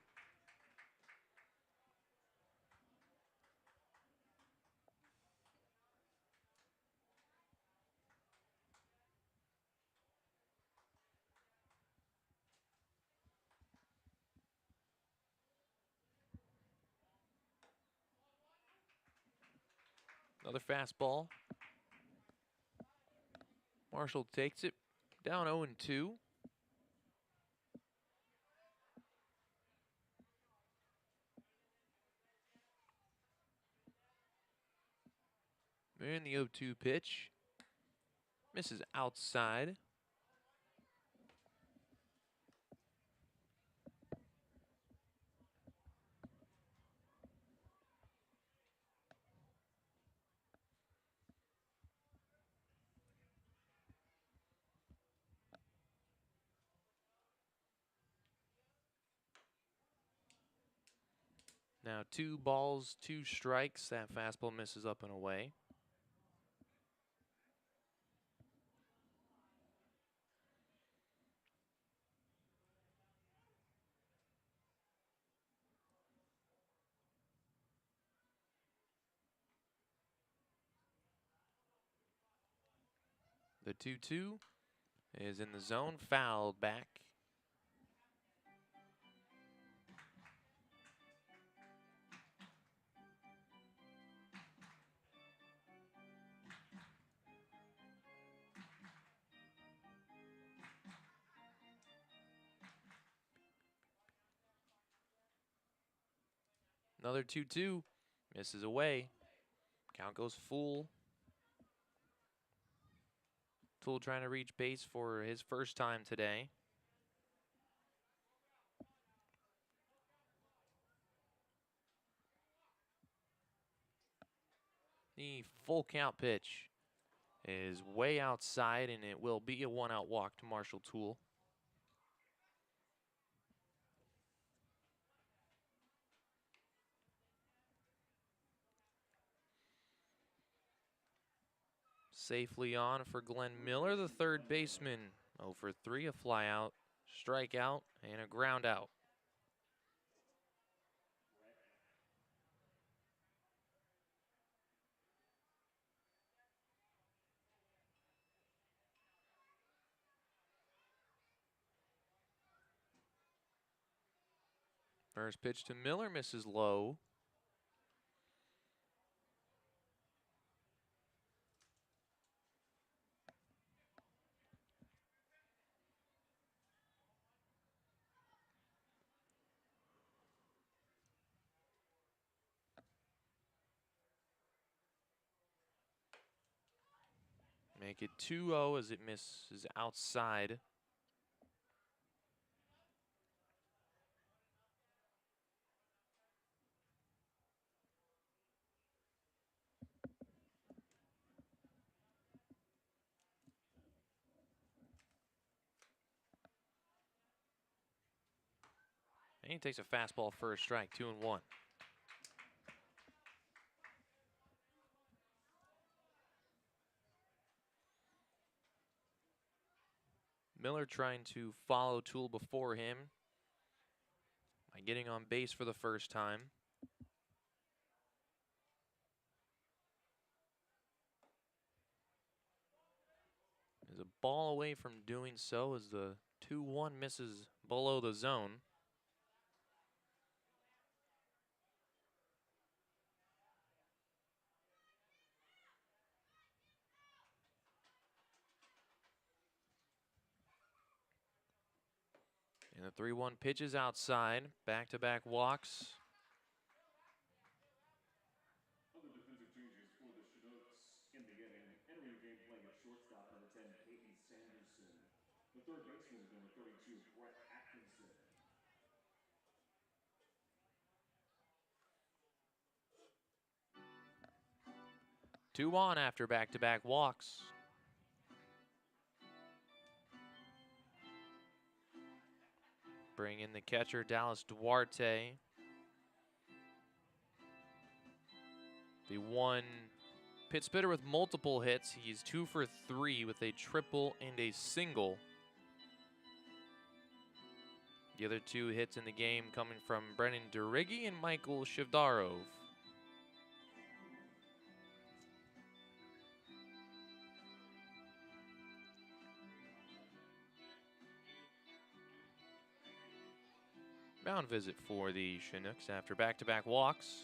Another fastball. Marshall takes it down 0-2. And the 0-2 pitch misses outside. Now 2 balls, 2 strikes. That fastball misses up and away. The 2-2 is in the zone, fouled back. Another 2-2 misses away. Count goes full. Tool trying to reach base for his first time today. The full count pitch is way outside, and it will be a 1-out walk to Marshall Tool. Safely on for Glenn Miller, the third baseman. 0 for 3, a fly out, strikeout, and a ground out. First pitch to Miller misses low. Make it 2-0 as it misses outside. And he takes a fastball for a strike, 2-1. Miller trying to follow Tool before him by getting on base for the first time. Is a ball away from doing so as the 2-1 misses below the zone. And the 3-1 pitch is outside. Back-to-back walks. Other defensive changes for the Chinooks in the inning. Entering the game playing at shortstop, number 10, Aide Sanderson. The third baseman is number 32, Brett Atkinson. 2-1 after back-to-back walks. Bring in the catcher, Dallas Duarte. The one pit spitter with multiple hits. He's 2 for 3 with a triple and a single. The other 2 hits in the game coming from Brennan Duriggi and Michael Shivdarov. Mound visit for the Chinooks after back-to-back walks.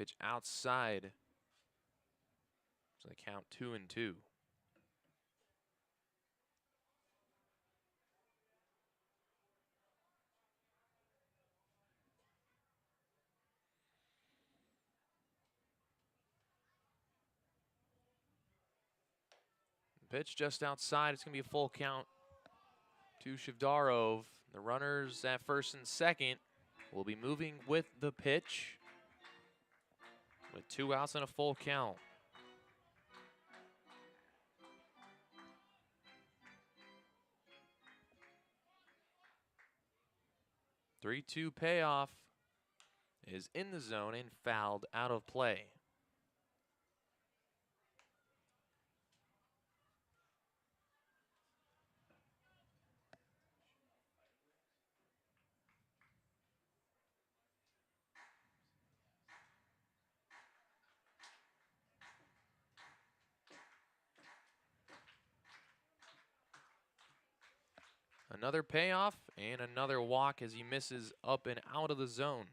Pitch outside. So they count 2-2. Pitch just outside. It's going to be a full count to Shivdarov. The runners at first and second will be moving with the pitch with 2 outs and a full count. Three-two payoff is in the zone and fouled out of play. Another payoff and another walk as he misses up and out of the zone.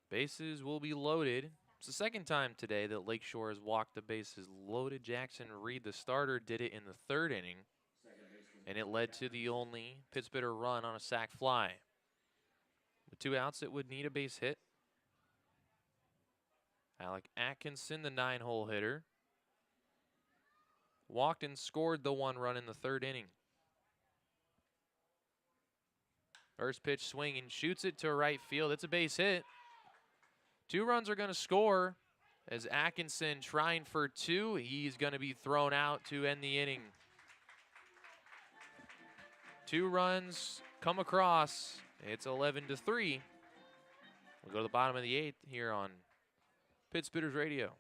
Bases will be loaded. It's the second time today that Lakeshore has walked the bases loaded. Jackson Reed, the starter, did it in the 3rd inning, and it led to the only Pittsburgh run on a sac fly. With 2 outs, it would need a base hit. Alec Atkinson, the 9-hole hitter, walked and scored the 1 run in the 3rd inning. First pitch swinging, shoots it to right field. It's a base hit. 2 runs are going to score as Atkinson trying for 2. He's going to be thrown out to end the inning. 2 runs come across. It's 11-3. We'll go to the bottom of the 8th here on Pittsburgh Radio.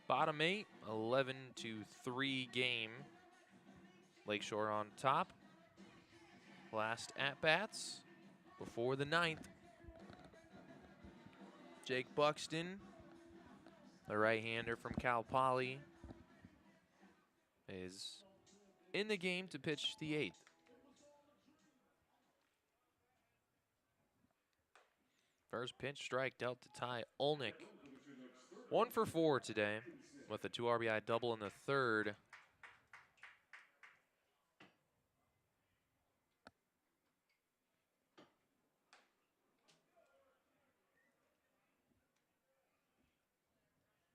Bottom 8, 11-3 game. Lakeshore on top. Last at-bats before the 9th. Jake Buxton, the right-hander from Cal Poly, is in the game to pitch the 8th. First pitch strike dealt to Ty Olnick. 1 for 4 today with a 2 RBI double in the 3rd.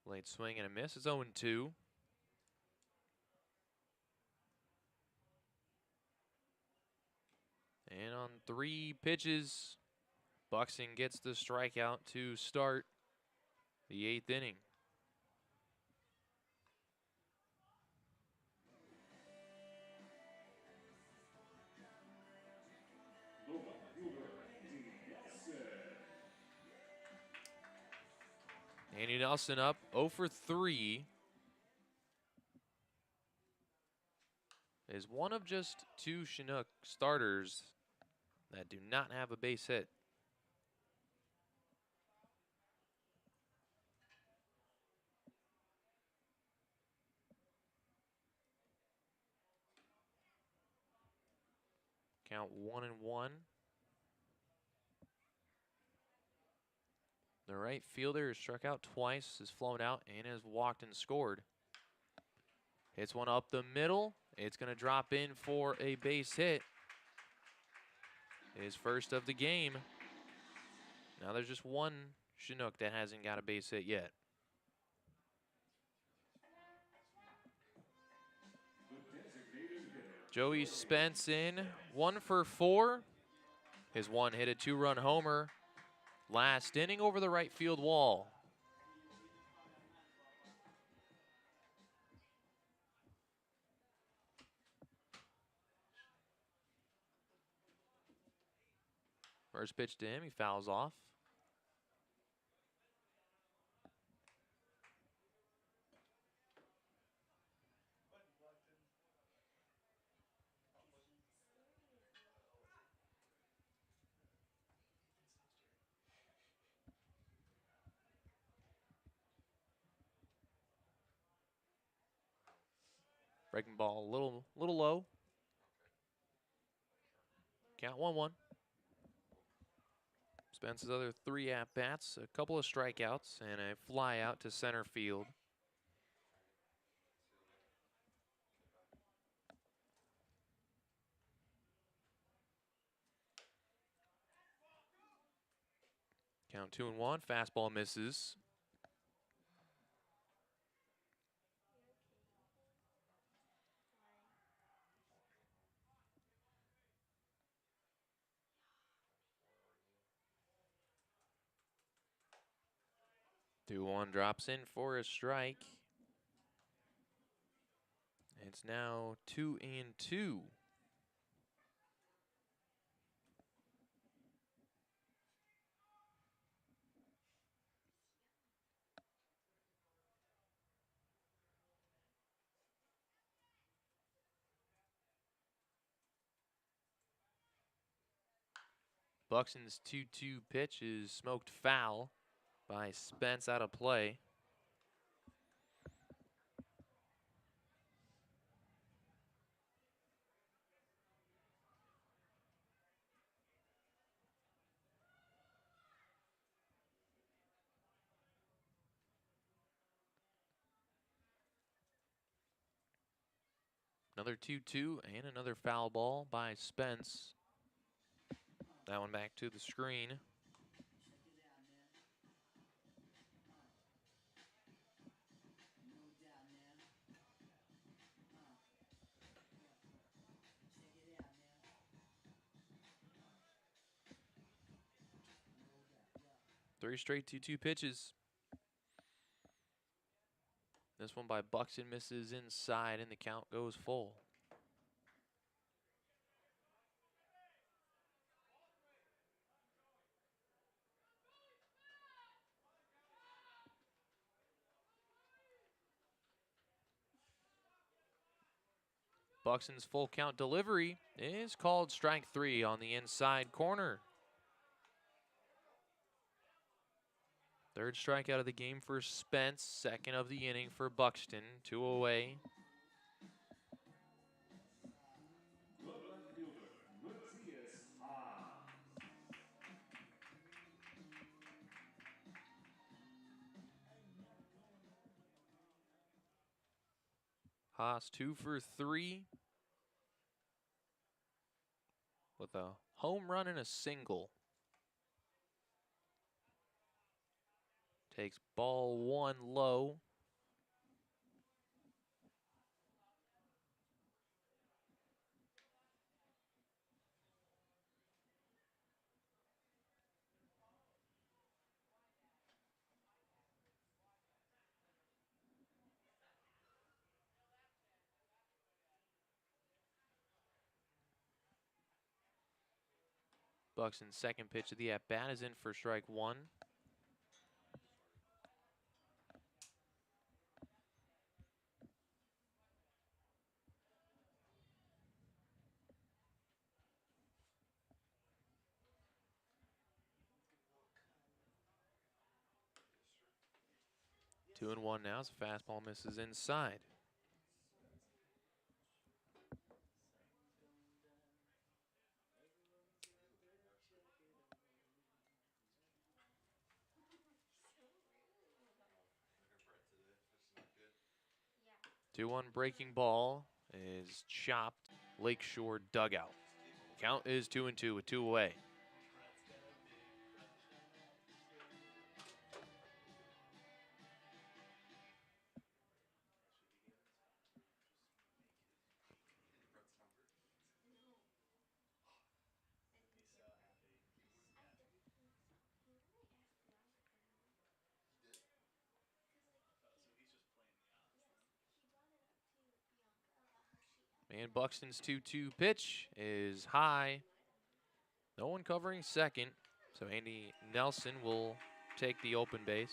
Late swing and a miss. It's 0-2. And on 3 pitches, Buxton gets the strikeout to start the 8th inning. The right fielder, Andy Nelson up 0 for 3. Is one of just 2 Chinook starters that do not have a base hit. Count 1-1. The right fielder has struck out twice, has flown out, and has walked and scored. Hits one up the middle. It's going to drop in for a base hit. His first of the game. Now there's just one Chinook that hasn't got a base hit yet. Joey Spence in 1 for 4. His one hit a 2-run homer last inning over the right field wall. First pitch to him, he fouls off. Breaking ball a little low. Count 1-1. Spence's other 3 at-bats, a couple of strikeouts, and a fly out to center field. Count 2-1. Fastball misses. Two one drops in for a strike. It's now 2-2. Buxton's 2-2 pitch is smoked foul by Spence out of play. Another 2-2 and another foul ball by Spence. That one back to the screen. Three straight 2-2 pitches. This one by Buxton misses inside and the count goes full. Buxton's full count delivery is called strike 3 on the inside corner. Third strikeout of the game for Spence, second of the inning for Buxton, 2 away. Haas 2 for 3 with a home run and a single. Takes ball 1 low. Buxton's second pitch of the at-bat is in for strike 1. Two and one now as a fastball misses inside. Yeah. 2-1 breaking ball is chopped. Lakeshore dugout. Count is 2-2 with 2 away. And Buxton's 2-2 pitch is high. No one covering second, so Andy Nelson will take the open base.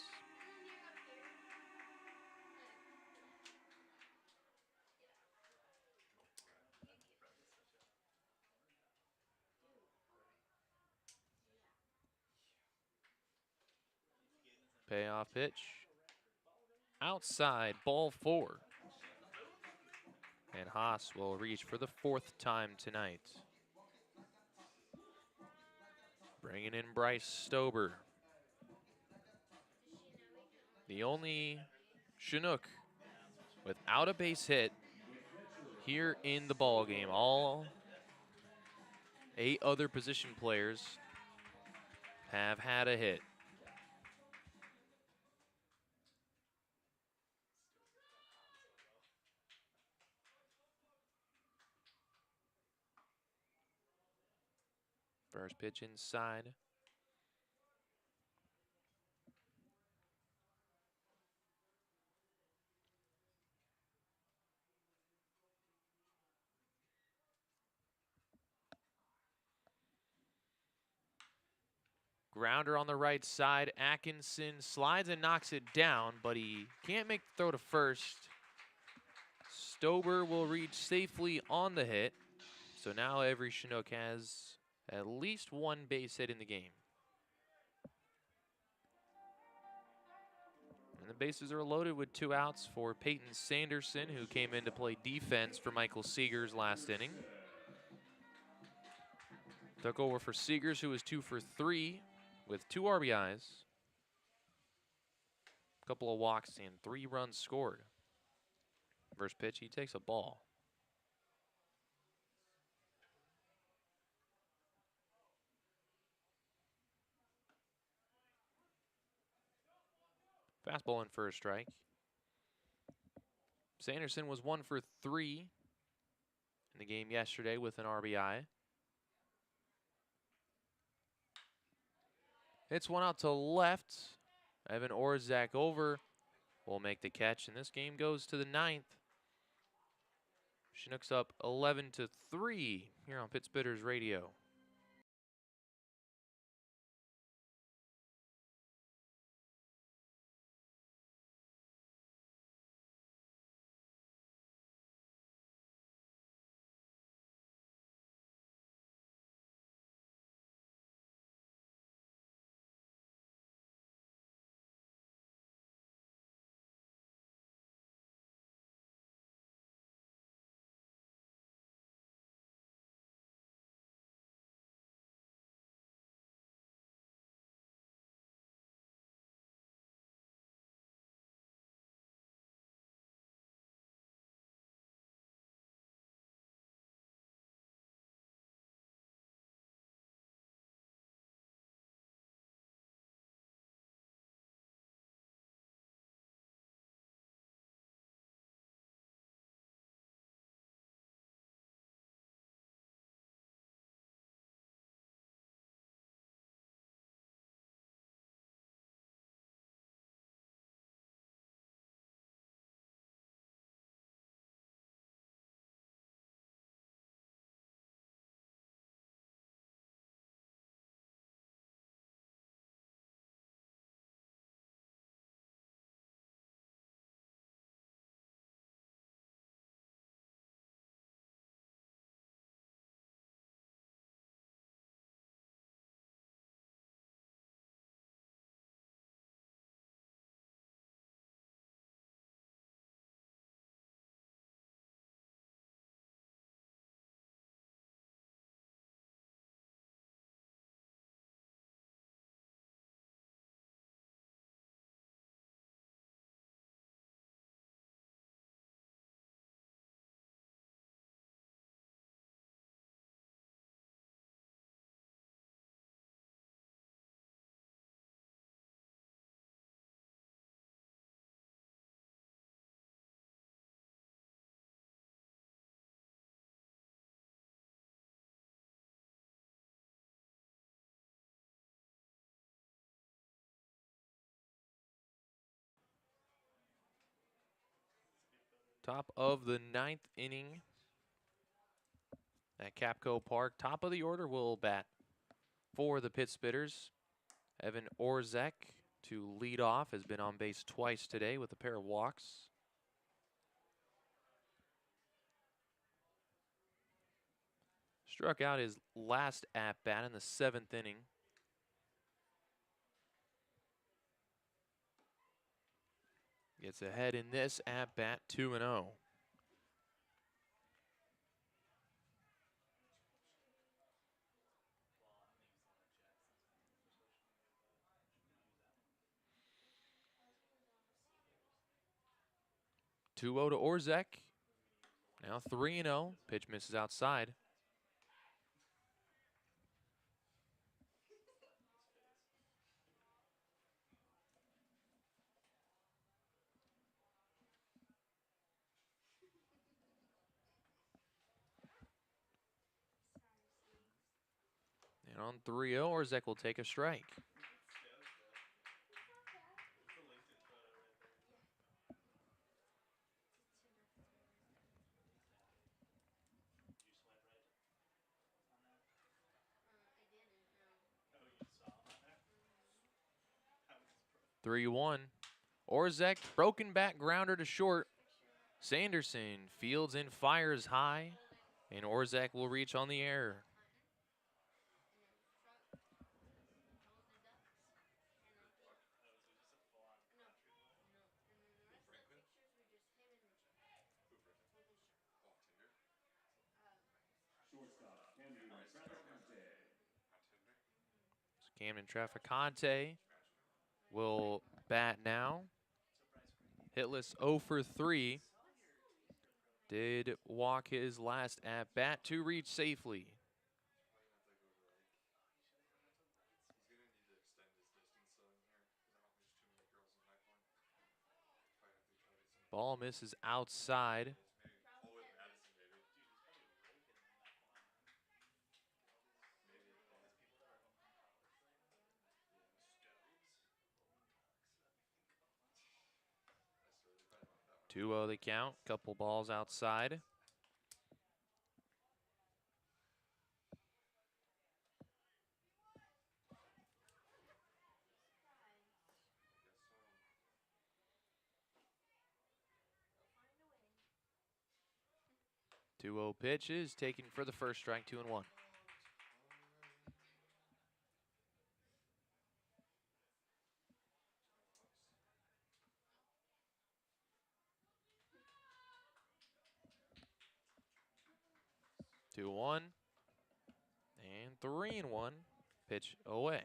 Payoff pitch. Outside, ball 4. And Haas will reach for the 4th time tonight. Bringing in Bryce Stober. The only Chinook without a base hit here in the ball game. All 8 other position players have had a hit. First pitch inside. Grounder on the right side. Atkinson slides and knocks it down, but he can't make the throw to first. Stober will reach safely on the hit. So now every Chinook has at least 1 base hit in the game. And the bases are loaded with 2 outs for Peyton Sanderson, who came in to play defense for Michael Seegers last inning. Took over for Seegers, who was 2 for 3 with 2 RBIs. A couple of walks and 3 runs scored. First pitch, he takes a ball. Fastball in for a strike. Sanderson was 1 for 3 in the game yesterday with an RBI. Hits one out to left. Evan Orzak over will make the catch, and this game goes to the 9th. Chinooks up 11-3 here on Pittsburgh's Radio. Top of the 9th inning at Capco Park. Top of the order will bat for the Pit Spitters. Evan Orzek to lead off, has been on base twice today with a pair of walks. Struck out his last at-bat in the 7th inning. Gets ahead in this at-bat, 2-0. To Orzek. Now 3-0. Pitch misses outside. And on 3-0, Orzek will take a strike. Mm-hmm. 3-1. Orzek, broken back grounder to short. Sanderson fields and fires high, and Orzek will reach on the error. Shortstop, Camden Traficante. Camden Traficante will bat now. Hitless 0 for 3. Did walk his last at bat to reach safely. Ball misses outside. Two 2-0 the count. Couple balls outside. Two 2-0 pitch is taken for the first strike, 2-1. Two 1 and 3-1. Pitch away.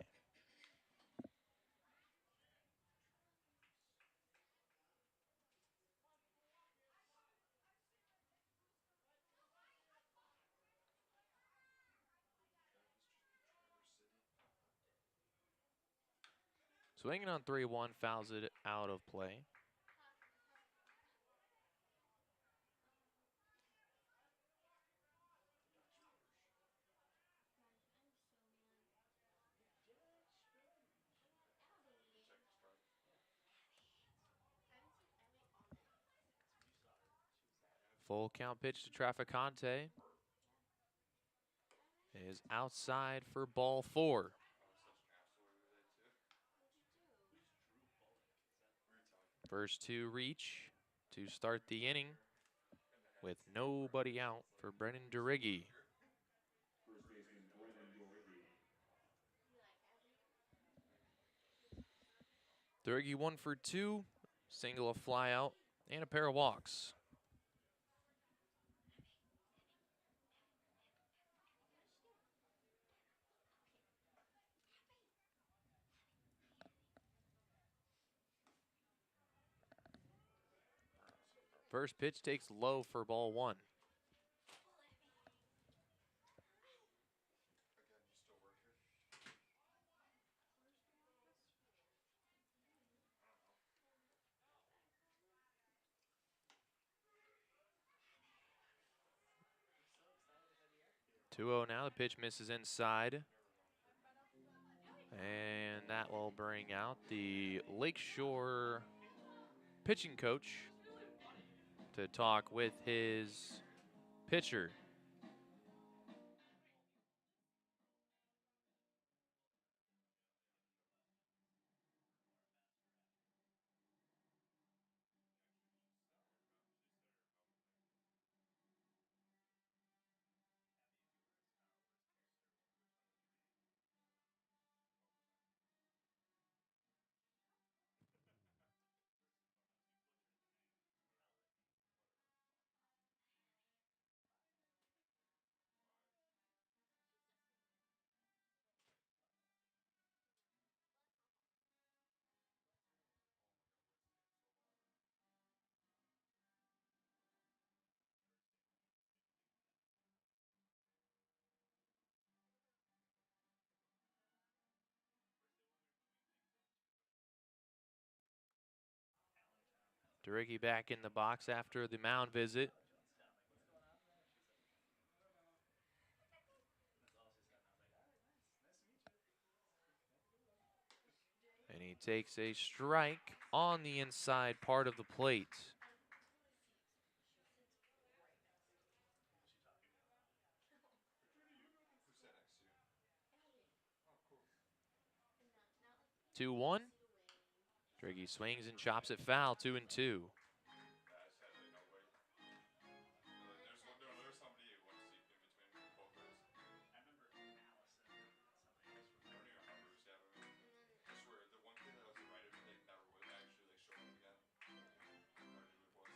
Swinging on 3-1, fouls it out of play. Full count pitch to Traficante is outside for ball 4. First two reach to start the inning with nobody out for Brennan Duriggi. First baseman Brennan Dorighi. Duriggi 1 for 2, single, a fly out, and a pair of walks. First pitch takes low for ball 1. Two 2-0 now, the pitch misses inside. And that will bring out the Lakeshore pitching coach, to talk with his pitcher. Deriggy back in the box after the mound visit. And he takes a strike on the inside part of the plate. Two one. Deriggy swings and chops it foul. 2-2.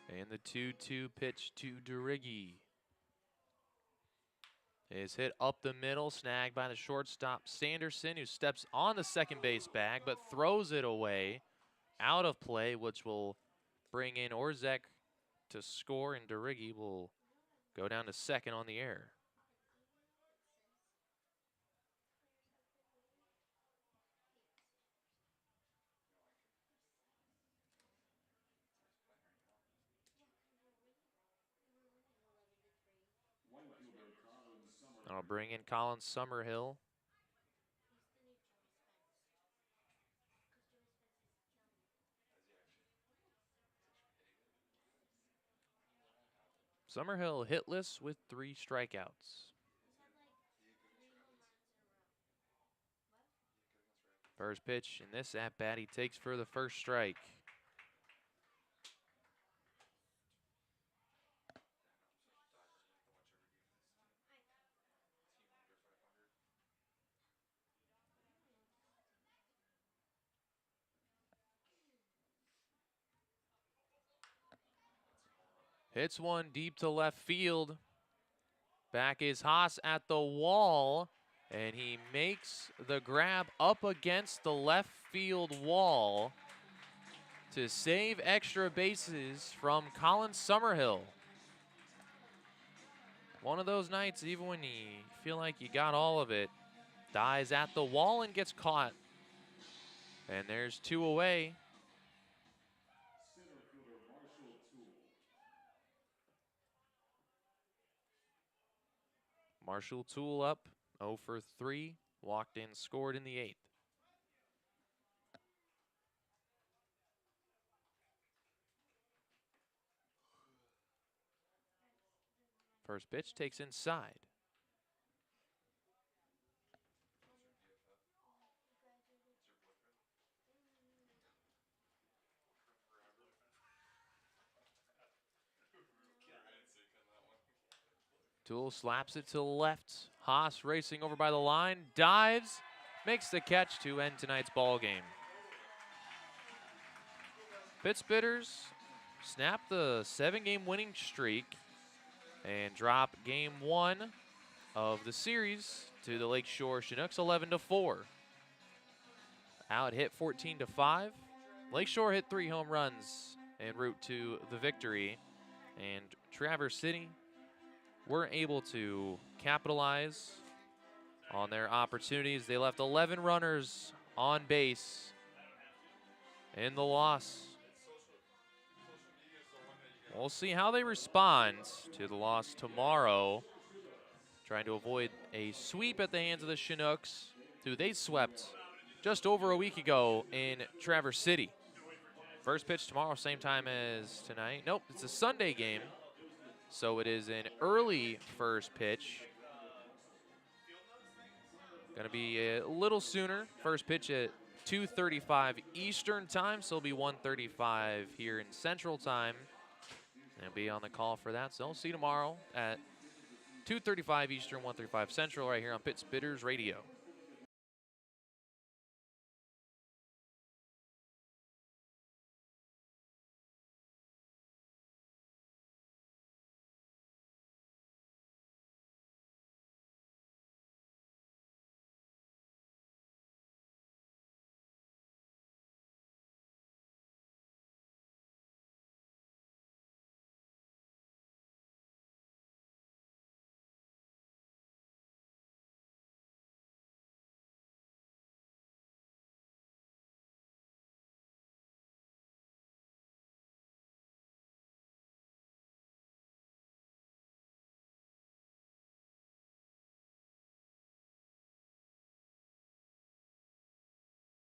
And the 2-2 pitch to Deriggy is hit up the middle, snagged by the shortstop Sanderson, who steps on the second base bag but throws it away out of play, which will bring in Orzek to score, and Deriggy will go down to second on the air. I'll bring in Colin Summerhill. Summerhill hitless with 3 strikeouts. First pitch in this at-bat, he takes for the first strike. Hits one deep to left field. Back is Haas at the wall, and he makes the grab up against the left field wall to save extra bases from Colin Summerhill. One of those nights, even when you feel like you got all of it, dies at the wall and gets caught. And there's 2 away. Marshall Toole up, 0 for 3, walked in, scored in the 8th. First pitch takes inside. Toole slaps it to the left. Haas racing over by the line, dives, makes the catch to end tonight's ball game. Pittsbitters snap the 7-game winning streak and drop game 1 of the series to the Lakeshore Chinooks 11-4. Out hit 14-5. Lakeshore hit 3 home runs en route to the victory, and Traverse City weren't able to capitalize on their opportunities. They left 11 runners on base in the loss. We'll see how they respond to the loss tomorrow, trying to avoid a sweep at the hands of the Chinooks, who they swept just over a week ago in Traverse City. First pitch tomorrow, same time as tonight. Nope, it's a Sunday game, so it is an early first pitch. Going to be a little sooner. First pitch at 2:35 Eastern time, so it'll be 1:35 here in Central time. And be on the call for that. So we'll see you tomorrow at 2:35 Eastern, 1:35 Central, right here on Pit Spitters Radio.